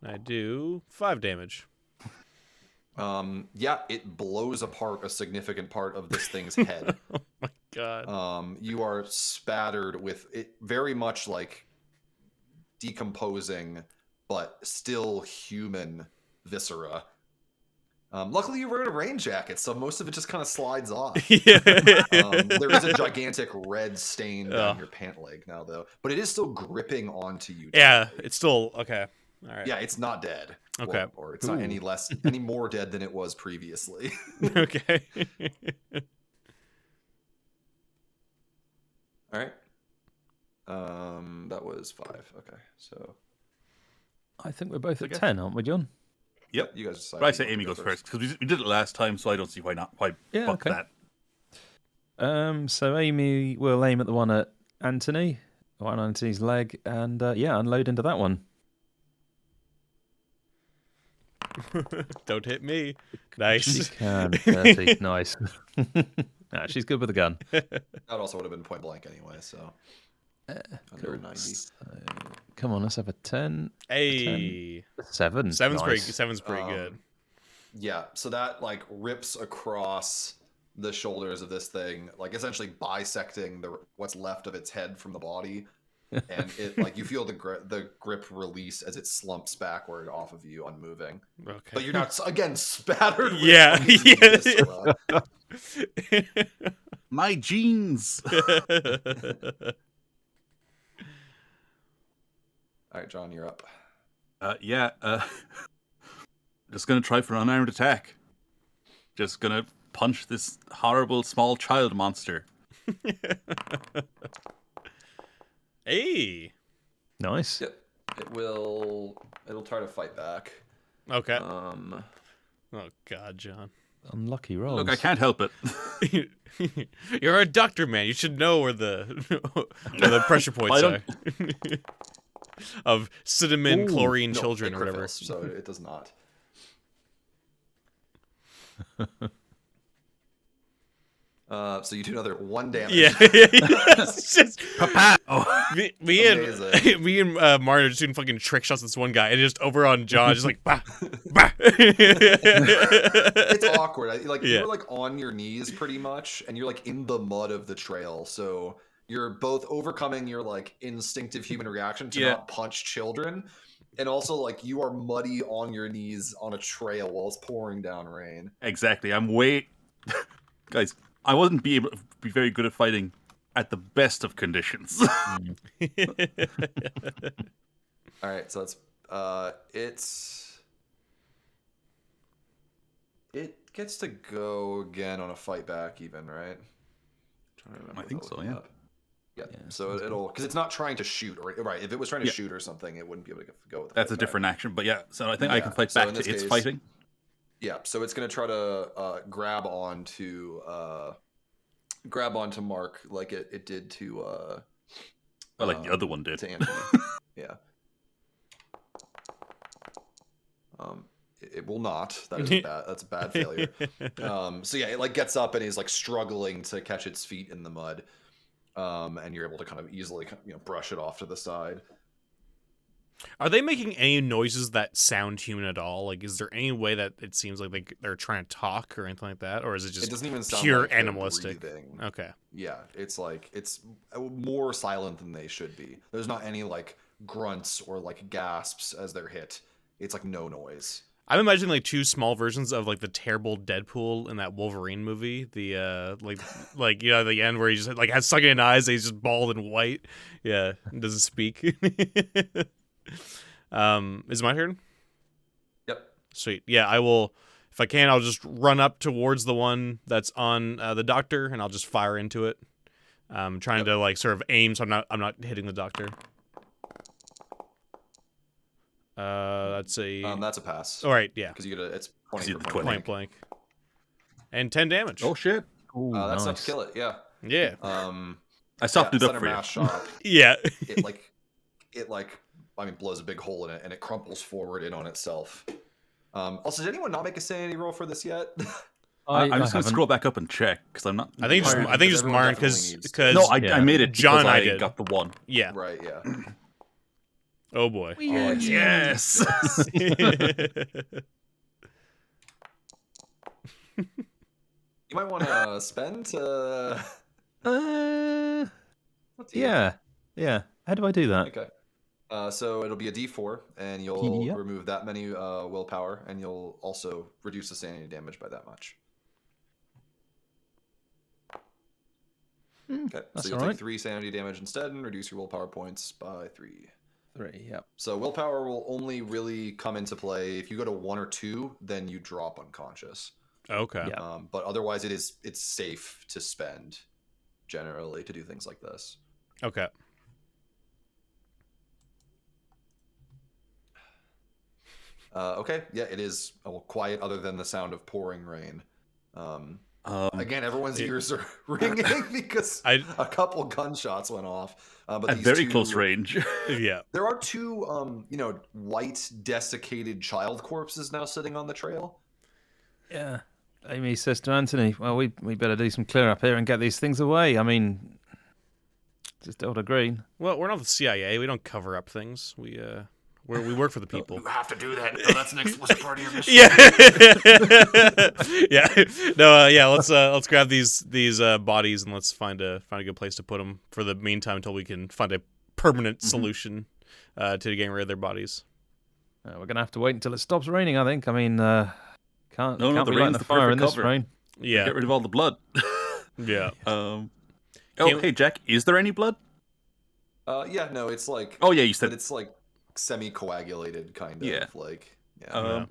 I do 5 damage. Yeah, it blows apart a significant part of this thing's head. Oh my god. You are spattered with it, very much like decomposing, but still human viscera. Luckily, you're wearing a rain jacket, so most of it just kind of slides off. Yeah. There is a gigantic red stain down your pant leg now, though, but it is still gripping onto you. Yeah, it's still okay. All right. Yeah, it's not dead. Okay. Or it's not any more dead than it was previously. Okay. All right. That was 5. Okay, so I think we're both at 10, aren't we, John? Yep, you guys decide. But I say Amy goes first because we did it last time, so I don't see why not. Why fuck that? So Amy will aim at the one at Anthony, on Anthony's leg, and unload into that one. Don't hit me. Nice. She can. 30. Nice. Nah, she's good with a gun. That also would have been point blank anyway, so under 90. So, come on, let's have a 10. Hey. 7. Seven's nice. pretty good. Yeah, so that like rips across the shoulders of this thing, like essentially bisecting what's left of its head from the body, and it like you feel the grip release as it slumps backward off of you, unmoving. Okay. But you're not again spattered. With Yeah. My jeans. All right, John, you're up. Just gonna try for an unarmed attack. Just gonna punch this horrible small child monster. Hey. Nice. Yep. It'll try to fight back. Okay. Um, Oh God, John. Unlucky rolls. Look, I can't help it. You're a doctor, man. You should know where the where the pressure points I are. Of cinnamon Ooh. chlorine no, children it or whatever. crit fails, so it does not. So you do another 1 damage. Yeah, it's just Pow! me and Amazing. me and Martin are just doing fucking trick shots at this one guy, and just over on John, just like bah, bah. It's awkward. Like Yeah. you're like on your knees pretty much, and you're like in the mud of the trail. So you're both overcoming your like instinctive human reaction to Yeah. not punch children, and also like you are muddy on your knees on a trail while it's pouring down rain. Exactly. Guys, I wasn't able to be very good at fighting at the best of conditions. All right, so it gets to go again on a fight back, even, right? Trying to remember I think without so, looking yeah. up. Yeah, Yeah, so it'll because it's not trying to shoot, or right? If it was trying to Yeah. shoot or something, it wouldn't be able to go with. The That's a fight back. different action, but yeah. So I think I can Yeah, fight so back in to this its case- fighting. Yeah, so it's gonna try to grab onto Mark like it did to Well, like the other one did. to Anthony. Yeah. It will not. That's a bad failure. So yeah, it like gets up and is like struggling to catch its feet in the mud. And you're able to kind of easily brush it off to the side. Are they making any noises that sound human at all? Like, is there any way that it seems like they're trying to talk or anything like that, or is it just It doesn't even sound pure like they're animalistic? breathing. Okay. Yeah, it's more silent than they should be. There's not any like grunts or like gasps as they're hit. It's like no noise. I'm imagining like two small versions of like the terrible Deadpool in that Wolverine movie. The like the end where he just like has sunken eyes, and he's just bald and white. Yeah, doesn't speak. Is it my turn? Yep. Sweet. Yeah, I will. If I can, I'll just run up towards the one that's on the doctor, and I'll just fire into it. Trying to like sort of aim, so I'm not hitting the doctor. That's That's a pass. all right. Yeah, Because you get it's 20 You for did point 20. point blank, and 10 damage. Oh shit! Ooh, That's enough nice. to kill it. Yeah. Yeah, I softened it up center for you. mass shot. yeah. It blows a big hole in it and it crumples forward in on itself. Also, did anyone not make a sanity roll for this yet? I'm just gonna haven't. scroll back up and check because I'm not. I think just Fire, I think just everyone Marn definitely needs to. because No, Yeah. I made it. John because and I I did. got the one. yeah. Right, yeah. Oh boy. Yes. You might want to spend. Up to you. Yeah. How do I do that? Okay. So it'll be a D4, and you'll Yep. remove that many willpower, and you'll also reduce the sanity damage by that much. Okay, that's so you'll all right. take 3 sanity damage instead, and reduce your willpower points by 3. 3, yep. So willpower will only really come into play if you go to 1 or 2, then you drop unconscious. Okay. Yeah. But otherwise, it's safe to spend generally to do things like this. Okay. Okay, yeah, it is quiet other than the sound of pouring rain. Again, everyone's ears are ringing because a couple gunshots went off. But At these very two- close range. Yeah. There are 2, white desiccated child corpses now sitting on the trail. Yeah. Amy says to Anthony, well, we better do some clear up here and get these things away. I mean, just don't agree. Well, we're not the CIA. We don't cover up things. We work for the people. You have to do that. No, that's an explicit part of your mission. Yeah. Yeah. No. Yeah. Let's grab these bodies and let's find a good place to put them for the meantime until we can find a permanent solution to getting rid of their bodies. We're gonna have to wait until it stops raining. I think. I mean, can't the be lighting rain's the the fire in perfect this cover. rain. Yeah. Get rid of all the blood. Yeah. Hey Jack, is there any blood? Yeah, no, it's Oh yeah, you but said. it's like semi-coagulated kind of Yeah. like. Yeah. Yeah.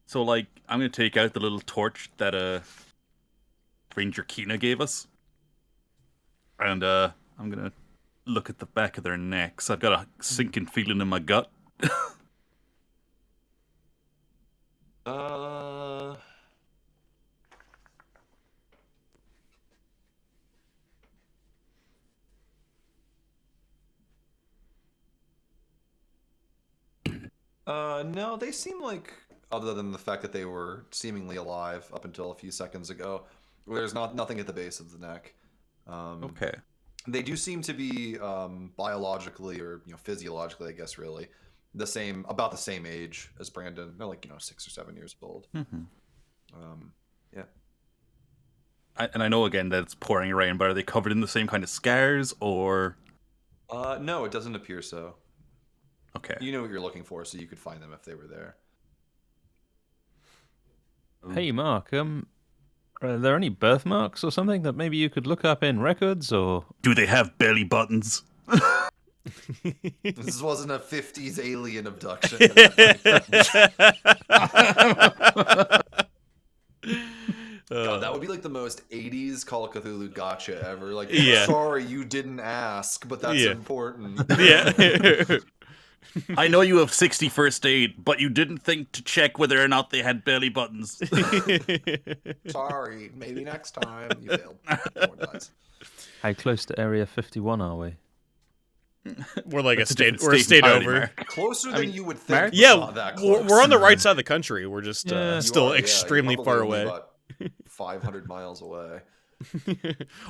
So, like, I'm going to take out the little torch that Ranger Kina gave us. And I'm going to look at the back of their necks. I've got a sinking feeling in my gut. No, they seem like, other than the fact that they were seemingly alive up until a few seconds ago, there's nothing at the base of the neck. Okay. They do seem to be biologically or physiologically, I guess, really about the same age as Brandon. They're like 6 or 7 years old. Yeah. And I know again that it's pouring rain, but are they covered in the same kind of scars or? No, it doesn't appear so. Okay. You know what you're looking for, so you could find them if they were there. Hey, Mark. Are there any birthmarks or something that maybe you could look up in records, or? Do they have belly buttons? This wasn't a 50s alien abduction. God, that would be like the most 80s Call of Cthulhu gotcha ever. Like, sorry you didn't ask, but that's important. Yeah. I know you have 60 first aid, but you didn't think to check whether or not they had belly buttons. Sorry, maybe next time. You failed. No one dies. How close to Area 51 are we? We're like That's a state. different We're a state entirely, over. Mark. Closer than you would think. Mark? but Yeah, not that close. we're on the right side of the country. We're just Yeah. still You are, yeah. extremely You're far probably only away. about 500 miles away.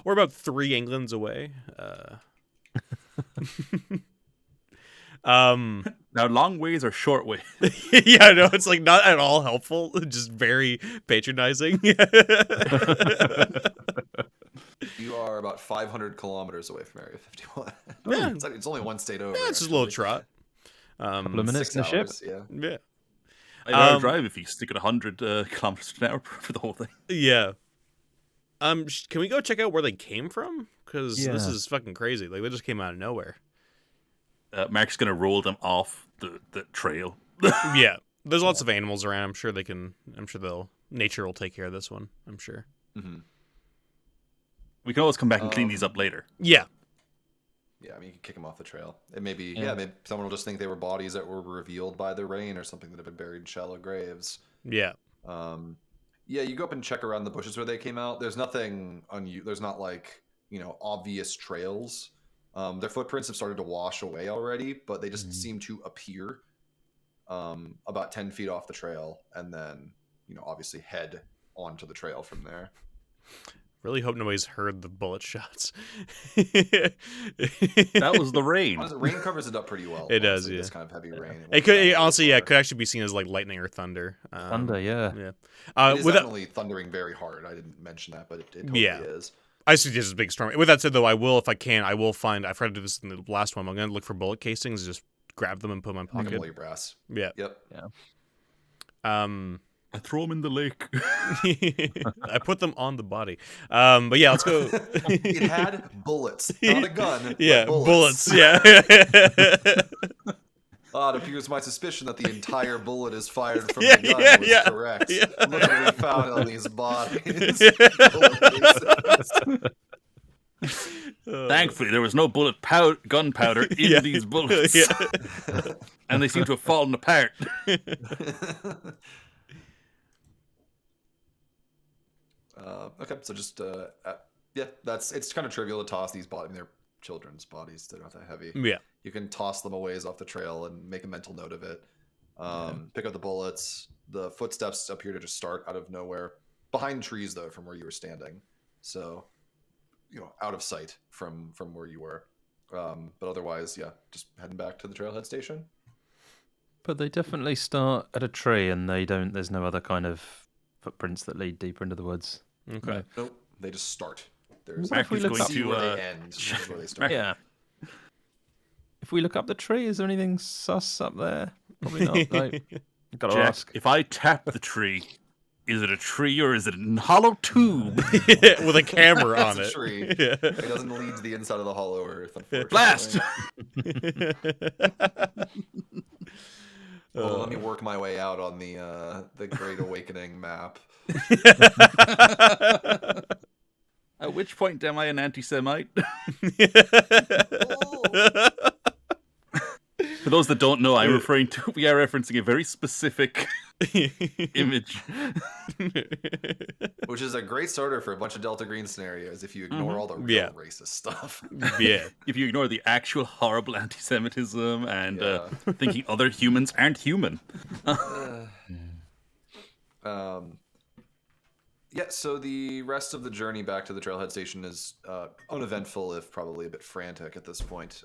We're about 3 Englands away. Now, long ways or short ways? Yeah, no, it's like not at all helpful. Just very patronizing. You are about 500 kilometers away from Area 51. Yeah. It's only one state over. Yeah, it's just a little actually. trot. Couple of minutes 6 in the ship. hours, yeah. Yeah. I'd rather drive if you stick at 100 kilometers an hour for the whole thing. Yeah. Can we go check out where they came from? Because this Yeah. is fucking crazy. Like, they just came out of nowhere. Mark's going to roll them off the trail. Yeah. There's lots of animals around. I'm sure nature will take care of this one. I'm sure. Mm-hmm. We can always come back and clean these up later. Yeah. Yeah, I mean, you can kick them off the trail. It may be, maybe someone will just think they were bodies that were revealed by the rain or something that have been buried in shallow graves. Yeah. Yeah, you go up and check around the bushes where they came out. There's nothing there's not like, obvious trails. Their footprints have started to wash away already, but they just seem to appear about 10 feet off the trail and then, obviously head onto the trail from there. Really hope nobody's heard the bullet shots. That was the rain. Honestly, rain covers it up pretty well. It does, honestly, yeah. This kind of heavy rain. It could honestly, it could actually be seen as like lightning or thunder. Thunder, yeah. Yeah. It is definitely thundering very hard. I didn't mention that, but it totally is. I suggest a big storm. With that said, though, I will, if I can, I will find. I've tried to do this in the last one. I'm going to look for bullet casings, just grab them and put them in my Make them pocket. brass. Yeah. Yep. Yeah. I throw them in the lake. I put them on the body. But yeah, let's go. It had bullets, not a gun. Yeah, but bullets. Yeah. It appears my suspicion that the entire bullet is fired from the gun was correct. Yeah. Look at what we found on these bodies. Thankfully, there was no gunpowder in these bullets. Yeah. And they seem to have fallen apart. Okay, so just it's kind of trivial to toss these bodies. I mean, they're children's bodies; they're not that heavy. Yeah. You can toss them a ways off the trail and make a mental note of it. Pick up the bullets. The footsteps appear to just start out of nowhere, behind trees though, from where you were standing. So, out of sight from where you were. But otherwise, just heading back to the Trailhead Station. But they definitely start at a tree, and there's no other kind of footprints that lead deeper into the woods. Okay. Nope, they just start. There's What if we look up- see where they end. This is where they start. Yeah. If we look up the tree, is there anything sus up there? Probably not. Like, gotta Jack, ask. if I tap the tree, is it a tree or is it a hollow tube? With a camera on It's it. a tree. Yeah. It doesn't lead to the inside of the hollow earth, unfortunately. Blast! Well, let me work my way out on the Great Awakening map. At which point am I an anti-Semite? For those that don't know, we are referencing a very specific image. Which is a great starter for a bunch of Delta Green scenarios if you ignore all the real racist stuff. Yeah. If you ignore the actual horrible anti-Semitism and thinking other humans aren't human. Yeah, so the rest of the journey back to the Trailhead Station is uneventful, if probably a bit frantic at this point.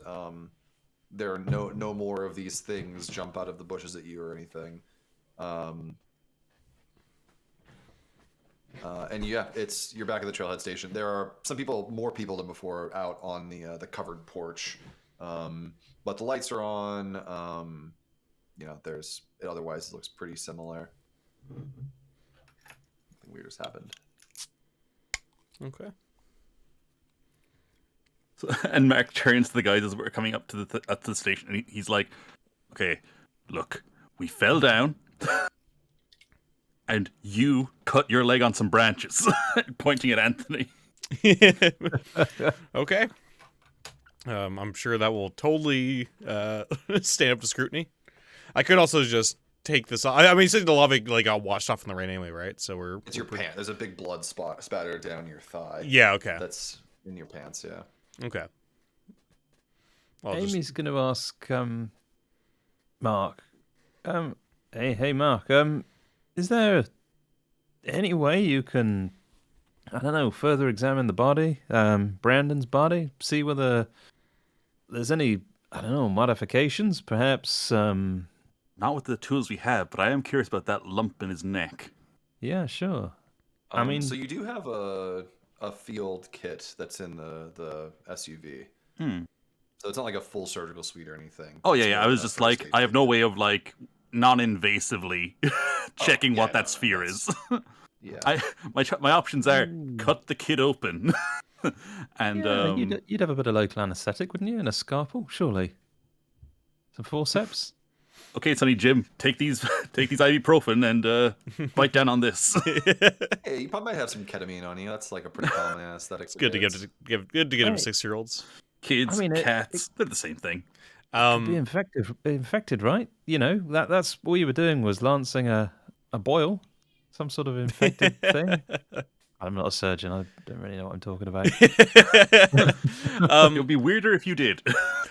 There are no more of these things jump out of the bushes at you or anything. And yeah, you're back at the Trailhead Station. There are more people than before out on the covered porch, but the lights are on. It otherwise looks pretty similar. Nothing weird has happened. Okay. So, and Mark turns to the guys as we're coming up to the station, and he's like, "Okay, look, we fell down." And you cut your leg on some branches, pointing at Anthony. Okay. I'm sure that will totally stand up to scrutiny. I could also just take this off. I mean, you said the lava got washed off in the rain anyway, right? So It's your pant. There's a big blood spot spatter down your thigh. Yeah. Okay. That's in your pants. Yeah. Okay. Amy's going to ask Mark. Hey, Mark. Is there any way you can, I don't know, further examine the body, Brandon's body, see whether there's any, I don't know, modifications, perhaps? Not with the tools we have, but I am curious about that lump in his neck. Yeah, sure. I mean, so you do have a field kit that's in the SUV. So it's not like a full surgical suite or anything. Oh yeah. I was just like, I have no way of non-invasively checking what that sphere is. Yeah. My options are cut the kid open, and you'd have a bit of local anaesthetic, wouldn't you, and a scalpel, surely. Some forceps. Okay, Sonny Jim, take these ibuprofen and bite down on this. Hey, you probably might have some ketamine on you. That's like a pretty common anesthetic. It's good to give to 6-year-olds. Kids, cats, they're the same thing. Could be infected, right? You know, that's all you were doing was lancing a boil, some sort of infected thing. I'm not a surgeon. I don't really know what I'm talking about. It would be weirder if you did.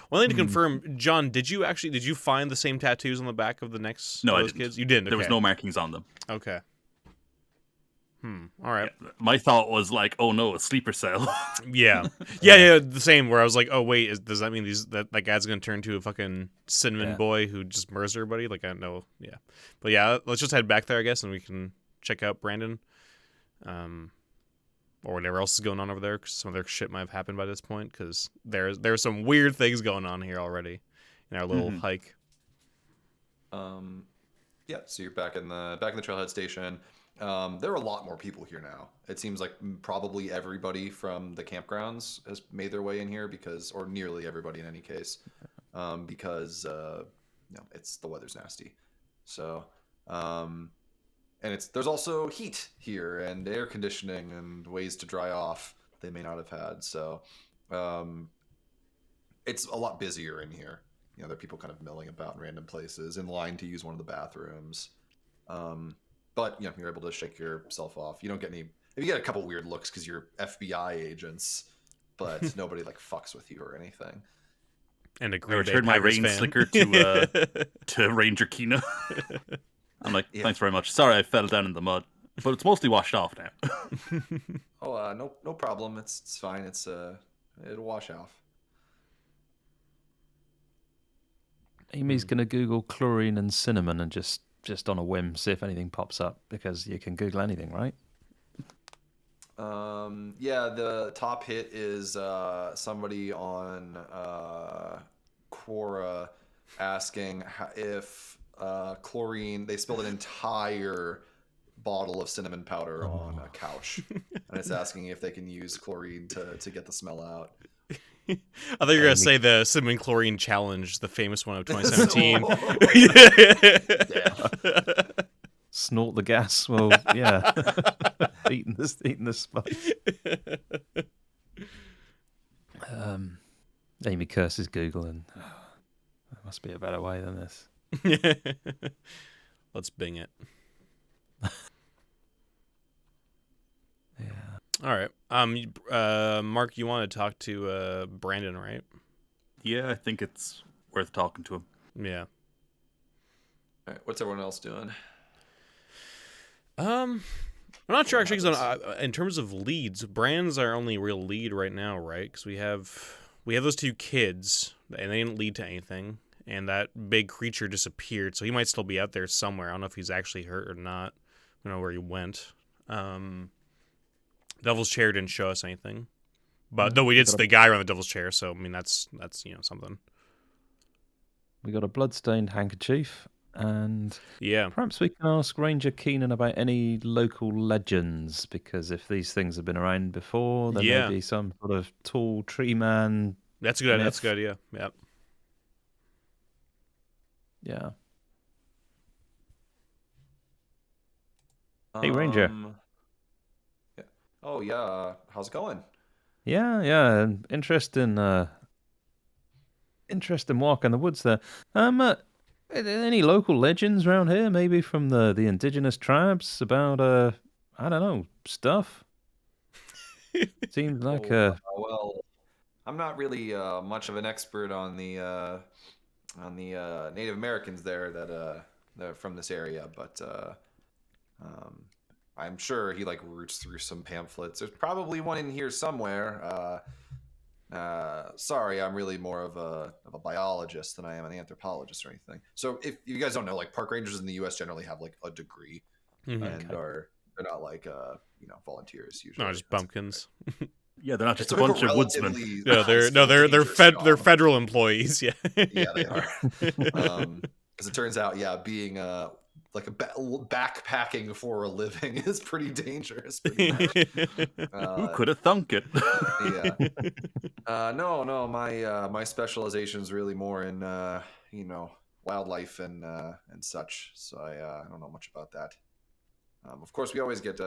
One thing to confirm, John, did you find the same tattoos on the back of the necks? No, of I those didn't. Kids? You didn't. Okay. There was no markings on them. Okay. All right. Yeah, my thought was like, oh no, a sleeper cell. Yeah. The same. Where I was like, oh wait, does that mean that guy's gonna turn to a fucking cinnamon boy who just murders everybody? Like, I don't know. Yeah. But yeah, let's just head back there, I guess, and we can check out Brandon, or whatever else is going on over there. Cause some other shit might have happened by this point. Because there's some weird things going on here already in our little hike. Yeah. So you're back in the Trailhead Station. There are a lot more people here now. It seems like probably everybody from the campgrounds has made their way in here or nearly everybody in any case, because the weather's nasty. So, and there's also heat here and air conditioning and ways to dry off they may not have had. So, it's a lot busier in here. There are people kind of milling about in random places, in line to use one of the bathrooms. But you're able to shake yourself off. You don't get any. You get a couple weird looks because you're FBI agents, but nobody fucks with you or anything. And I returned my rain slicker to Ranger Kina. I'm like, thanks very much. Sorry, I fell down in the mud, but it's mostly washed off now. Oh, no problem. It's fine. It'll wash off. Amy's gonna Google chlorine and cinnamon and just on a whim see if anything pops up, because you can Google anything, right? Yeah, the top hit is somebody on Quora asking if chlorine, they spilled an entire bottle of cinnamon powder on a couch, and it's asking if they can use chlorine to get the smell out. thought you were gonna Amy- say the cinnamon chlorine challenge, the famous one of 2017. Snort the gas. Well, yeah. eating the spice. Amy curses Google and there must be a better way than this. Let's Bing it. Yeah. All right. Mark, you want to talk to Brandon, right? Yeah, I think it's worth talking to him. Yeah. All right, what's everyone else doing? I'm not sure actually. 'Cause in terms of leads, Brandon's our only real lead right now, right? Because we have those two kids, and they didn't lead to anything, and that big creature disappeared, so he might still be out there somewhere. I don't know if he's actually hurt or not. I don't know where he went. Devil's Chair didn't show us anything, but though we did see the guy around the Devil's Chair, so I mean that's something. We got a bloodstained handkerchief, and Yeah. perhaps we can ask Ranger Keenan about any local legends, because if these things have been around before, there Yeah. may be some sort of tall tree man. That's a good. Myth. That's a good idea. Yep. Yeah. Hey, Ranger. Yeah. Oh yeah. How's it going? Yeah. Interesting walk in the woods there. Any local legends around here, maybe from the indigenous tribes about I don't know, stuff? Seems like Well, I'm not really much of an expert on the Native Americans there that are from this area, but I'm sure he like roots through some pamphlets. There's probably one in here somewhere. Sorry, I'm really more of a biologist than I am an anthropologist or anything. So if you guys don't know, like park rangers in the U.S. generally have like a degree and they're not like volunteers usually. No, just bumpkins. Yeah, they're not just a It's bunch of woodsmen. No, they're federal employees. Yeah. Yeah, they are. Because it turns out, being like backpacking for a living is pretty dangerous. Who could have thunk it? Yeah. No. My specialization is really more in wildlife and such. So I don't know much about that. Of course, we always get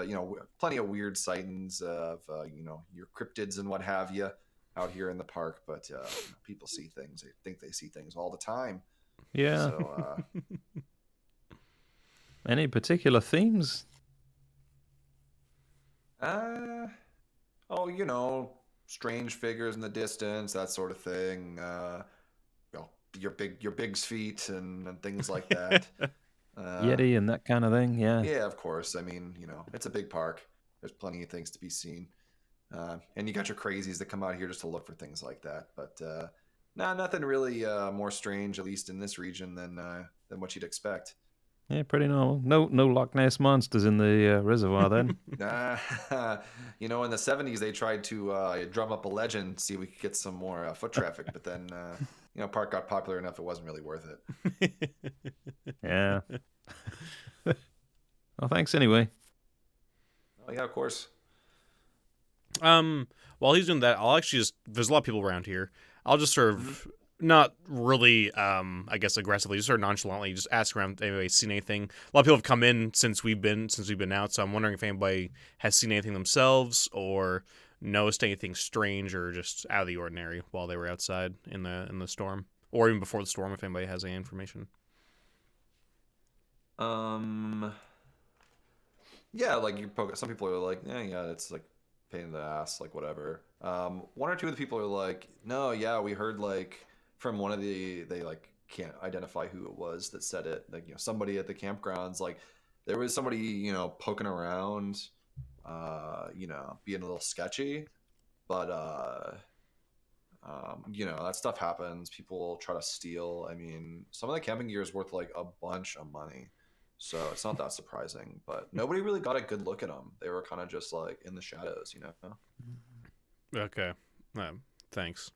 plenty of weird sightings of your cryptids and what have you out here in the park. But people see things. They think they see things all the time. yeah. So, Any particular themes? strange figures in the distance, that sort of thing. Your big feet and things like that. Yeti and that kind of thing. Yeah. Yeah, of course. I mean, it's a big park. There's plenty of things to be seen. And you got your crazies that come out here just to look for things like that. But nothing really more strange, at least in this region, than what you'd expect. Yeah, pretty normal. No Loch Ness monsters in the reservoir then. In the 70s, they tried to drum up a legend, see if we could get some more foot traffic. But then, park got popular enough, it wasn't really worth it. Yeah. Well, thanks anyway. Oh, yeah, of course. While he's doing that, I'll actually there's a lot of people around here. I'll just sort of not really, I guess aggressively, just sort of nonchalantly, just ask around if anybody's seen anything. A lot of people have come in since we've been out, so I'm wondering if anybody has seen anything themselves or noticed anything strange or just out of the ordinary while they were outside in the storm, or even before the storm, if anybody has any information. Yeah, like some people are like, yeah, it's like pain in the ass, like whatever. One or two of the people are like, no, yeah, we heard like from one of they like can't identify who it was that said it. Like, somebody at the campgrounds, like there was somebody, poking around, being a little sketchy, but that stuff happens. People try to steal. I mean, some of the camping gear is worth like a bunch of money. So it's not that surprising, but nobody really got a good look at them. They were kind of just like in the shadows, Okay. Thanks.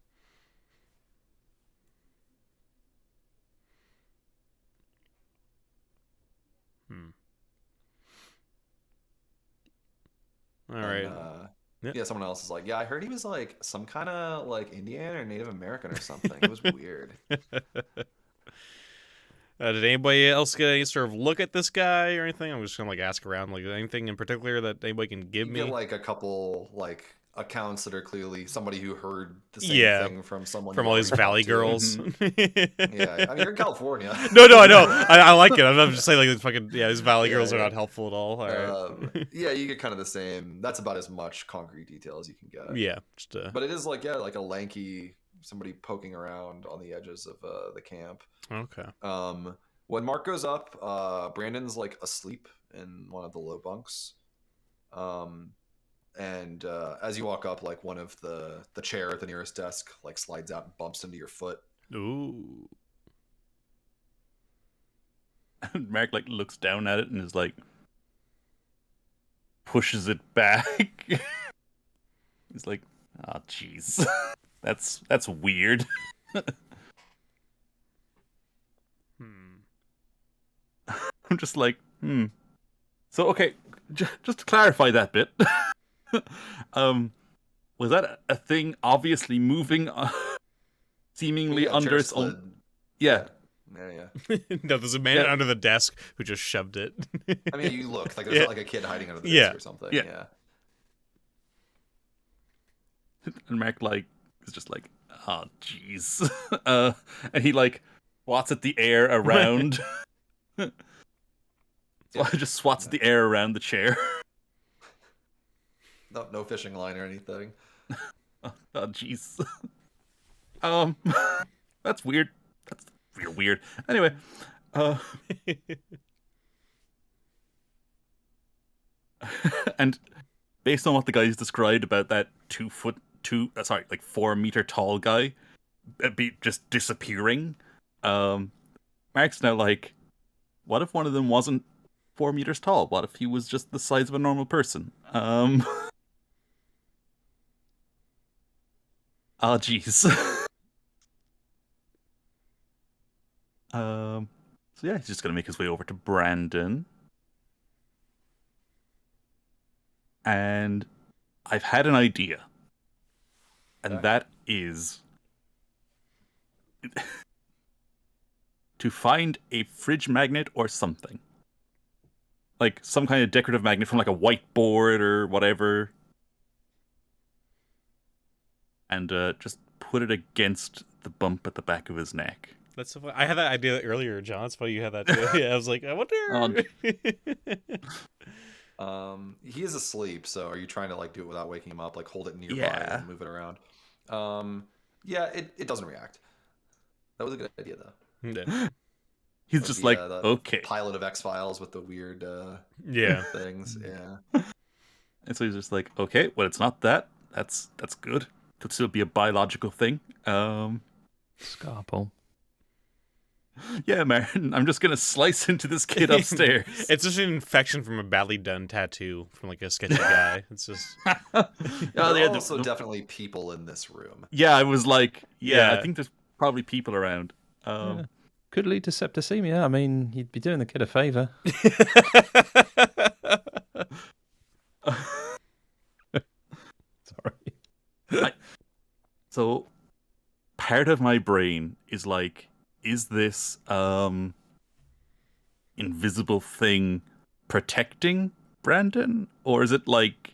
All right. Yeah, someone else is like, yeah, I heard he was like some kind of like Indian or Native American or something. It was weird. Did anybody else get any sort of look at this guy or anything? I'm just gonna like ask around, like anything in particular that anybody can give You me. get like a couple like accounts that are clearly somebody who heard the same Yeah, thing from someone from you all these already Valley talked to. girls. Yeah, I mean you're in California. No, I know. I like it. I'm just saying, like, these fucking these Valley girls are not helpful at all. All right. Yeah, you get kind of the same. That's about as much concrete detail as you can get. Yeah, just But it is like like a lanky somebody poking around on the edges of the camp. okay. When Mark goes up, Brandon's like asleep in one of the low bunks. And as you walk up, like one of the chair at the nearest desk like slides out and bumps into your foot. Ooh. And Mark like looks down at it and is like pushes it back. He's like, "Oh, jeez, that's weird." I'm just like, So okay, just to clarify that bit, was that a thing obviously moving, seemingly Yeah, under chair its own? slid. Yeah. Yeah. No, there's a man under the desk who just shoved it. I mean, you look like there's like a kid hiding under the desk or something. Yeah. Yeah. And Mark like is just like, "Oh, jeez," and he like swats at the air around. So I just swats at the air around the chair. No fishing line or anything. Oh, jeez. That's weird. That's real weird. Anyway, and based on what the guys described about that 4 meter tall guy just disappearing, Mark's now like, what if one of them wasn't 4 meters tall? What if he was just the size of a normal person? Oh, jeez. So yeah, he's just gonna make his way over to Brandon. And I've had an idea. And that is to find a fridge magnet or something. Like some kind of decorative magnet from like a whiteboard or whatever. And just put it against the bump at the back of his neck. That's so funny. I had that idea earlier, John. It's funny you had that too. Yeah, I was like, I wonder. He is asleep, so are you trying to like do it without waking him up, like hold it nearby Yeah. and move it around? Yeah, it doesn't react. That was a good idea though. Yeah. He's just like, the okay. Pilot of X-Files with the weird Yeah. things. Yeah. And so he's just like, okay, well, it's not that. That's good. Could still be a biological thing. Scalpel. Yeah, man. I'm just gonna slice into this kid upstairs. It's just an infection from a badly done tattoo from like a sketchy guy. It's just. There are also definitely people in this room. Yeah, I was like, yeah, Yeah. I think there's probably people around. Yeah. Could lead to septicemia. I mean, you'd be doing the kid a favour. Sorry. So part of my brain is like, is this invisible thing protecting Brandon, or is it like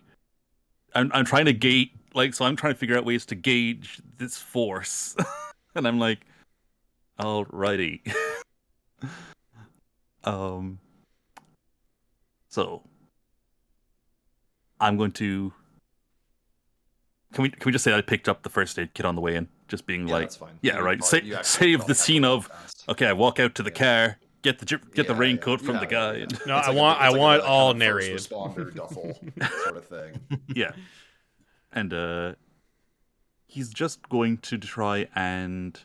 I'm trying to gauge, like, so I'm trying to figure out ways to gauge this force, and I'm like, alrighty. So I'm going to. Can we just say I picked up the first aid kit on the way in, just being Yeah, like, that's fine. yeah, You right. probably- you actually Save probably the have scene to of, go fast. okay, I walk out to the car, get the Yeah, raincoat you from the have it, guy. yeah. No, It's I like want it's like all kind of narrated. first responder duffel sort of thing. Yeah. And he's just going to try and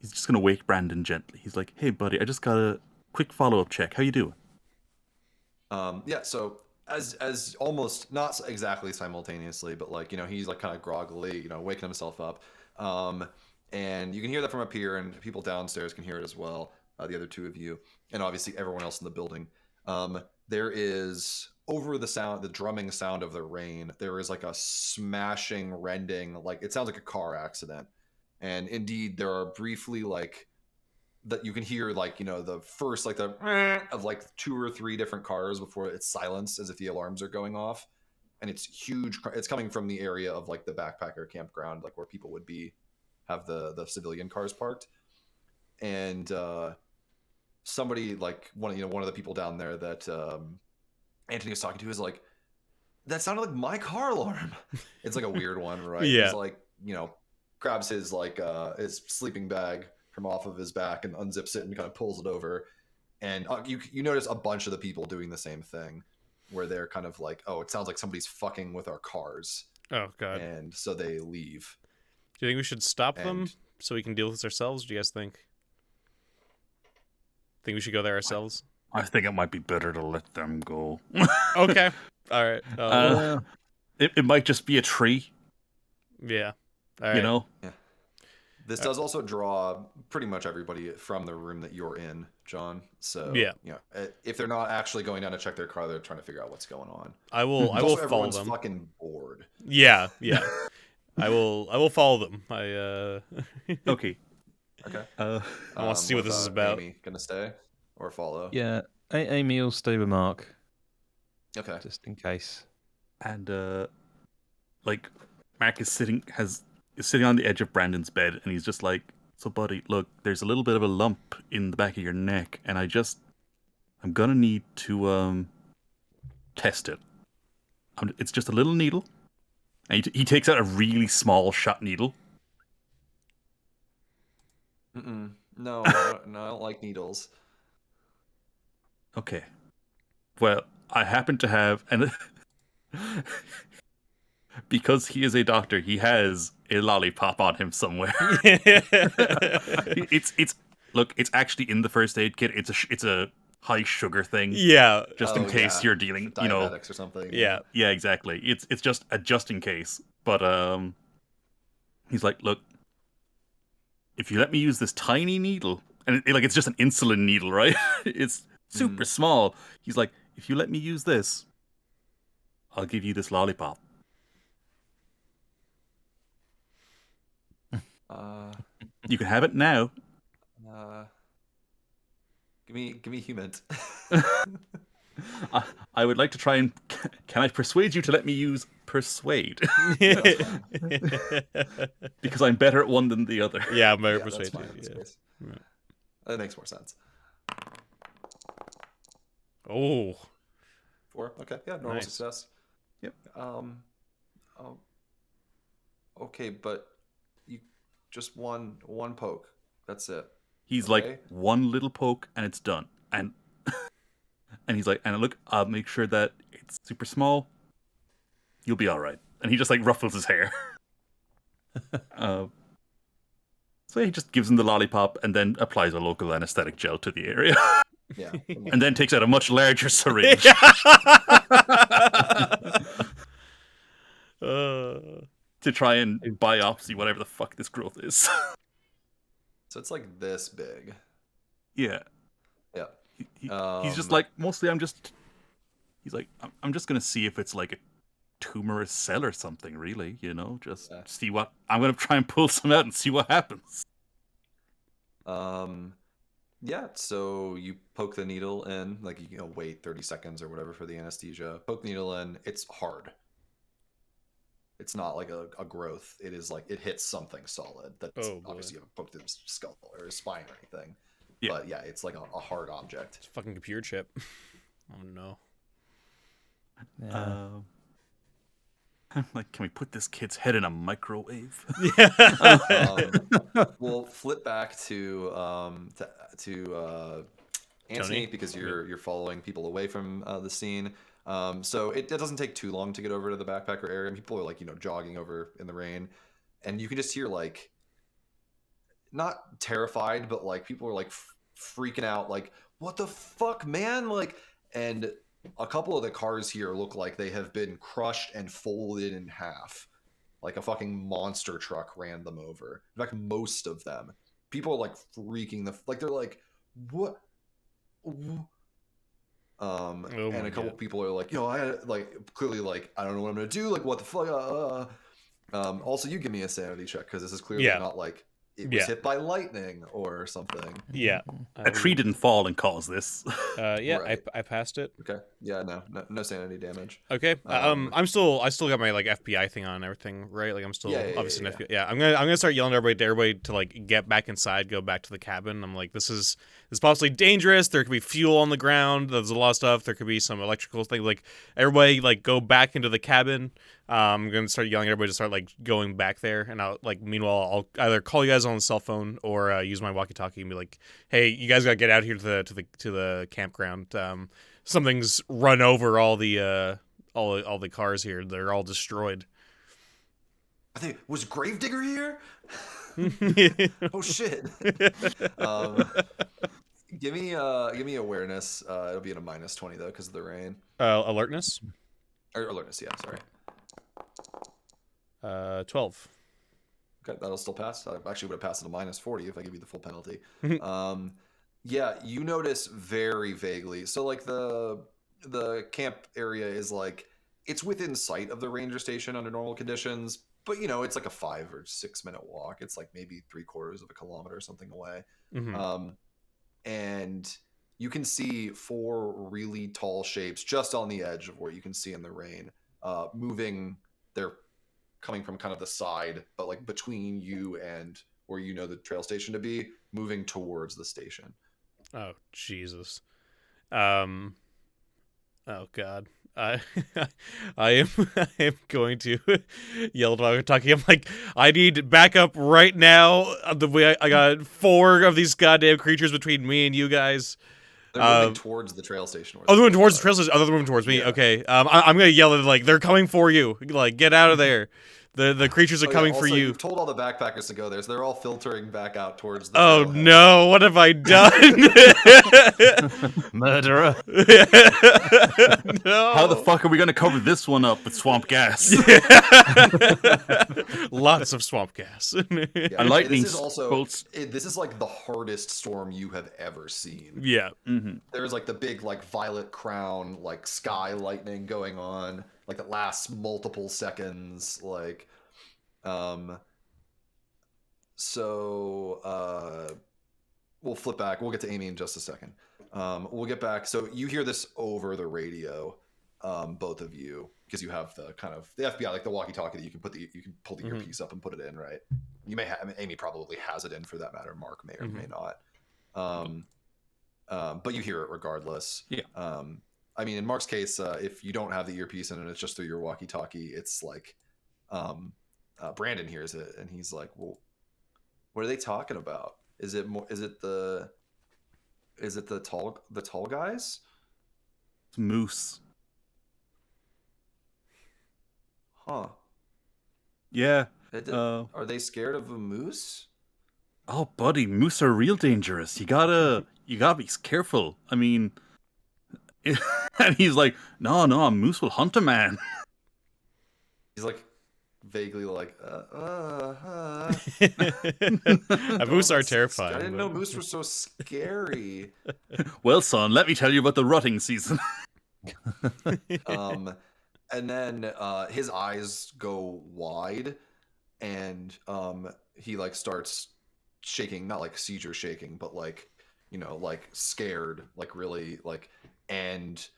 he's just going to wake Brandon gently. He's like, "Hey buddy, I just got a quick follow-up check. How you doing?" Yeah, so as almost not exactly simultaneously, but like, he's like kind of groggily, waking himself up. And you can hear that from up here, and people downstairs can hear it as well, the other two of you, and obviously everyone else in the building. There is over the drumming sound of the rain, there is like a smashing, rending, like it sounds like a car accident. And indeed, there are briefly like that you can hear like, you know, the first like the of like 2 or 3 different cars before it's silenced as if the alarms are going off. And it's huge. It's coming from the area of like the backpacker campground, like where people would have the civilian cars parked. And somebody like one of the people down there that Anthony was talking to is like, that sounded like my car alarm. It's like a weird one, right? Yeah. He's like, you know, grabs his like his sleeping bag from off of his back and unzips it and kind of pulls it over. And you notice a bunch of the people doing the same thing, where they're kind of like, oh, it sounds like somebody's fucking with our cars. Oh god. And so they leave. Do you think we should stop them And- so we can deal with this ourselves? Do you guys think? Think we should go there ourselves? I think it might be better to let them go. Okay. All right. It might just be a tree, Yeah. All right. you know? This does also draw pretty much everybody from the room that you're in, John. So Yeah. you know, if they're not actually going down to check their car, they're trying to figure out what's going on. I will Also, follow everyone's them. fucking bored. Yeah. I will follow them. Okay. Okay. I want to see what this is about. Amy gonna stay or follow? Yeah, Amy will stay with Mark, Okay. just in case. And like Mark is sitting on the edge of Brandon's bed, and he's just like, "So, buddy, look, there's a little bit of a lump in the back of your neck, and I'm gonna need to test it. It's just a little needle." And he takes out a really small shot needle. No, I don't like needles. Okay. Well, I happen to have, and because he is a doctor, he has a lollipop on him somewhere. It's actually in the first aid kit. It's a high sugar thing. Yeah. Just in case you're dealing, diabetics or something. Yeah. Yeah, exactly. It's just a just in case. But he's like, look, if you let me use this tiny needle, and it's just an insulin needle, right? It's super small. He's like, if you let me use this, I'll give you this lollipop. You can have it now. Give me human. I would like to try and can I persuade you to let me use persuade? Because I'm better at one than the other. Yeah, I'm very Yeah, that's persuasive. fine in this Yeah. case. That makes more sense. Oh. 4. Okay. Yeah. Normal Nice. success. Yep. Oh, okay, but you just one poke. That's it. He's Okay. like, one little poke and it's done. And and he's like, and look, I'll make sure that it's super small. You'll be all right. And he just like ruffles his hair. So he just gives him the lollipop and then applies a local anesthetic gel to the area. Yeah. And then takes out a much larger syringe to try and biopsy whatever the fuck this growth is. So it's like this big. Yeah. Yeah. He's just like, mostly he's like, I'm just going to see if it's like a tumorous cell or something, really, just see what, I'm going to try and pull some out and see what happens. Yeah, so you poke the needle in, like you wait 30 seconds or whatever for the anesthesia. Poke the needle in, it's hard. It's not like a growth. It is like it hits something solid. That's obviously you haven't poked his skull or his spine or anything. Yeah. But yeah, it's like a hard object. It's a fucking computer chip. Oh no. Yeah. I'm like, can we put this kid's head in a microwave? We'll flip back to Anthony, Tony? because you're following people away from the scene. So it doesn't take too long to get over to the backpacker area. People are like jogging over in the rain, and you can just hear like, not terrified, but like people are like freaking out, like, what the fuck, man? Like, and a couple of the cars here look like they have been crushed and folded in half. Like a fucking monster truck ran them over. In fact, most of them. People are like freaking they're like, what? And a couple God. people are like, I like clearly like I don't know what I'm gonna do. Like what the fuck? Also, you give me a sanity check because this is clearly not like it was hit by lightning or something. Yeah. A tree didn't fall and cause this. Yeah, Right. I passed it. Okay. Yeah. No sanity damage. Okay. I still got my like FBI thing on and everything, right? Like I'm still obviously an FBI. Yeah, I'm gonna start yelling at everybody to like get back inside, go back to the cabin. I'm like, this is possibly dangerous. There could be fuel on the ground. There's a lot of stuff. There could be some electrical thing. Like everybody, like go back into the cabin. I'm gonna start yelling at everybody to start like going back there, and I'll like meanwhile I'll either call you guys on the cell phone or use my walkie-talkie and be like, hey, you guys gotta get out here to the campground. Something's run over all the cars here. They're all destroyed. I think was Gravedigger here. Oh shit. Give me awareness. It'll be at a -20 though because of the rain. Alertness. Or alertness. Yeah. Sorry. 12. Okay, that'll still pass. I actually would have passed at a -40 if I give you the full penalty. Yeah, you notice very vaguely. So like the camp area is like it's within sight of the ranger station under normal conditions, but it's like a 5 or 6 minute walk. It's like maybe 3/4 of a kilometer or something away. And you can see 4 really tall shapes just on the edge of where you can see in the rain, moving. They're coming from kind of the side, but like between you and where the trail station to be, moving towards the station. Oh Jesus. Oh God. I am going to yell at talking. I'm like, I need backup right now. The way I got 4 of these goddamn creatures between me and you guys. They're moving towards the trail station. Oh, they're moving towards the trail station. Oh, they're moving towards me. Yeah. Okay. I'm gonna yell at like they're coming for you. Like get out of there. The creatures are coming for you. You've told all the backpackers to go there, so they're all filtering back out towards the Oh trailhead. no! What have I done? Murderer. No. How the fuck are we going to cover this one up with swamp gas? Lots of swamp gas. Yeah, And lightning this is also bolts. this is like the hardest storm you have ever seen. Yeah. There's like the big like violet crown like sky lightning going on like that lasts multiple seconds like we'll flip back. We'll get to Amy in just a second. We'll get back. So you hear this over the radio, both of you, because you have the kind of the FBI, like the walkie-talkie that you can pull the earpiece up and put it in, right? You may have. I mean, Amy probably has it in for that matter. Mark may or may not. But you hear it regardless. Yeah. I mean, in Mark's case, if you don't have the earpiece in and it's just through your walkie-talkie, it's like Brandon hears it and he's like, "Well, what are they talking about? Is it the tall guys? It's moose. Huh? Yeah. Are they scared of a moose? Oh, buddy, moose are real dangerous. You gotta be careful. I mean, and he's like, no, a moose will hunt a man. He's like vaguely like, Moose are I terrifying. didn't know moose were so scary. Well, son, let me tell you about the rutting season. And then his eyes go wide, and he like starts shaking, not like seizure shaking, but like like scared, like really like, and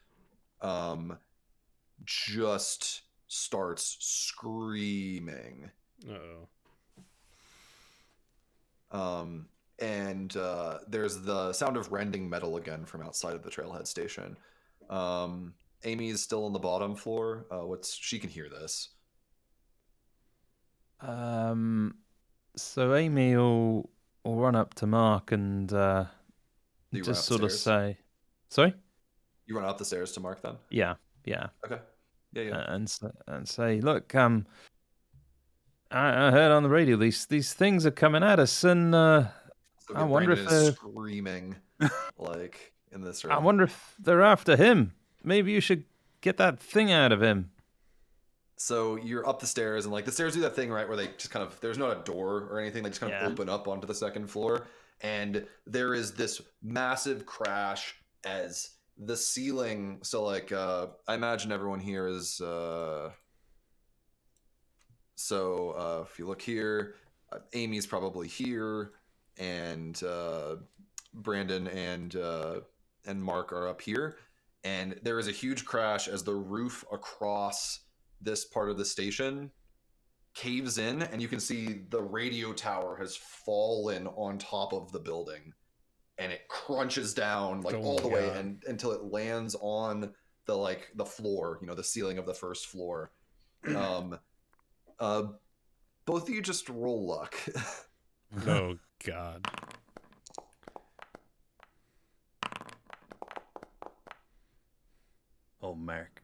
just starts screaming. And there's the sound of rending metal again from outside of the Trailhead Station. Amy is still on the bottom floor. She can hear this. So Amy will run up to Mark and You run just up sort the of stairs? say, "Sorry." You run up the stairs to Mark then? Yeah. Okay. Yeah. And say, "Look, I heard on the radio these things are coming at us, and So I wonder Brandon if is screaming like in this room. I wonder if they're after him. Maybe you should get that thing out of him." So you're up the stairs, and like the stairs do that thing, right, where they just kind of, there's not a door or anything, they just kind of open up onto the second floor, and there is this massive crash as the ceiling. So like, I imagine everyone here is. If you look here, Amy's probably here, and Brandon and Mark are up here, and there is a huge crash as the roof across this part of the station caves in, and you can see the radio tower has fallen on top of the building, and it crunches down like all the way and until it lands on the floor, the ceiling of the first floor. Both of you just roll luck. Oh God. Oh, Mark.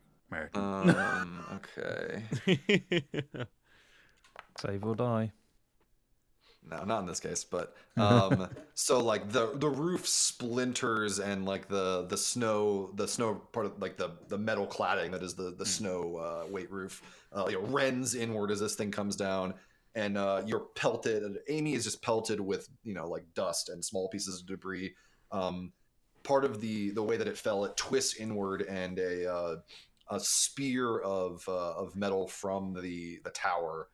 Okay. Save or die. No, not in this case, but so like the roof splinters and like the snow part of like the metal cladding that is the snow weight roof rends inward as this thing comes down, and you're pelted. Amy is just pelted with like dust and small pieces of debris. Part of the way that it fell, it twists inward, and a spear of metal from the tower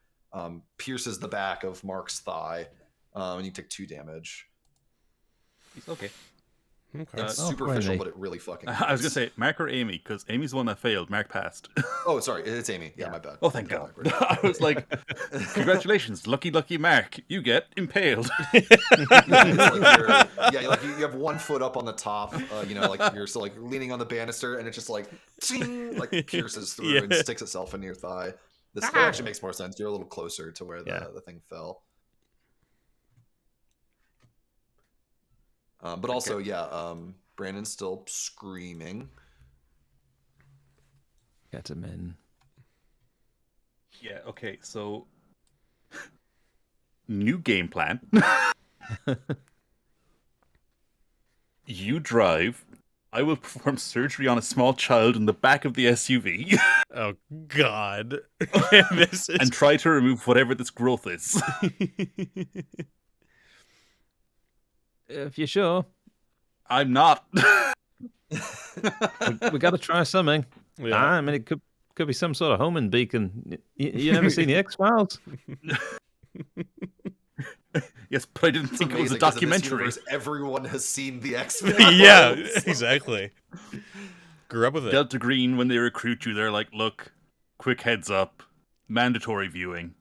pierces the back of Mark's thigh, and you take 2 damage. He's okay. Okay. It's superficial, really? but it really fucking I was hurts. going to say, Mark or Amy, because Amy's the one that failed. Mark passed. Oh, sorry, it's Amy. Yeah, my bad. Oh, thank God. I was like, congratulations, lucky Mark. You get impaled. You have 1 foot up on the top, like you're still like leaning on the banister, and it just like, ting, like pierces through and sticks itself into your thigh. This actually makes more sense. You're a little closer to where the thing fell. But also, Brandon's still screaming. Get him in. Yeah, okay, so new game plan. You drive. I will perform surgery on a small child in the back of the SUV. Oh God. And try to remove whatever this growth is. If you're sure, I'm not. we got to try something. Yeah. I mean, it could be some sort of homing beacon. You never seen the X-Files? Yes, but I didn't think it was a documentary. Everyone has seen the X-Men. Yeah, exactly. Grew up with it. Delta Green, when they recruit you, they're like, look, quick heads up, mandatory viewing.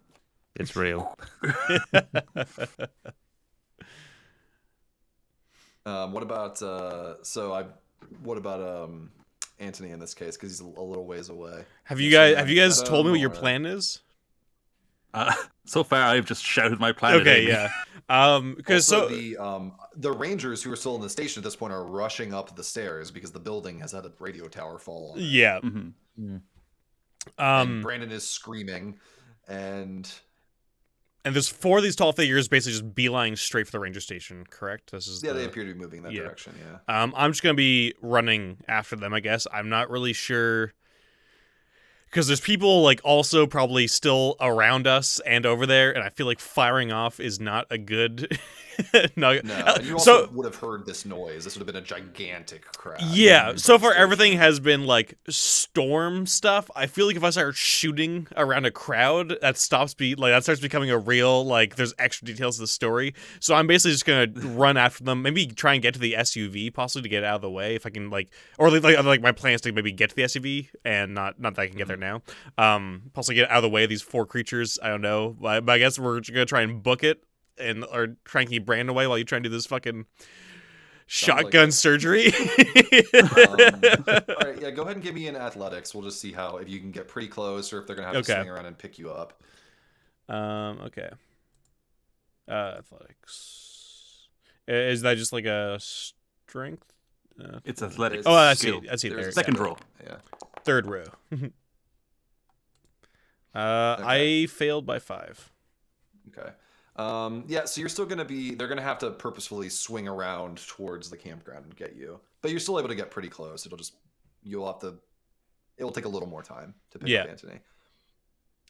It's real. What about Anthony in this case, because he's a little ways away? Have you guys told me what your plan is? So far, I've just shouted my plan. Okay, yeah. Because the Rangers who are still in the station at this point are rushing up the stairs because the building has had a radio tower fall on it. Yeah. Mm-hmm. And Brandon is screaming, and there's 4 of these tall figures basically just beeline straight for the ranger station. Correct? They appear to be moving in that direction. Yeah. I'm just gonna be running after them, I guess. I'm not really sure. Because there's people like also probably still around us and over there, and I feel like firing off is not a good. No, and you also would have heard this noise. This would have been a gigantic crash. Yeah, so far everything has been like storm stuff. I feel like if I start shooting around a crowd, that starts becoming a real like. There's extra details to the story, so I'm basically just gonna run after them. Maybe try and get to the SUV, possibly to get out of the way if I can or my plan is to maybe get to the SUV and not that I can get there now. Possibly get out of the way of these 4 creatures. I don't know, but I guess we're gonna try and book it. Or try and keep Brandon away while you try and do this fucking shotgun surgery. All right, go ahead and give me an athletics. We'll just see if you can get pretty close or if they're gonna have to swing around and pick you up. Okay. Athletics. Is that just like a strength? It's athletics. Oh, I see. I see. There's There. Second row. Yeah. 3rd row. I failed by 5. Okay. So you're still they're gonna have to purposefully swing around towards the campground and get you, but you're still able to get pretty close. It will take a little more time to pick up Anthony.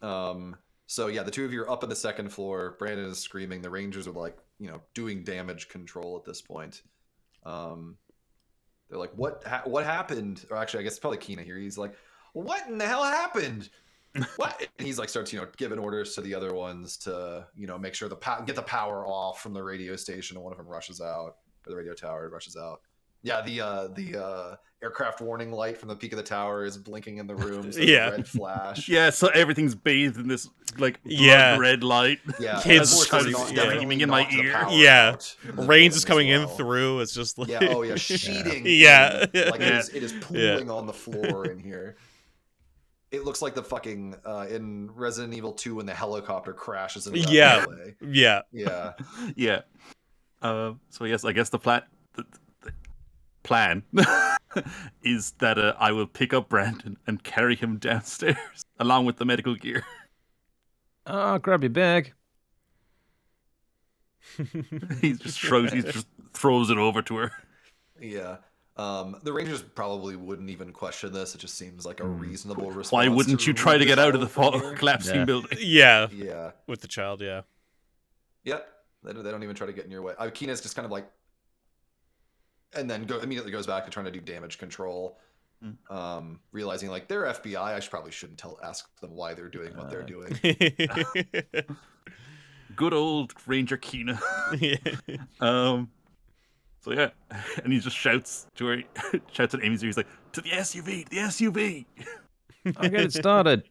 The 2 of you are up on the 2nd floor. Brandon is screaming. The Rangers are doing damage control at this point. They're like, what happened? Or actually, I guess it's probably Kina here. He's like, what in the hell happened? What? And he's like, starts, giving orders to the other ones to, make sure get the power off from the radio station. And one of them rushes out, or the radio tower rushes out. Yeah, the aircraft warning light from the peak of the tower is blinking in the room. So Yeah. red flash. Yeah, so everything's bathed in this like Yeah. blood red light. Yeah, Kids unfortunately, screaming in my knocked the ear. power Yeah. out in the Rains is building coming as in well. through. It's just like Yeah. Oh yeah, sheeting. Yeah. Like Yeah. it is pooling on the floor in here. It looks like the fucking in Resident Evil 2 when the helicopter crashes into that Yeah. hallway. Yeah. Yeah. Yeah. So yes, I guess the plan is that I will pick up Brandon and carry him downstairs along with the medical gear. Grab your bag. He just throws it over to her. Yeah. The Rangers probably wouldn't even question this. It just seems like a reasonable response. Why wouldn't you remove try to get out of the child from here. collapsing Yeah. building? Yeah. Yeah. With the child, yeah. Yep. They don't even try to get in your way. Kina's just kind of like, and then immediately goes back to trying to do damage control. Realizing like they're FBI, I probably shouldn't ask them why they're doing what they're doing. Good old Ranger Kina. Yeah. So yeah, and he just shouts to her, shouts at Amy's ear. He's like, "To the SUV, the SUV." I'll get it started.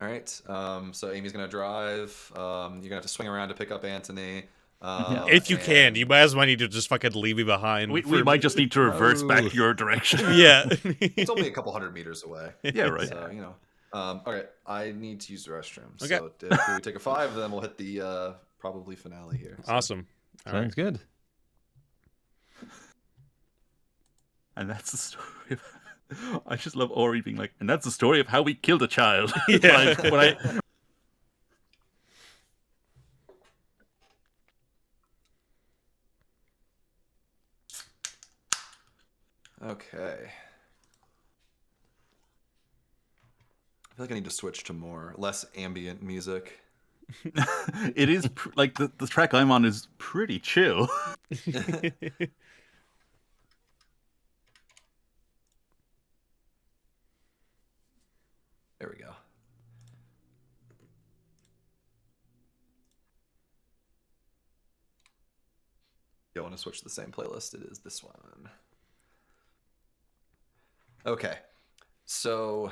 All right. So Amy's gonna drive. You're gonna have to swing around to pick up Anthony. If you can, you might as well need to just fucking leave me behind. We might just need to reverse back your direction. Yeah. It's only a couple hundred meters away. Yeah, right. So okay. I need to use the restroom. Okay. So if we take a 5, then we'll hit the probably finale here. So. Awesome. All right. Sounds good. And that's the story of... I just love Ori being like, and that's the story of how we killed a child. Yeah. When I Okay. I feel like I need to switch to less ambient music. it is like the track I'm on is pretty chill. There we go. You want to switch to the same playlist? It is this one. Okay. So,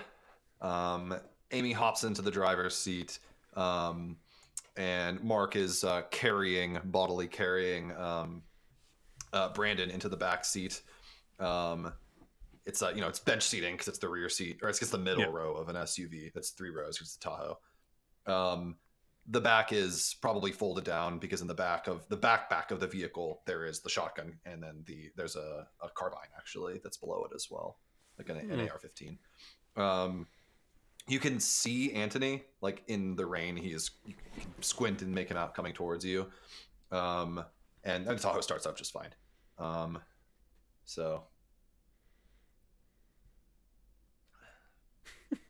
Amy hops into the driver's seat, and Mark is bodily carrying Brandon into the back seat. It's it's bench seating because it's the rear seat, or it's the middle row of an SUV. That's 3 rows because it's a Tahoe. The back is probably folded down because in the back of the vehicle there is the shotgun, and then there's a carbine actually that's below it as well, like an AR-15. You can see Anthony like in the rain. You can squint and make him out coming towards you, and the Tahoe starts up just fine. So.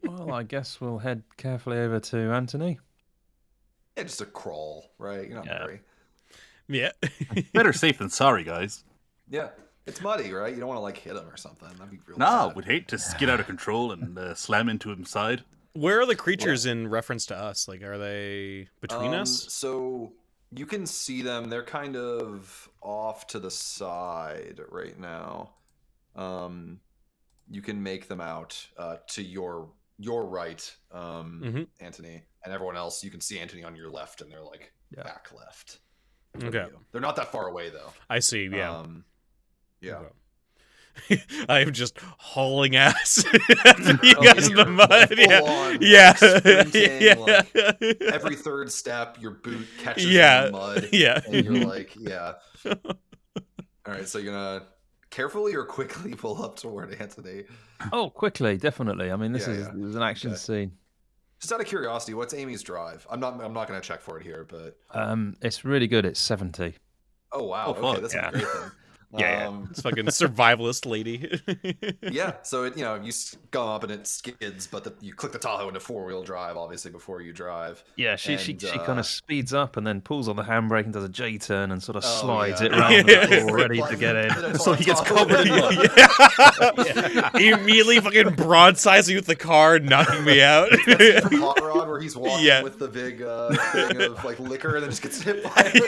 Well, I guess we'll head carefully over to Anthony. Yeah, just a crawl, right? You're not Yeah. hurry. Yeah. Better safe than sorry, guys. Yeah, it's muddy, right? You don't want to like hit him or something. That'd be real No, bad. would hate to get out of control and slam into his side. Where are the creatures in reference to us? Like, are they between us? So you can see them. They're kind of off to the side right now. You can make them out to your right, Anthony, and everyone else. You can see Anthony on your left, and they're like back left. Okay. They're not that far away though. I see, yeah. Yeah. Okay. I'm just hauling ass after you guys in the mud. full-on, Yeah. sprinting, Yeah. like, every third step, your boot catches Yeah. in the mud. Yeah. And you're like, yeah. All right, so you're going to carefully or quickly pull up toward Anthony. Oh, quickly, definitely. I mean, this Yeah, is yeah. It was an action Okay. scene. Just out of curiosity, what's Amy's drive? I'm not going to check for it here, but It's really good. It's 70. oh wow, Oh, okay, fuck, that's yeah. a great thing. Yeah. It's fucking survivalist lady. Yeah, so it, you go up and it skids, but you click the Tahoe into 4-wheel drive, obviously, before you drive. Yeah, she kind of speeds up and then pulls on the handbrake and does a J-turn and sort of Oh, slides yeah. it round the Yeah. floor, ready to get in. So he gets covered in mud. Immediately fucking broadsides me with the car, knocking me out. From Hot Rod, where he's walking Yeah. with the big thing of like liquor and then just gets hit by it.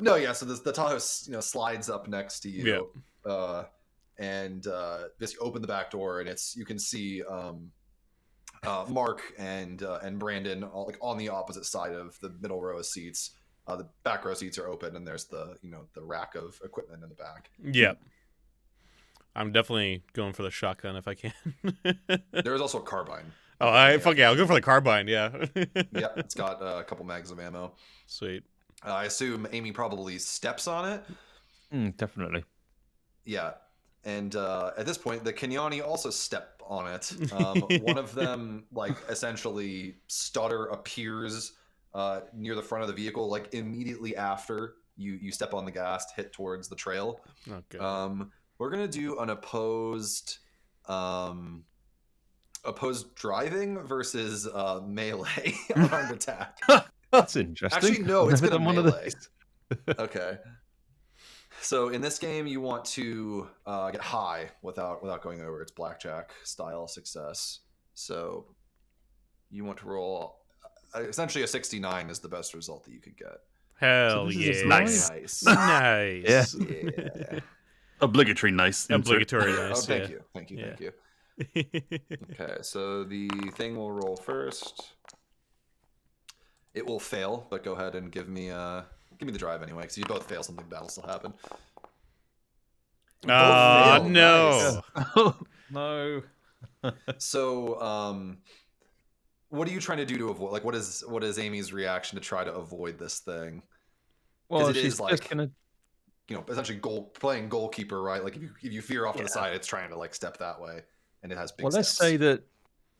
No, yeah. So the Tahoe, slides up next to you, and just open the back door, and you can see Mark and Brandon like on the opposite side of the middle row of seats. The back row seats are open, and there's the rack of equipment in the back. Yep. I'm definitely going for the shotgun if I can. There's also a carbine. Oh, fuck yeah, I'll go for the carbine. Yeah. Yeah, it's got a couple mags of ammo. Sweet. I assume Amy probably steps on it. Definitely. Yeah. And at this point, the Kenyani also step on it. One of them, like, essentially stutter appears near the front of the vehicle, like, immediately after you step on the gas to hit towards the trail. Okay. We're going to do an opposed driving versus melee armed attack. That's interesting. Actually, no, it's Never going to done one of melee. these. Okay. So in this game, you want to get high without going over. It's blackjack style success. So you want to roll. Essentially, a 69 is the best result that you could get. Hell this is yeah. nice. Nice. Nice. Yeah. Obligatory nice. Obligatory Oh, nice. thank Yeah. you. Thank you. Yeah. Thank you. Okay, so the thing will roll first. It will fail, but go ahead and give me the drive anyway, because you both fail, something bad will still happen. You both Oh, fail, no. nice. No. So, what are you trying to do to avoid? Like, what is Amy's reaction to try to avoid this thing? Well, it she's is like- just gonna. Essentially playing goalkeeper, right? Like, if you veer off to the side, it's trying to like step that way, and it has big. Well, let's steps. say that.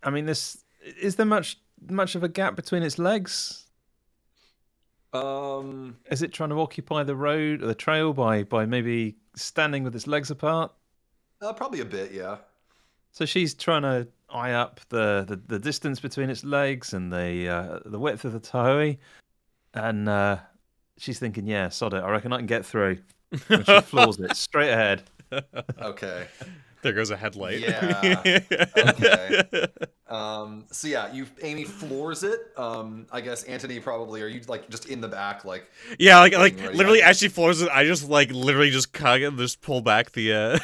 I mean, is there much of a gap between its legs? Is it trying to occupy the road or the trail by maybe standing with its legs apart? Probably a bit, yeah. So she's trying to eye up the distance between its legs and the width of the Tahoe, and she's thinking, yeah, sod it. I reckon I can get through. And she floors it straight ahead. Okay. There goes a headlight. Yeah. Okay. So yeah, Amy floors it. I guess Anthony probably. Are you like just in the back, like? Yeah, like ready? literally as she floors it, I just like literally just just pull back the yeah.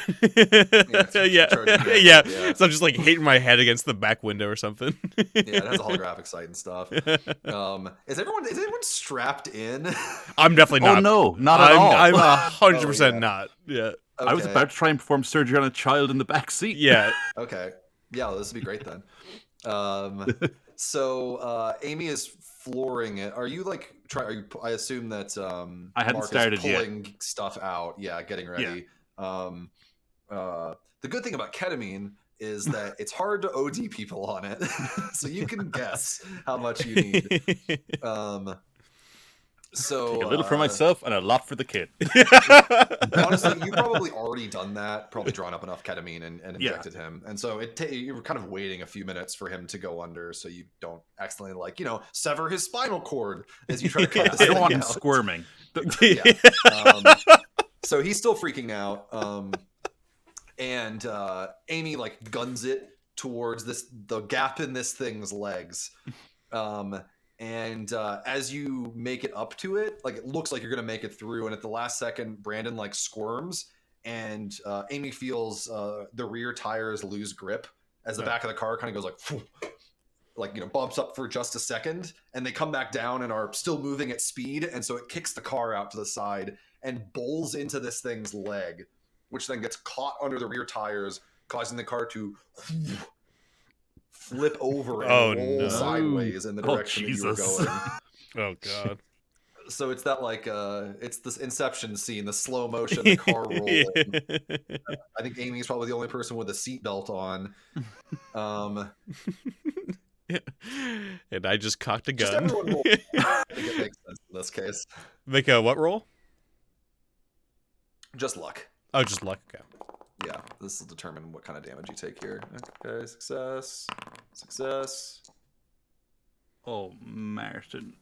Yeah. So I'm just like hitting my head against the back window or something. Yeah, it has a holographic sight and stuff. Is everyone strapped in? I'm definitely not. Oh no, not at all. I'm 100% Oh, yeah. not. Yeah. Okay. I was about to try and perform surgery on a child in the back seat. Yeah. Okay. Yeah, well, this would be great then. So Amy is flooring it. Are you like I assume that I hadn't Mark started is yet. pulling stuff out. Yeah, getting ready. The good thing about ketamine is that it's hard to OD people on it, so you can guess how much you need. So Take a little for myself and a lot for the kid. honestly, you've probably already done that, probably drawn up enough ketamine and injected him. And so you're kind of waiting a few minutes for him to go under so you don't accidentally sever his spinal cord as you try to cut this I don't thing want him out. squirming. Yeah. So he's still freaking out. And Amy guns it towards the gap in this thing's legs. And as you make it up to it, it looks like you're gonna make it through, and at the last second, Brandon squirms, and Amy feels the rear tires lose grip as the back of the car kind of goes bumps up for just a second, and they come back down and are still moving at speed, and so it kicks the car out to the side and bowls into this thing's leg, which then gets caught under the rear tires, causing the car to flip over and roll sideways in the direction that you were Jesus. going. Oh god. So it's that it's this Inception scene, the slow motion, the car roll. I think Amy's probably the only person with a seatbelt on. And I just cocked a Just gun. everyone roll. I think it makes sense in this case. Make a what roll? Just luck. Oh, just luck. Okay. Yeah, this will determine what kind of damage you take here. Okay, success. Success. Oh, Martin.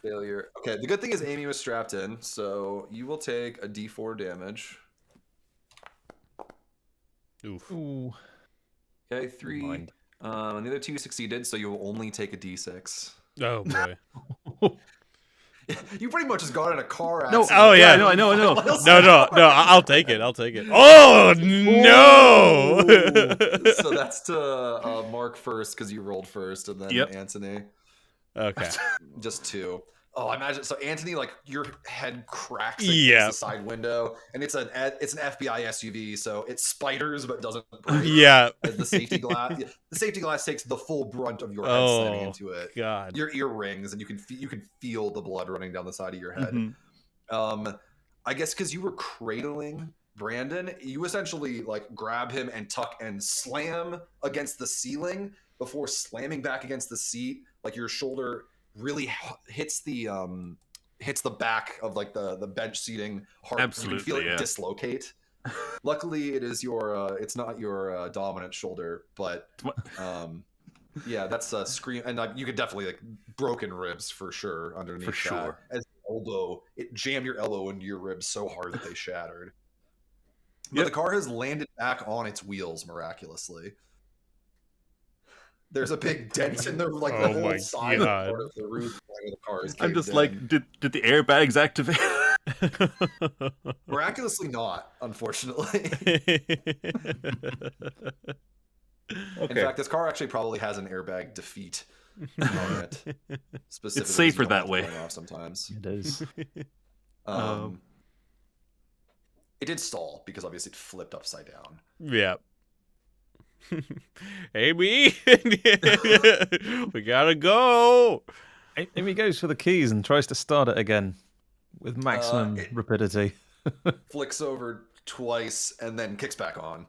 Failure. Okay, the good thing is Amy was strapped in, so you will take a d4 damage. Oof. Ooh. Okay, 3. Mind. The other 2 succeeded, so you will only take a d6. Oh boy. You pretty much just got in a car No. accident. Oh, yeah. I know. No. I'll take it. Oh no. So that's to Mark first because you rolled first, and then Yep. Anthony. Okay. Just 2. Oh, I imagine. So Anthony, like your head cracks Yeah. against the side window, and it's an FBI SUV, so it spiders but doesn't break. Yeah. As the safety glass takes the full brunt of your head slamming Oh into it. God. Your ear rings, and you can feel the blood running down the side of your head. Mhm. I guess because you were cradling Brandon, you essentially like grab him and tuck and slam against the ceiling before slamming back against the seat. Like your shoulder really hits the back of like the bench seating hard. Absolutely, You can feel it yeah. dislocate. Luckily, it is it's not your dominant shoulder, but yeah, that's a scream, and you could definitely like broken ribs for sure underneath. For sure. As the elbow, it jammed your elbow into your ribs so hard that they shattered. But Yep. the car has landed back on its wheels miraculously. There's a big dent in the the Oh whole my side God. part of the roof where the car is. I'm just caved like, in. did the airbags activate? Miraculously not, unfortunately. In fact, this car actually probably has an airbag defeat on it. Specifically, It's safer you don't that have to way. turn it off sometimes. It is. It did stall because obviously it flipped upside down. Yeah. Amy, we gotta go. Amy goes for the keys and tries to start it again with maximum it- rapidity. Flicks over twice and then kicks back on.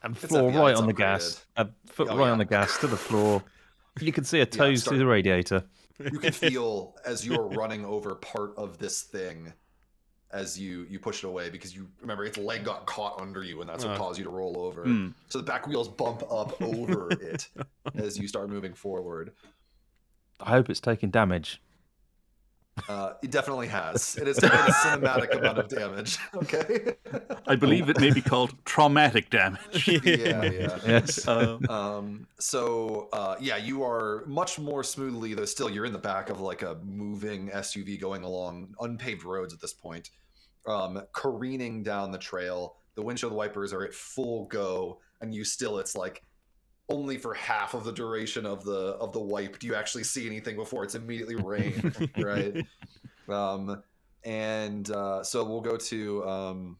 And It's floor FBI, right it's on the upgraded. gas. A foot Oh, right yeah. on the gas to the floor. You can see a toes start- through the radiator. You can feel as you're running over part of this thing as you push it away because you remember its leg got caught under you and that's what caused you to roll over. So the back wheels bump up over it as you start moving forward. I hope it's taking damage. It definitely has. It has taken a cinematic amount of damage. Okay. I believe it may be called traumatic damage. Yeah. Yes. Yeah, you are much more smoothly, though still you're in the back of like a moving SUV going along unpaved roads at this point, careening down the trail. The windshield wipers are at full go, and it's like only for half of the duration of the wipe do you actually see anything before it's immediately rain, right? So we'll go to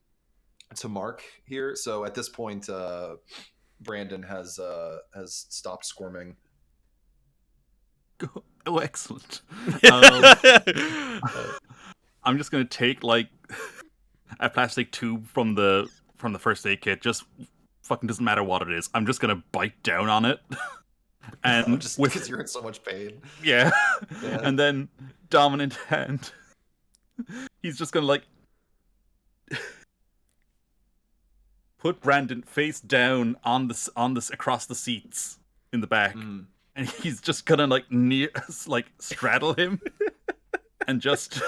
Mark here. So at this point, Brandon has stopped squirming. Oh, excellent. I'm just gonna take like a plastic tube from the first aid kit. Just fucking doesn't matter what it is. I'm just gonna bite down on it, and Just because you're in so much pain. yeah, Yeah. and then dominant hand. He's just gonna like put Brandon face down on this across the seats in the back, and he's just gonna like straddle him, and just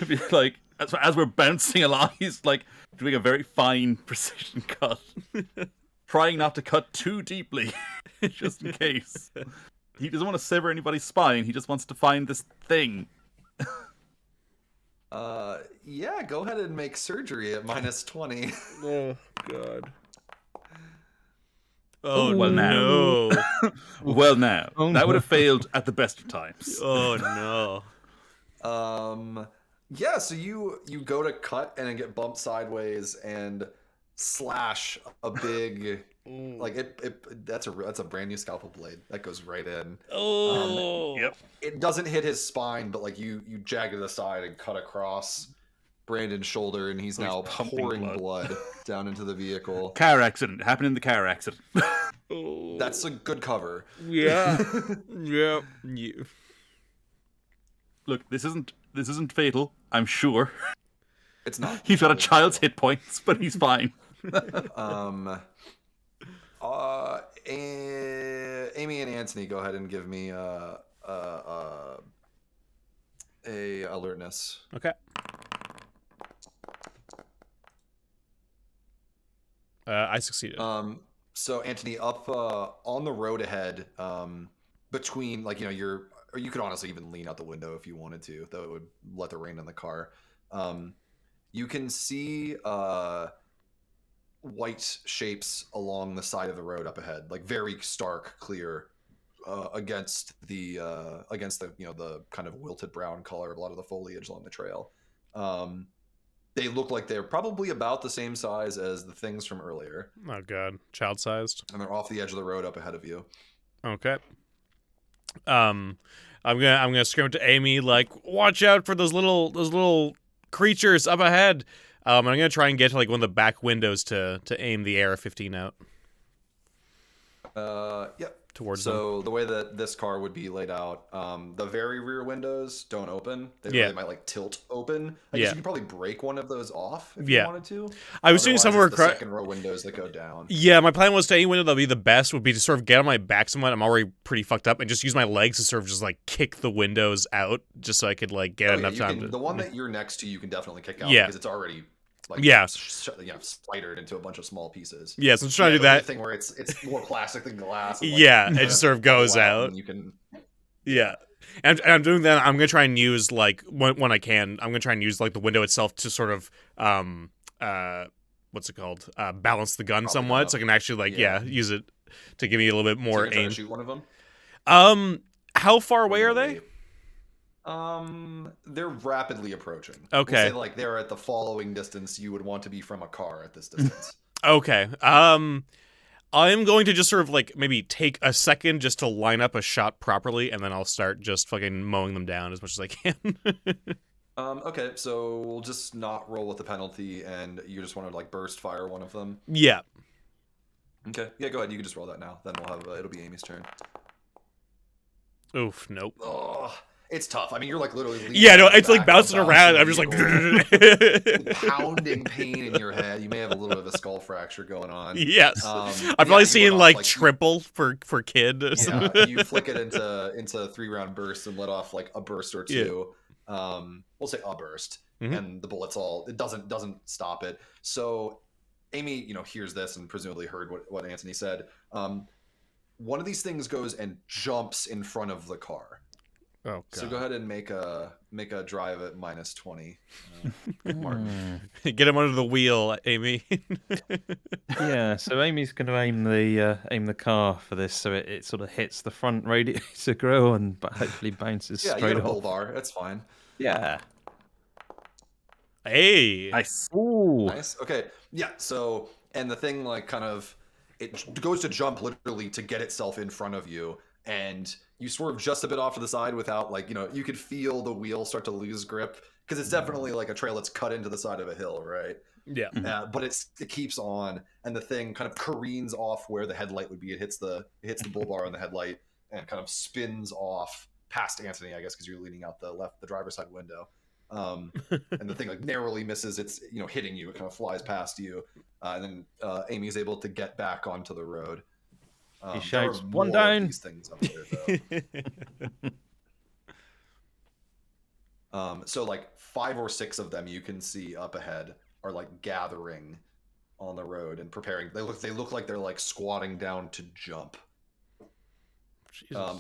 be like as we're bouncing along, he's like doing a very fine precision cut, trying not to cut too deeply, just in case. He doesn't want to sever anybody's spine. He just wants to find this thing. Yeah, go ahead and make surgery at -20. Oh God. Oh well, no. Well, now Oh, that would no. have failed at the best of times. Oh no. Yeah, so you go to cut and then get bumped sideways and slash a big like that's a brand new scalpel blade that goes right in. Oh. Yep. It doesn't hit his spine, but like you jag it aside and cut across Brandon's shoulder, and he's So he's now pumping pouring blood. blood down into the vehicle. Car accident. Happened in the car accident. Oh. That's a good cover. Yeah. Yeah. Yeah. Look, this isn't This isn't fatal, I'm sure. It's not. He's got a It's child's fatal. hit points, but he's fine. Amy and Anthony, go ahead and give me a alertness. Okay. I succeeded. So Anthony, up on the road ahead, between like or you could honestly even lean out the window if you wanted to, though it would let the rain in the car. You can see white shapes along the side of the road up ahead, like very stark, clear, against the the kind of wilted brown color of a lot of the foliage along the trail. They look like they're probably about the same size as the things from earlier. Oh god, child-sized. And they're off the edge of the road up ahead of you. Okay. I'm gonna scream to Amy like, watch out for those little creatures up ahead. I'm gonna try and get to like one of the back windows to aim the AR-15 out. Yep. Towards them. The way that this car would be laid out, the very rear windows don't open. They might like tilt open. I guess you could probably break one of those off if you wanted to. I was doing somewhere the second row windows that go down. Yeah, my plan was to any window that'd be the best would be to sort of get on my back somewhat. I'm already pretty fucked up, and just use my legs to sort of just like kick the windows out, just so I could like get enough time. The one that you're next to, you can definitely kick out because it's already spidered into a bunch of small pieces. Yeah, so I'm just trying to do that thing where it's more plastic than glass. And, it just sort of goes out. You can. Yeah, and I'm doing that. I'm gonna try and use like when I can. I'm gonna try and use like the window itself to sort of what's it called? Balance the gun somewhat, so I can actually use it to give me a little bit more aim. Shoot one of them. How far away are they? They're rapidly approaching. Okay. We'll say like they're at the following distance you would want to be from a car at this distance. Okay. I'm going to just sort of like maybe take a second just to line up a shot properly, and then I'll start just fucking mowing them down as much as I can. Okay, so we'll just not roll with the penalty, and you just want to like burst fire one of them. Yeah. Okay. Yeah, go ahead. You can just roll that now. Then we'll have it'll be Amy's turn. Oof. Nope. Oh. It's tough. I mean, you're like literally. It's like bouncing around. I'm just like pounding pain in your head. You may have a little bit of a skull fracture going on. Yes, I've probably seen like triple for kid. Yeah, you flick it into 3-round bursts and let off like a burst or two. Yeah. We'll say a burst, and the bullets it doesn't stop it. So Amy, hears this and presumably heard what Anthony said. One of these things goes and jumps in front of the car. Oh, God. So go ahead and make a drive at -20. Mark. Get him under the wheel, Amy. Yeah, so Amy's going to aim the car for this, so it sort of hits the front radiator grill and hopefully bounces straight off. Yeah, you get a bull bar. That's fine. Yeah. Hey. Nice. Ooh. Nice. Okay. Yeah. So, and the thing like kind of it goes to jump literally to get itself in front of you, and you swerve just a bit off to the side without you could feel the wheel start to lose grip because it's definitely like a trail that's cut into the side of a hill, right? Yeah. But it keeps on, and the thing kind of careens off where the headlight would be. It hits the bull bar on the headlight and kind of spins off past Anthony, I guess, because you're leaning out the driver's side window. And the thing like narrowly misses. It's hitting you. It kind of flies past you, and then Amy's able to get back onto the road. He shouts, "One down!" These things up there, though. So like 5 or 6 of them you can see up ahead are like gathering on the road and preparing. They look like they're like squatting down to jump.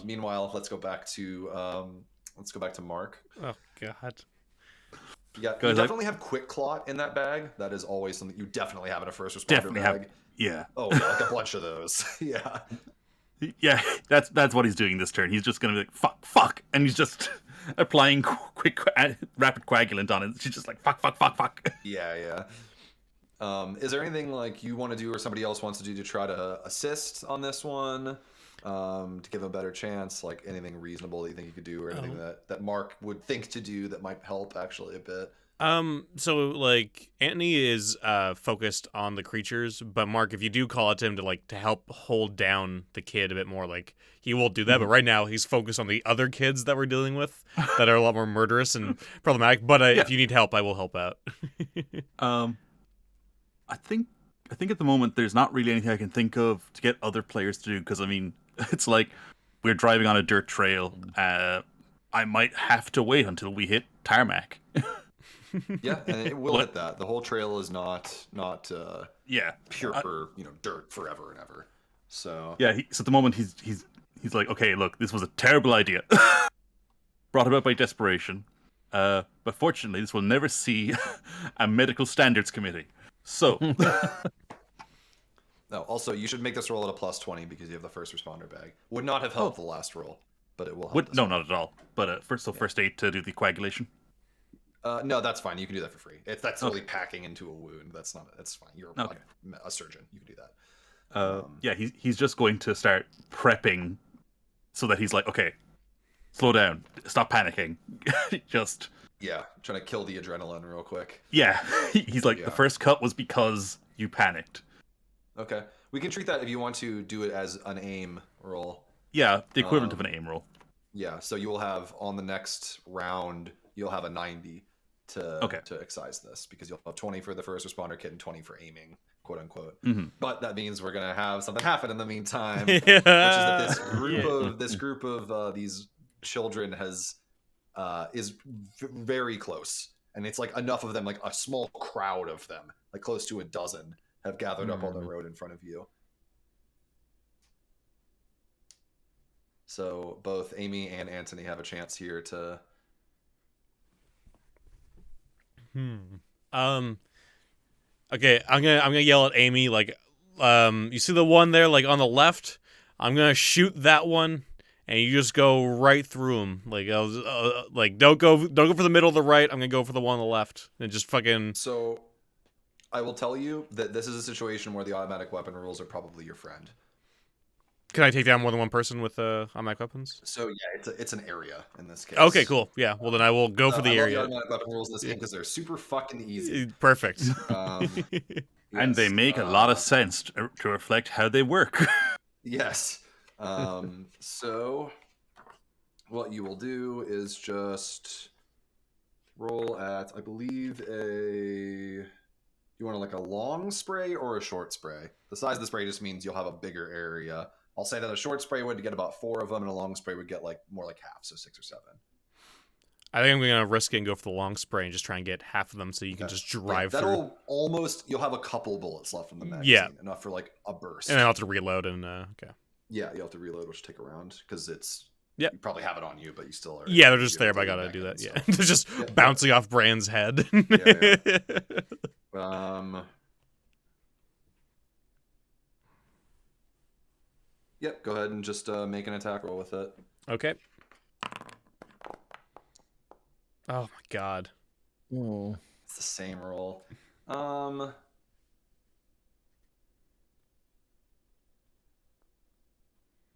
Meanwhile, let's go back to Mark. Oh God. Yeah, you definitely have quick clot in that bag. That is always something you definitely have in a first responder bag. Yeah. Oh, yeah, like a bunch of those. Yeah. Yeah, that's what he's doing this turn. He's just gonna be like fuck, and he's just applying quick rapid coagulant on it. She's just like fuck. Yeah. Is there anything like you want to do or somebody else wants to do to try to assist on this one? To give him a better chance, like anything reasonable that you think you could do, or anything that Mark would think to do that might help actually a bit. So like Anthony is focused on the creatures, but Mark, if you do call out to him to help hold down the kid a bit more, like he will do that. But right now he's focused on the other kids that we're dealing with that are a lot more murderous and problematic. But if you need help, I will help out. I think at the moment there's not really anything I can think of to get other players to do, because I mean it's like we're driving on a dirt trail. I might have to wait until we hit tarmac. Yeah, and it will hit that. The whole trail is not pure dirt forever and ever. So yeah, so at the moment he's like, okay, look, this was a terrible idea, brought about by desperation. But fortunately, this will never see a medical standards committee. So no. Also, you should make this roll at a +20 because you have the first responder bag. Would not have helped the last roll, but it will help. No, not at all. But first aid to do the coagulation. No, that's fine. You can do that for free. That's only packing into a wound. That's fine. You're a surgeon. You can do that. Yeah, he's just going to start prepping, so that he's like, okay, slow down, stop panicking, just trying to kill the adrenaline real quick. Yeah, he's like, the first cut was because you panicked. Okay, we can treat that if you want to do it as an aim roll. Yeah, the equivalent of an aim roll. Yeah, so you will have on the next round, you'll have a 90 to excise this, because you'll have 20 for the first responder kit and 20 for aiming, quote unquote. Mm-hmm. But that means we're gonna have something happen in the meantime, which is that this group of these children is very close, and it's like enough of them, like a small crowd of them, like close to a dozen, have gathered up on the road in front of you. So both Amy and Anthony have a chance here to. Okay, I'm gonna yell at Amy, like, you see the one there, like on the left? I'm gonna shoot that one, and you just go right through him. Like, don't go for the middle of the right. I'm gonna go for the one on the left, and just fucking. So, I will tell you that this is a situation where the automatic weapon rules are probably your friend. Can I take down more than one person with automatic weapons? So yeah, it's an area in this case. Okay, cool. Yeah, well then I will go for the area. I love the automatic weapon rules in this game because they're super fucking easy. Perfect. And they make a lot of sense to reflect how they work. Yes. So what you will do is just roll at, I believe, you want like a long spray or a short spray? The size of the spray just means you'll have a bigger area. I'll say that a short spray would get about 4 of them, and a long spray would get like more like half, so 6 or 7. I think I'm gonna risk it and go for the long spray and just try and get half of them, so you can just drive through. That'll you'll have a couple bullets left in the magazine, enough for like a burst. And then I'll have to reload and okay. Yeah, you'll have to reload, which will take a round because it's. Yeah. You probably have it on you, but you still are. Yeah, they're just there, but I gotta do that. Yeah, they're just bouncing off Brand's head. Yep, go ahead and just make an attack roll with it. Okay. Oh my god. Oh. It's the same roll. All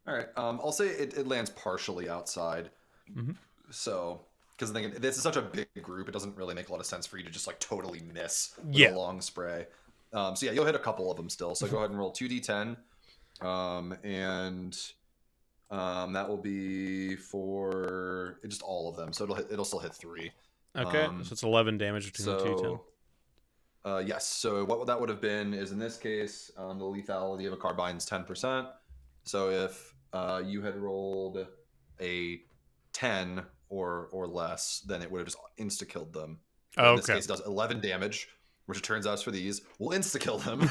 right. I'll say it lands partially outside. Mm-hmm. So, because this is such a big group, it doesn't really make a lot of sense for you to just like totally miss with a long spray. So yeah, you'll hit a couple of them still. So go ahead and roll 2d10. That will be for just all of them. So it'll still hit 3. Okay, so it's 11 damage between the 2 10. Yes. So what that would have been is, in this case, the lethality of a carbine is 10%. So if you had rolled a 10 or less, then it would have just insta-killed them. In this case, it does 11 damage, which it turns out for these will insta-kill them.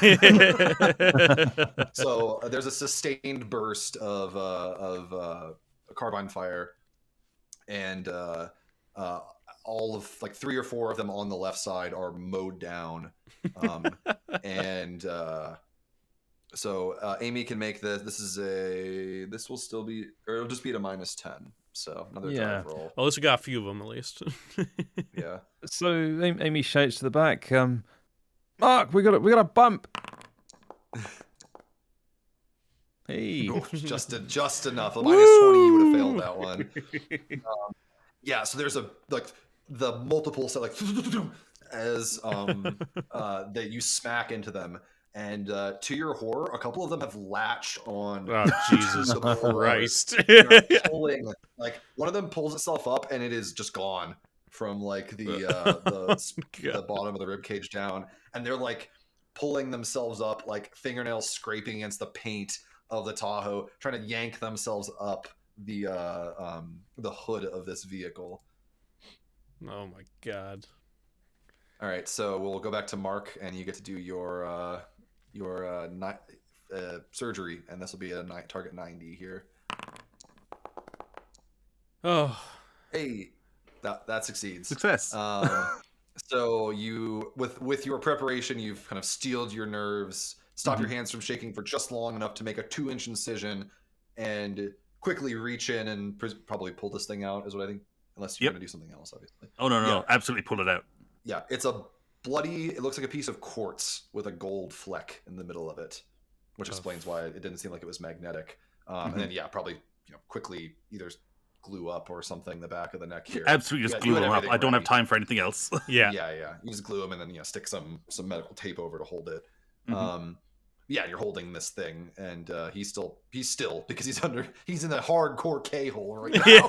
So there's a sustained burst of carbine fire, and all of like 3 or 4 of them on the left side are mowed down. So Amy can make this. This will still be, or it'll just be at a -10. So another dive roll. Well, at least we got a few of them at least. Yeah. So Amy shouts to the back, Mark, we got a bump. Hey. Oh, just enough. A -20, you would have failed that one. Yeah. So there's the multiple set, like as that you smack into them, and to your horror, a couple of them have latched on. Oh, Jesus the pulleys. Christ. They're pulling, like one of them pulls itself up, and it is just gone from like the bottom of the rib cage down, and they're like pulling themselves up, like fingernails scraping against the paint of the Tahoe, trying to yank themselves up the hood of this vehicle. Oh my God. All right, so we'll go back to Mark, and you get to do your surgery, and this will be a target 90 here. Oh. Hey, that succeeds. Success. So you, with your preparation, you've kind of steeled your nerves, stop your hands from shaking for just long enough to make a 2-inch incision, and quickly reach in and probably pull this thing out, is what I think. Unless you're going to do something else, obviously. Oh, no. Absolutely pull it out. Yeah, it's a bloody, it looks like a piece of quartz with a gold fleck in the middle of it, which explains why it didn't seem like it was magnetic. And then, probably quickly either glue up or something the back of the neck here. Absolutely just glue them up. I don't have time for anything else. Yeah. You just glue them and then stick some medical tape over to hold it. You're holding this thing, and he's still because he's in a hardcore K-hole right now.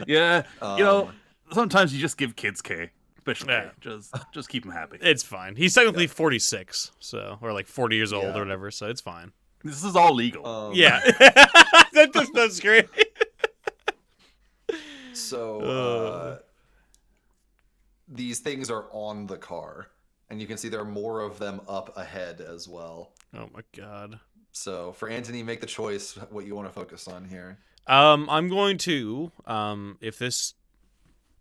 Yeah, sometimes you just give kids K, especially K. Just keep them happy. It's fine. He's technically 46, or like 40 years old or whatever, so it's fine. This is all legal. That's great. So these things are on the car, and you can see there are more of them up ahead as well. Oh my God. So for Anthony, make the choice what you want to focus on here. I'm going to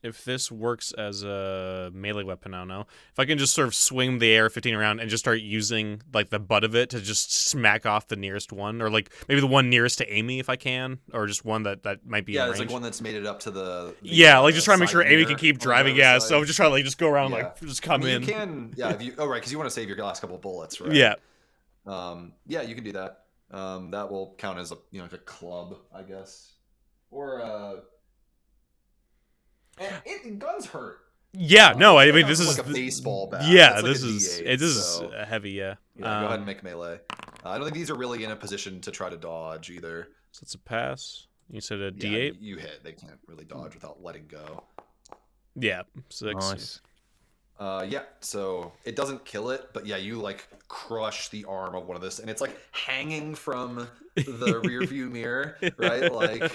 if this works as a melee weapon, I don't know. If I can just sort of swing the AR-15 around and just start using like the butt of it to just smack off the nearest one, or like maybe the one nearest to Amy if I can, or just one that might be in range. It's like one that's made it up to the like just trying to make sure Amy can keep driving. Yeah, so I'm just trying to just go around just come in. You can, if you because you want to save your last couple of bullets, right? Yeah. You can do that. That will count as like a club, I guess, or guns hurt. Yeah, no, I mean this is like a baseball bat. Yeah, like this is heavy. Yeah. Go ahead and make melee. I don't think these are really in a position to try to dodge either. So it's a pass. You said a D8. You hit. They can't really dodge without letting go. Yeah, 6. Nice. So it doesn't kill it, but you like crush the arm of one of this, and it's like hanging from the rear view mirror, right? Like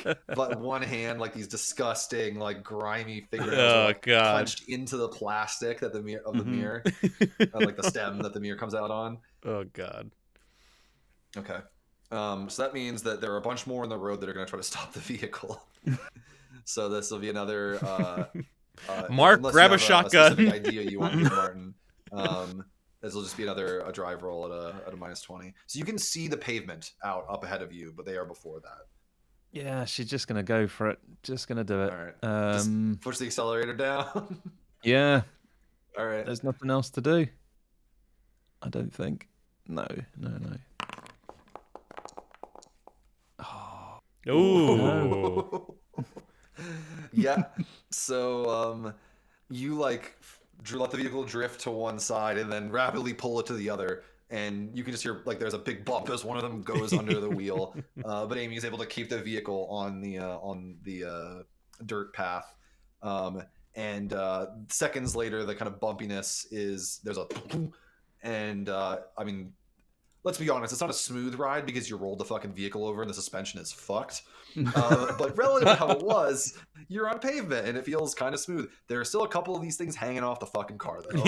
one hand, like these disgusting, like grimy fingernails punched into the plastic that the mirror, like the stem that the mirror comes out on. Oh God. Okay. So that means that there are a bunch more on the road that are going to try to stop the vehicle. So this will be another. Mark, grab a shotgun. A specific idea you want to do, Martin. This will just be a drive roll at a -20. So you can see the pavement up ahead of you, but they are before that. Yeah, she's just gonna go for it. Just gonna do it. All right. Just push the accelerator down. Yeah. All right. There's nothing else to do. I don't think. No. Oh. Ooh. Yeah. So you like let the vehicle drift to one side and then rapidly pull it to the other, and you can just hear like there's a big bump as one of them goes under the wheel. But Amy is able to keep the vehicle on the dirt path. And seconds later, the kind of bumpiness there's a and I mean, let's be honest, it's not a smooth ride because you rolled the fucking vehicle over and the suspension is fucked. But relative to how it was, you're on pavement and it feels kind of smooth. There are still a couple of these things hanging off the fucking car, though.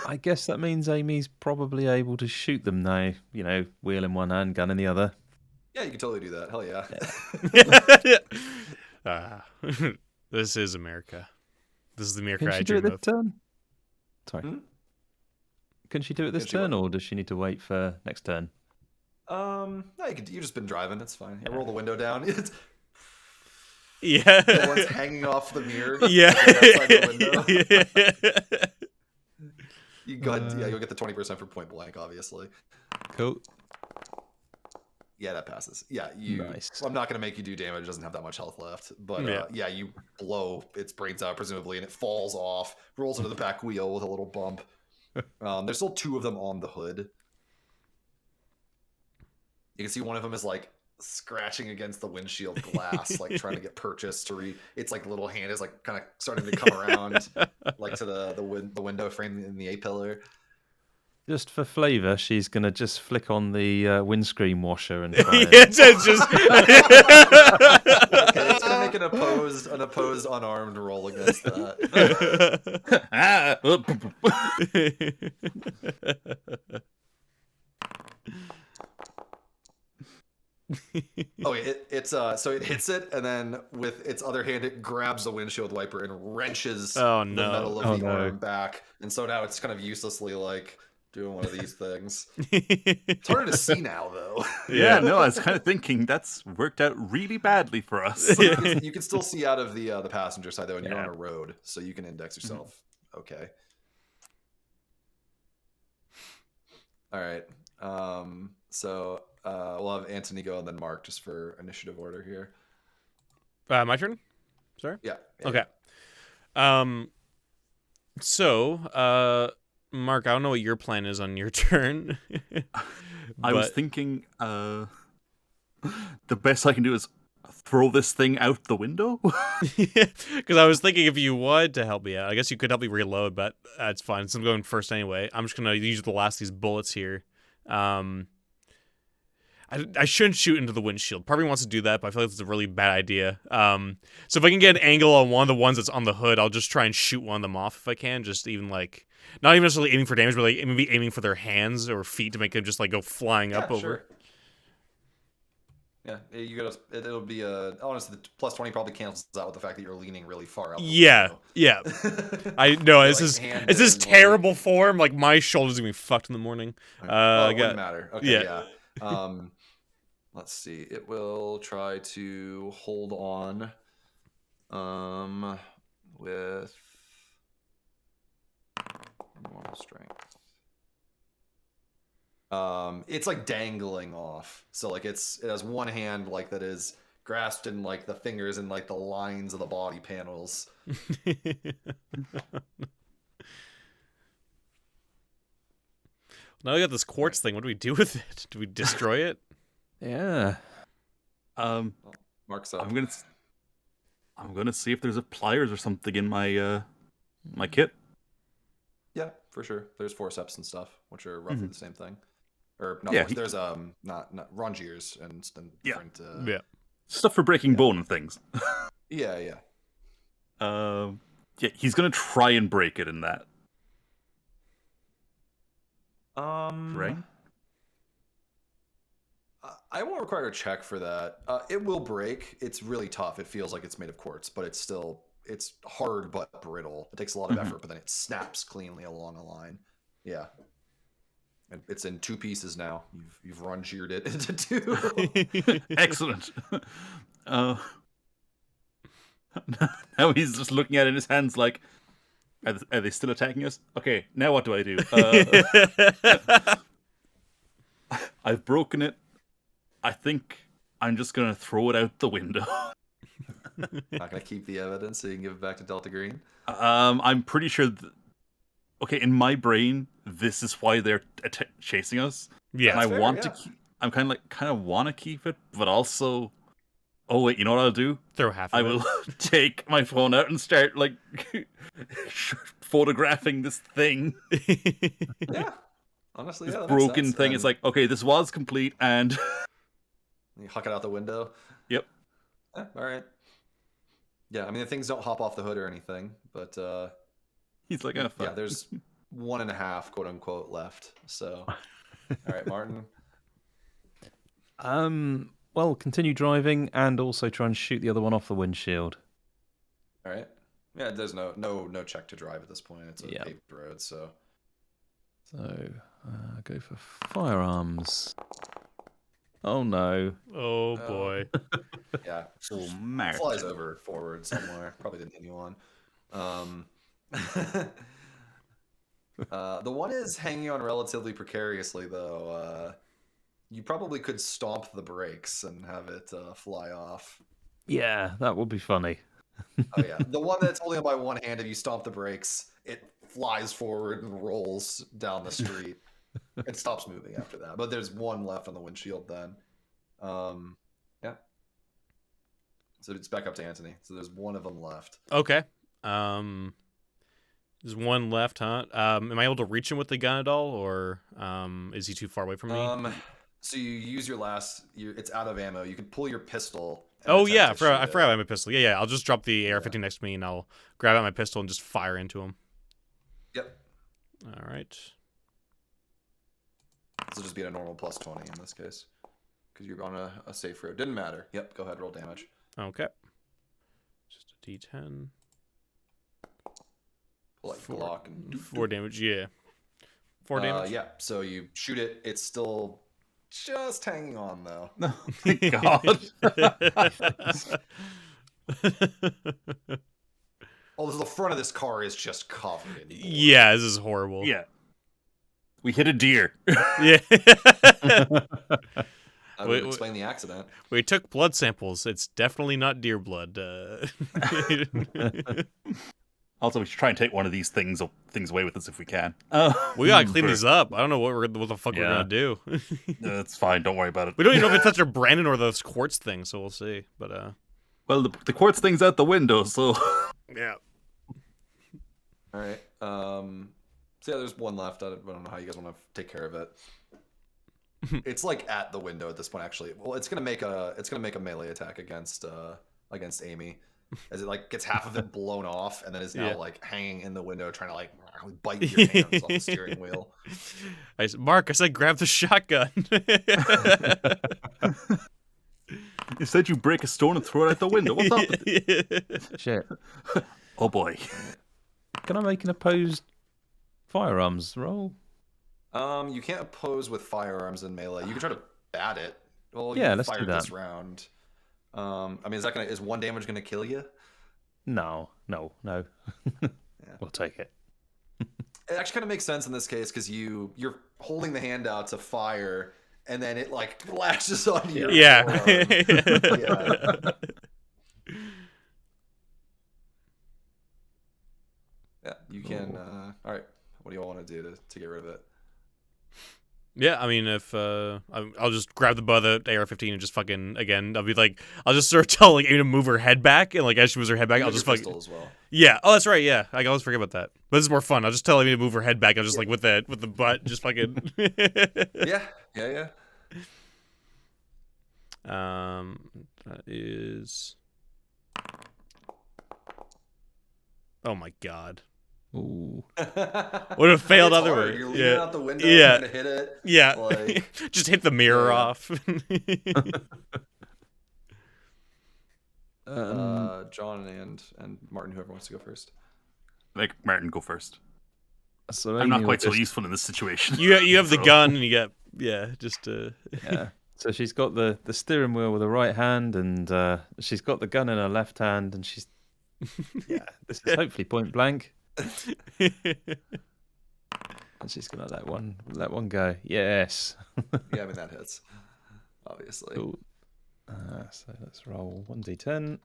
I guess that means Amy's probably able to shoot them now. Wheel in one hand, gun in the other. Yeah, you can totally do that. Hell yeah. This is America. This is the America Can I she do dream it this of. turn? Sorry. Can she do it this turn, or does she need to wait for next turn? No, you've just been driving. It's fine. You roll the window down. It's the one's hanging off the mirror. Yeah. Outside the window. You go ahead, you'll get the 20% for point blank, obviously. Cool. Yeah, that passes. Yeah, you. Nice. I'm not gonna make you do damage. It doesn't have that much health left. But yeah, you blow its brains out presumably, and it falls off, rolls into the back wheel with a little bump. There's still 2 of them on the hood. You can see one of them is like scratching against the windshield glass, like trying to get purchased to its like little hand is like kind of starting to come around, like to the window frame in the A-pillar. Just for flavour, she's gonna just flick on the windscreen washer and try Yeah, it. it's just. Okay, it's gonna make an opposed unarmed roll against that. Oh, so it hits it, and then with its other hand, it grabs the windshield wiper and wrenches the metal of the arm back, and so now it's kind of uselessly like doing one of these things. It's harder to see now, though. Yeah, no, I was kind of thinking that's worked out really badly for us. You can still see out of the passenger side though, and you're on a road, so you can index yourself. Okay. All right. So we'll have Anthony go and then Mark just for initiative order here. My turn. Sorry. Yeah. Okay. So, Mark, I don't know what your plan is on your turn. I was thinking the best I can do is throw this thing out the window. Because I was thinking if you wanted to help me out, I guess you could help me reload, but that's fine. Since I'm going first anyway, I'm just going to use the last of these bullets here. I shouldn't shoot into the windshield. Part of me wants to do that, but I feel like it's a really bad idea. So if I can get an angle on one of the ones that's on the hood, I'll just try and shoot one of them off if I can. Just even like, not even necessarily aiming for damage, but like maybe aiming for their hands or feet to make them just like go flying up over. Sure. Yeah, it'll be honestly the plus 20 probably cancels out with the fact that you're leaning really far out. Yeah. I know it's this terrible form. Like my shoulders gonna be fucked in the morning. It wouldn't matter. Okay, yeah. Let's see. It will try to hold on with normal strength. It's like dangling off. So like it has one hand like that is grasped in like the fingers and like the lines of the body panels. Now we got this quartz thing. What do we do with it? Do we destroy it? Yeah. Mark's up. I'm gonna see if there's a pliers or something in my my kit. Yeah, for sure. There's forceps and stuff, which are roughly the same thing. Or no, there's not rongiers and different. Stuff for breaking bone and things. Yeah. He's gonna try and break it in that. Right. I won't require a check for that. It will break. It's really tough. It feels like it's made of quartz, but it's hard but brittle. It takes a lot of effort, but then it snaps cleanly along a line. Yeah. And it's in 2 pieces now. You've run-geared it into 2. Excellent. Now he's just looking at it in his hands like, are they still attacking us? Okay, now what do I do? I've broken it. I think I'm just going to throw it out the window. Not going to keep the evidence so you can give it back to Delta Green? I'm pretty sure... Okay, in my brain, this is why they're chasing us. Yeah, and I want to keep... I'm kind of want to keep it, but also... Oh, wait, you know what I'll do? Throw half of I will take my phone out and start, like, photographing this thing. Yeah. Honestly, this broken thing. It's like, okay, this was complete, and... You huck it out the window? Yep. All right. Yeah, I mean, the things don't hop off the hood or anything, but... He's like, oh, fuck. Yeah, there's 1.5, quote unquote, left. So, all right, Martin. Well, continue driving and also try and shoot the other one off the windshield. All right. Yeah, there's no check to drive at this point. It's a paved road, so. So, go for firearms. Oh no! Oh boy! Yeah. Oh, Mark. Flies over forward somewhere. Probably didn't hit anyone. The one is hanging on relatively precariously, though. You probably could stomp the brakes and have it fly off. Yeah, that would be funny. Oh yeah, the one that's holding it by one hand. If you stomp the brakes, it flies forward and rolls down the street. It stops moving after that. But there's one left on the windshield then. Yeah. So it's back up to Anthony. So there's one of them left. Okay. There's one left, huh? Am I able to reach him with the gun at all, or is he too far away from me? So you use your it's out of ammo. You can pull your pistol. Oh yeah, I forgot I have my pistol. Yeah. I'll just drop the AR-15 next to me, and I'll grab out my pistol and just fire into him. Yep. All right. This will just be a normal +20 in this case, because you're on a safe road. Didn't matter. Yep. Go ahead, roll damage. Okay. Just a D10. Like Glock and 4 damage. Yeah. 4 damage. Yeah. So you shoot it. It's still just hanging on though. No, thank God. Oh, the front of this car is just covered in blood. Yeah, this is horrible. Yeah. We hit a deer. Yeah. I would explain the accident. We took blood samples. It's definitely not deer blood. Also, we should try and take one of these things away with us if we can. We gotta clean these up. I don't know what the fuck we're gonna do. That's fine. Don't worry about it. We don't even know if it's touch our Brandon or those quartz things, so we'll see. But well, the quartz thing's out the window, so yeah. All right. So yeah, there's one left. I don't know how you guys want to take care of it. It's like at the window at this point, actually. Well, it's gonna make a melee attack against Amy, as it like gets half of it blown off, and then is now like hanging in the window, trying to like bite your hands off the steering wheel. Mark, I said grab the shotgun. You said you break a stone and throw it out the window. What's up with it? Shit. Oh boy. Can I make an opposed firearms roll? You can't oppose with firearms in melee. You can try to bat it. Well, Yeah, you let's fired do that. this round. I mean, is one damage gonna kill you? No. We'll take it. It actually kind of makes sense in this case because you're holding the hand out to fire, and then it like flashes on you. Yeah. Yeah, you can. All right, what do you all want to do to get rid of it? Yeah, I mean, if I'll just grab the butt of the AR-15 and just fucking again. I'll be like, I'll just sort of tell like Amy to move her head back, and like as she moves her head back, I'll just fucking. As well. Yeah. Oh, that's right. Yeah, I always forget about that. But this is more fun. I'll just tell Amy to move her head back. I'll just like with the butt, just fucking. Yeah. That is. Oh my god. Ooh. Would have failed It's otherwise. hard. You're leaning out the window Yeah. trying to hit it. Yeah. Like... just hit the mirror off. John and Martin, whoever wants to go first. Make Martin go first. So I'm not Amy quite will so useful in this situation. You have the So- gun and you got just Yeah. So she's got the steering wheel with her right hand, and she's got the gun in her left hand, and she's this is hopefully point blank. And she's gonna let one go. Yes. Yeah, I mean that hits. Obviously. Cool. So let's roll 1d10.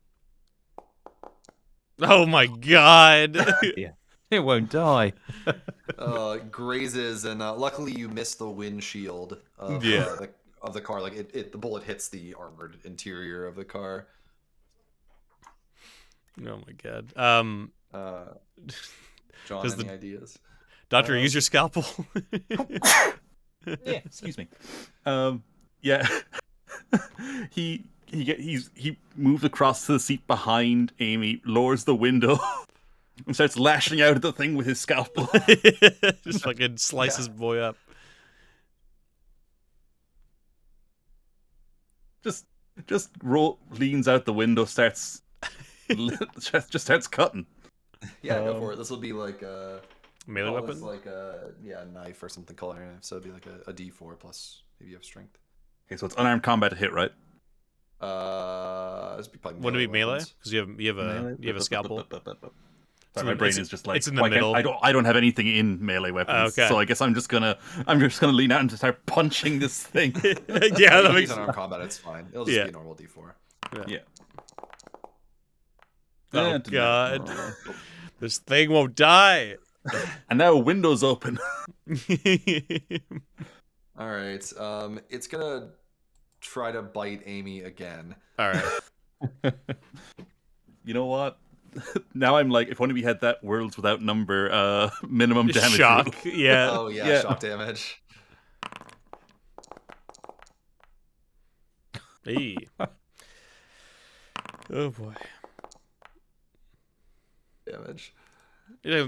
Oh my god. Yeah. It won't die. Grazes, and luckily you missed the windshield of of the car. Like the bullet hits the armored interior of the car. Oh my god. John, Does any ideas? Doctor, use your scalpel. Yeah, excuse me. Yeah. he moved across to the seat behind Amy, lowers the window, and starts lashing out at the thing with his scalpel. Just fucking slices boy up. Just leans out the window, starts cutting. Yeah, go for it. This will be like a Melee weapon? like a knife or something culinary knife. So it'd be like a D4 plus maybe you have strength. Okay, so it's unarmed combat to hit, right? This would be probably Wouldn't it be melee? weapons. Because you have a scalpel. Sorry, my brain is just like it's in the why can't- middle. I don't have anything in melee weapons, Okay. so I guess I'm just gonna lean out and just start punching this thing. Yeah, that If makes he's unarmed combat, it's fine. It'll just Yeah. be a normal D4. Yeah. Oh didn't god, matter. this thing won't die. And now a window's open. All right. It's gonna try to bite Amy again. All right. You know what? Now I'm like, if only we had that worlds without number minimum damage Shock. rule. Yeah. Oh yeah, Yeah. shock damage. Hey. Oh boy. Damage. You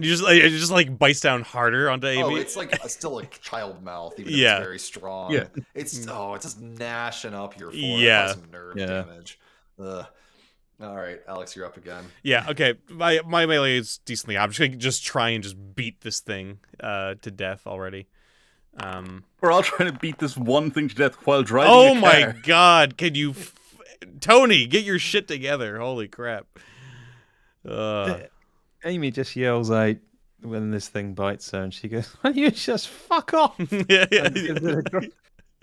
just like bites down harder onto Amy. Oh, it's like still a child mouth, even if Yeah. it's very strong. Yeah. It's it's just gnashing up your forehead. Yeah. Some nerve Yeah. damage. Ugh. All right, Alex, you're up again. Yeah, okay. My melee is decently. I'm just gonna try and just beat this thing to death already. We're all trying to beat this one thing to death while driving Oh a my car. god! Can you, Tony, get your shit together? Holy crap! Amy just yells out when this thing bites her, and she goes, "Why don't you just fuck off?" Yeah, And gives it a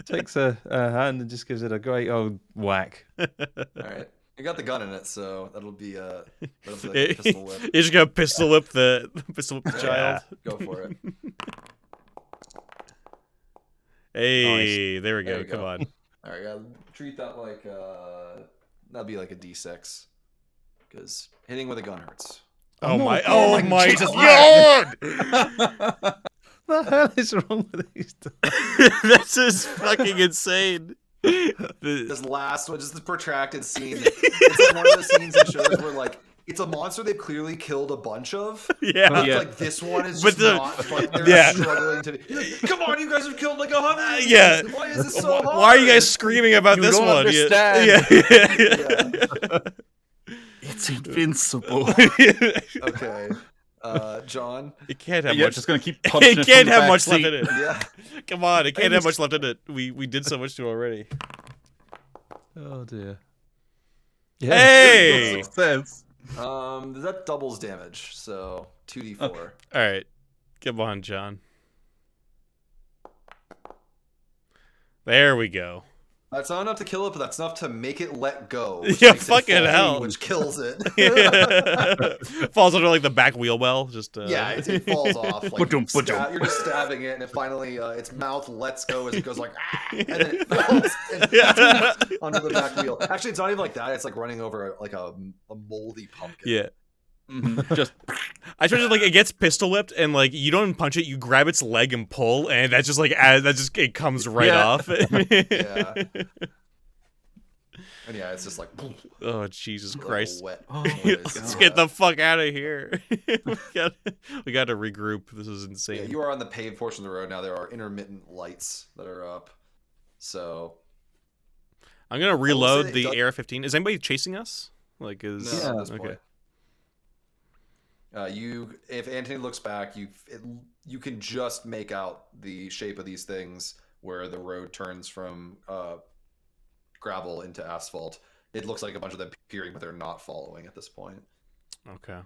takes her hand and just gives it a great old whack. All right, you got the gun in it, so that'll be a pistol whip. You're just gonna pistol whip the child. Go for it. Hey, there we go. There you Come go. on. All right, yeah, treat that like that'd be like a D6, because hitting with a gun hurts. Oh no, my! oh Oh my my! God. God! What the hell is wrong with these? This is fucking insane. This last one, just the protracted scene. It's like one of those scenes in shows where like it's a monster they've clearly killed a bunch of. Yeah. But Yeah. like this one is But just not. Like, they're yeah. struggling to. Come on, you guys have killed like 100. Yeah. Why is this so hard? Why are you guys screaming about You this don't one? understand. Yeah. It's invincible. Okay, John. It can't have Yeah, much. just gonna keep punching It it can't from the have back much left seat. in it. Yeah. Come on, it can't have much left in it. We did so much to it already. Oh dear. Hey! Good success. That doubles damage, so 2d4. All right, come on, John. There we go. That's not enough to kill it, but that's enough to make it let go. Which Yeah, makes it fucking fall, hell. Which kills it. Falls under like the back wheel well. Just Yeah, it falls off. Like Ba-dum, ba-dum. you're just stabbing it, and it finally its mouth lets go as it goes like, and then it falls onto the back wheel. Actually, it's not even like that. It's like running over like a moldy pumpkin. Yeah. Just I suppose like it gets pistol whipped and like you don't punch it, you grab its leg and pull, and that's just like it comes right Yeah. off. Yeah. And yeah, it's just like Oh Jesus like a Christ! wet Oh, noise. Let's get the fuck out of here. we got to regroup. This is insane. Yeah, you are on the paved portion of the road now. There are intermittent lights that are up. So I'm gonna reload it the does- AR-15. Is anybody chasing us? Like is no, at this okay. point. If Anthony looks back, you can just make out the shape of these things where the road turns from gravel into asphalt. It looks like a bunch of them peering, but they're not following at this point. Okay.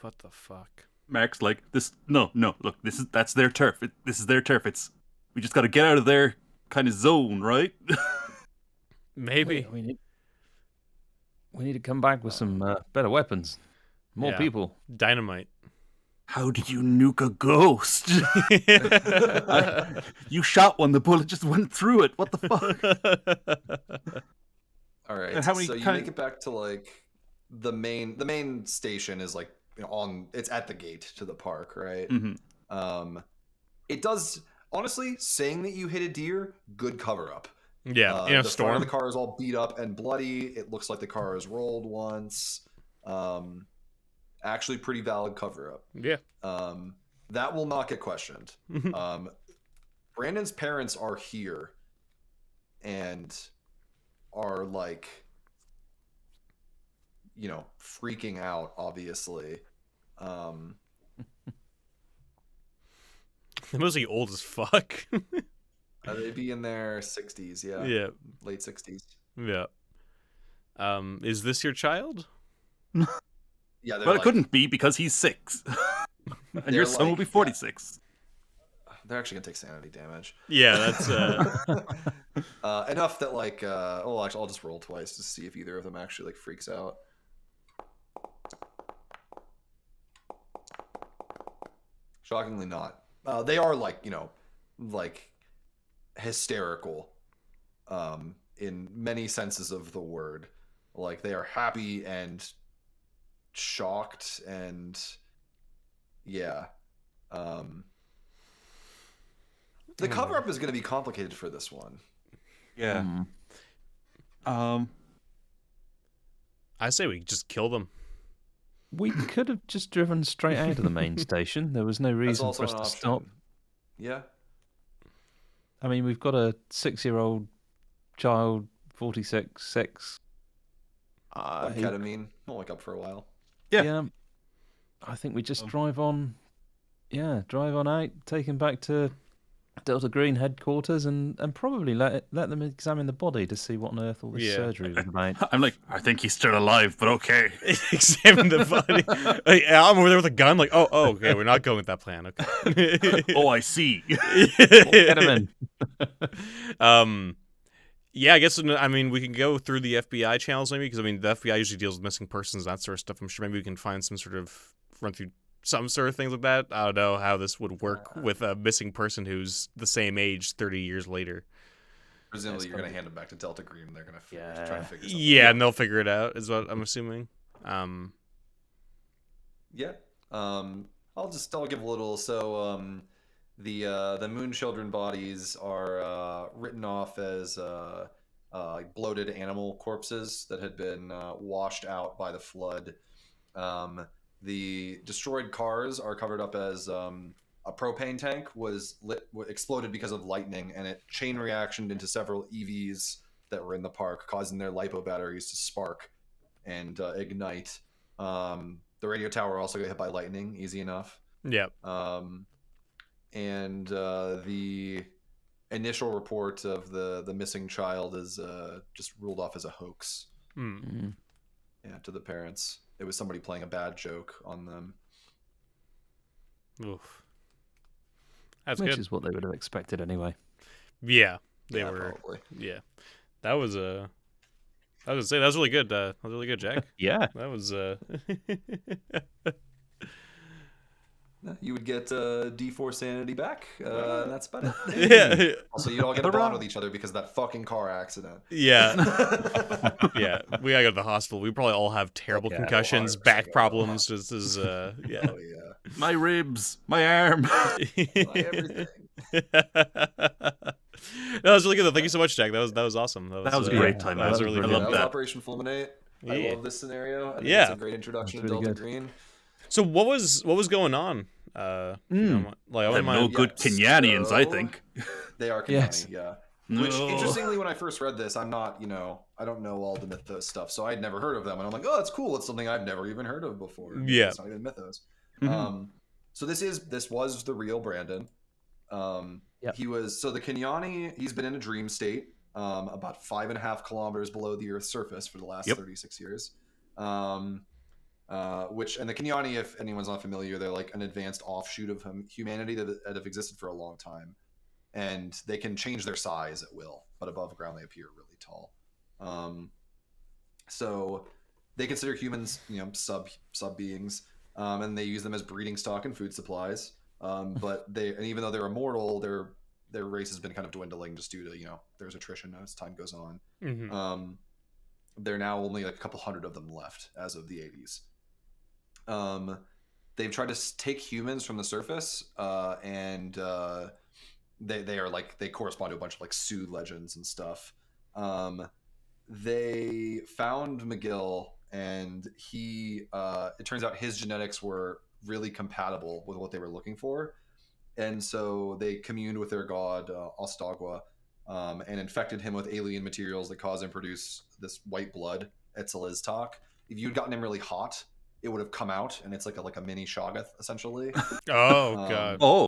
What the fuck? Mark's like this. No, look, that's their turf. This is their turf. We just got to get out of their kind of zone, right? Maybe. We need to come back with some better weapons, more Yeah. people. Dynamite. How did you nuke a ghost? You shot one. The bullet just went through it. What the fuck? All right. And how many so you kind- make it back to like the main station is like it's at the gate to the park, right? Mm-hmm. It does honestly saying that you hit a deer, good cover up. Yeah, in a the front storm. of the car is all beat up and bloody. It looks like the car has rolled once. Actually, pretty valid cover up. Yeah. That will not get questioned. Brandon's parents are here and are like, freaking out. Obviously, They're mostly old as fuck. they'd be in their 60s. Yeah, Yeah. late 60s. Yeah. Is this your child? Yeah, they're Well, it like, couldn't be because he's 6. And your son will be 46. they're actually gonna take sanity damage. Yeah, that's Enough that like, well, actually, I'll just roll twice to see if either of them actually like freaks out. Shockingly not. They are like, like hysterical, in many senses of the word. Like they are happy and shocked and yeah. The cover up is going to be complicated for this one. Yeah. I say we just kill them. We could have just driven straight out of the main station. There was no That's reason also for us an to option. stop. Yeah. I mean, we've got a 6-year-old child, 46, Like ketamine. I'll wake up for a while. Yeah. I think we just drive on out, take him back to Delta Green headquarters, and probably let them examine the body to see what on earth all this surgery was about. I'm like, I think he's still alive, but okay. Examine the body. Like, I'm over there with a gun. Like, oh, okay, we're not going with that plan. Okay. Oh, I see. Get him in. Yeah, I guess, I mean, we can go through the FBI channels maybe, because, I mean, the FBI usually deals with missing persons and that sort of stuff. I'm sure maybe we can find some sort of, run through some sort of things like that. I don't know how this would work with a missing person who's the same age 30 years later. Presumably, you're going to hand them back to Delta Green, and they're going to try to figure something Yeah, out. and they'll figure it out, is what I'm assuming. Yeah. I'll give a little. So, the Moon Children bodies are written off as like bloated animal corpses that had been washed out by the flood. The destroyed cars are covered up as a propane tank exploded because of lightning, and it chain reactioned into several EVs that were in the park, causing their lipo batteries to spark and ignite. The radio tower also got hit by lightning, easy enough. Yeah. And the initial report of the missing child is just ruled off as a hoax. Yeah, to the parents. It was somebody playing a bad joke on them. Oof. That's Which good. is what they would have expected anyway. Yeah, they were. Probably. Yeah, that was I was gonna say that was really good. That was really good, Jack. Yeah. That was You would get D4 sanity back. And that's about it. Yeah. Also, you all get a bond with each other because of that fucking car accident. Yeah. Yeah. We gotta go to the hospital. We probably all have terrible concussions, back problems. This is yeah. Oh yeah. My ribs, my arm. Everything. That was really good. Thank you so much, Jack. That was awesome. That was a great time. That was really I good. love That was that. Operation Fulminate. I Yeah. love this scenario. I think Yeah. it's a great introduction to That's really Delta good. Green. So what was going on? Like I They're wouldn't no mind. good Kenyanians, I so- think. They are Kenyani, Yes. yeah. Which, No. interestingly, when I first read this, I'm not, I don't know all the Mythos stuff, so I'd never heard of them. And I'm like, oh, that's cool. It's something I've never even heard of before. Yeah. It's not even Mythos. Mhm. So this was the real Brandon. Yep. The Kenyani, he's been in a dream state, about 5.5 kilometers below the Earth's surface for the last 36 years. And the Kenyani, if anyone's not familiar, they're like an advanced offshoot of humanity that have existed for a long time. And they can change their size at will, but above ground they appear really tall. So they consider humans, sub beings, and they use them as breeding stock and food supplies. But even though they're immortal, their race has been kind of dwindling just due to there's attrition as time goes on. Mm-hmm. There are now only like a couple hundred of them left as of the 80s. They've tried to take humans from the surface, and they are like, they correspond to a bunch of like Sioux legends and stuff. They found McGill, and it turns out his genetics were really compatible with what they were looking for. And so they communed with their god, Ostagwa, and infected him with alien materials that cause him to produce this white blood, Etzaliztak. If you'd gotten him really hot, it would have come out, and it's like a mini Shoggoth, essentially. Oh god. Oh.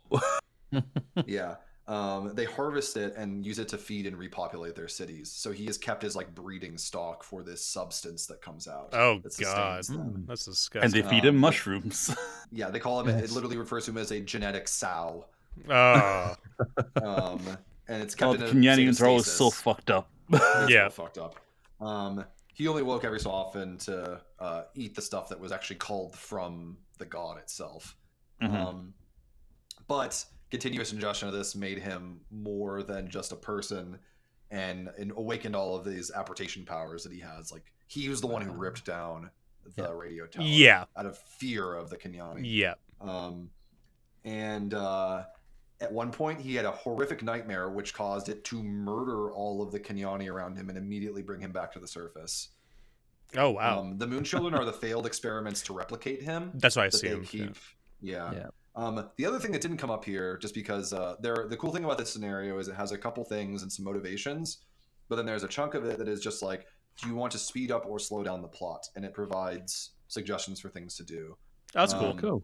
Yeah. They harvest it and use it to feed and repopulate their cities. So he has kept his like breeding stock for this substance that comes out. Oh that God, sustains them. that's And disgusting. they feed him mushrooms. Yeah, they call him. Yes. It literally refers to him as a genetic sow. Oh, And it's kept Oh, in the a state of Kenyanians are always so stasis. fucked up. It's Yeah. real fucked up. He only woke every so often to eat the stuff that was actually culled from the god itself. Mhm. But continuous ingestion of this made him more than just a person, and awakened all of these apportation powers that he has. Like he was the one who ripped down the radio tower. Yeah. Out of fear of the Kenyani. Yeah. At one point, he had a horrific nightmare which caused it to murder all of the Kenyani around him and immediately bring him back to the surface. Oh wow. The Moon Children are the failed experiments to replicate him. That's what I that they assumed. keep. Yeah. Yeah. The other thing that didn't come up here, just because the cool thing about this scenario is it has a couple things and some motivations, but then there's a chunk of it that is just like, do you want to speed up or slow down the plot? And it provides suggestions for things to do. That's cool. Cool.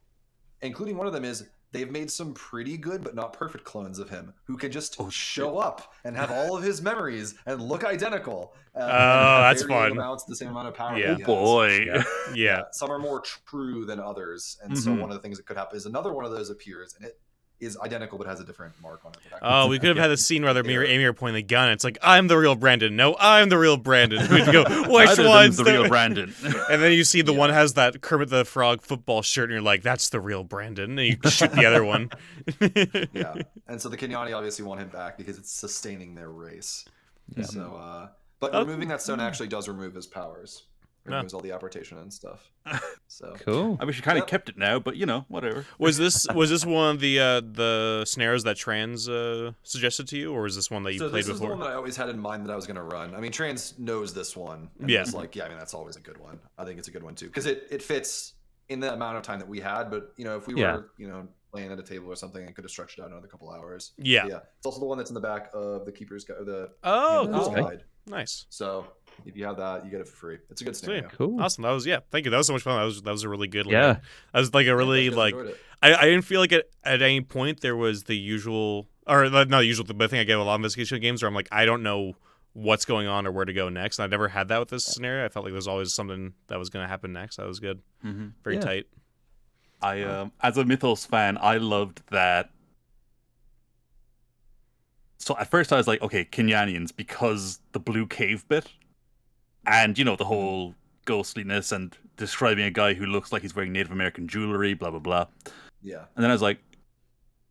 Including one of them is they've made some pretty good but not perfect clones of him who can just Oh, show up and have all of his memories and look identical. Oh, and have that's varying fun. Amounts the same amount of power. Yeah. he Oh has. boy. Yeah. Some are more true than others, and so Mhm. one of the things that could happen is another one of those appears, and it is identical but has a different mark on it. Oh, we could have had a scene where they're Amy are pointing the gun. It's like, I'm the real Brandon. No, I'm the real Brandon. We'd go, which Neither one's them's the real Brandon. And then you see the one has that Kermit the Frog football shirt, and you're like, that's the real Brandon. And you shoot the other one. Yeah, and so the Kenyani obviously want him back because it's sustaining their race. Yeah. So, but Oh, removing that stone actually does remove his powers. No. Removes all the apportation and stuff. So Cool. I wish you kind of Yep. kept it now, but whatever. Was this one of the scenarios that Trans suggested to you, or was this one that you So played this is the before? one that I always had in mind that I was going to run. I mean, Trans knows this one. And Yeah. was like, yeah, I mean, that's always a good one. I think it's a good one too because it fits in the amount of time that we had. But if we Yeah. were playing at a table or something, I could have stretched it out another couple hours. Yeah. Yeah. It's also the one that's in the back of the Keeper's Guide. Oh, Handler's cool. Guide. Nice. So if you have that, you get it for free. It's a good scenario. Sweet. Cool. Awesome. That was Thank you. That was so much fun. That was a really good. Yeah. That was like a really Yeah, you guys like. enjoyed it. I didn't feel like at any point there was the usual, or not the usual, but I think I get a lot of investigation games where I'm like, I don't know what's going on or where to go next. And I never had that with this scenario. I felt like there's always something that was going to happen next. That was good. Mm-hmm. Very Yeah. tight. As a Mythos fan, I loved that. So at first I was like, okay, Kenyanians, because the blue cave bit, and the whole ghostliness and describing a guy who looks like he's wearing Native American jewelry, blah blah blah. Yeah. And then I was like,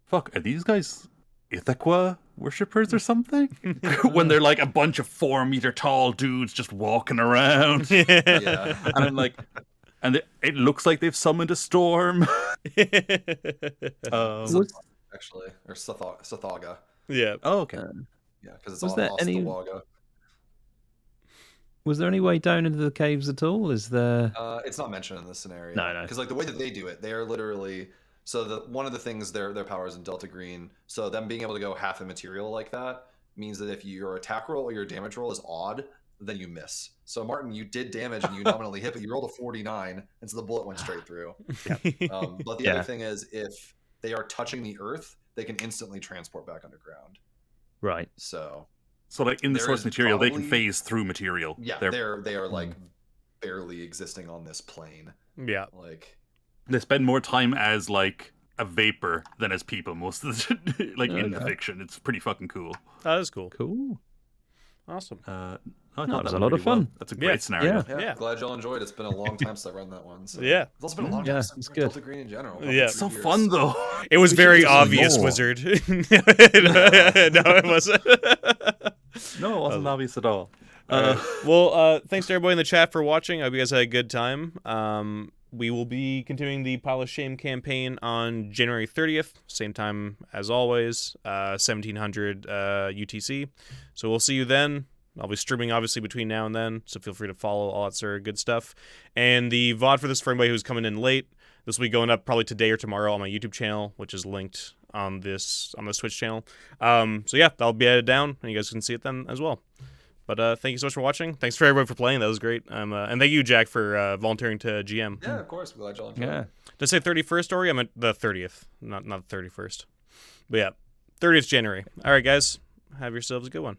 fuck, are these guys Ithaca worshippers or something? When they're like a bunch of 4-meter tall dudes just walking around. Yeah. And I'm like, and it looks like they've summoned a storm. Actually, or Sathaga. Yeah. Oh, okay. Yeah, because it's Was on there any- Ostawaga. Was there any way down into the caves at all? Is there? It's not mentioned in this scenario. No. Because like the way that they do it, they are literally one of the things their powers in Delta Green. So them being able to go half the material like that means that if your attack roll or your damage roll is odd, then you miss. So Martin, you did damage and you nominally hit, but you rolled a 49, and so the bullet went straight through. But the other thing is, if they are touching the earth, they can instantly transport back underground. Right. So like in the there source is material, they can probably- phase through material. yeah, they are like barely existing on this plane. Yeah. Like They spend more time as like a vapor than as people most of the like in the Okay. fiction. It's pretty fucking cool. That is cool. Cool. Awesome. I No, thought it was that a went lot of really well. fun. That's a Yeah. great scenario. Yeah. Glad y'all enjoyed it. It's been a long time since I run that one. So. Yeah. It's also been a long Yeah, time since it's I good. Delta Green in general. probably Yeah. It's so 3 years. fun though. It was We should very do some obvious, more. Wizard. No, it wasn't. No, it wasn't obvious at all. Well, thanks to everybody in the chat for watching. I hope you guys had a good time. We will be continuing the Pile of Shame campaign on January 30th, same time as always, 1700 UTC. So we'll see you then. I'll be streaming, obviously, between now and then, so feel free to follow all that sort of good stuff. And the VOD for this, for anybody who's coming in late, this will be going up probably today or tomorrow on my YouTube channel, which is linked on this Twitch channel. So yeah, that'll be edited down, and you guys can see it then as well. But thank you so much for watching. Thanks for everybody for playing. That was great. And thank you, Jack, for volunteering to GM. Yeah, of course. Glad y'all enjoyed Yeah. it. Did I say 31st story? I meant the 30th, not the 31st. But yeah, 30th January. All right, guys. Have yourselves a good one.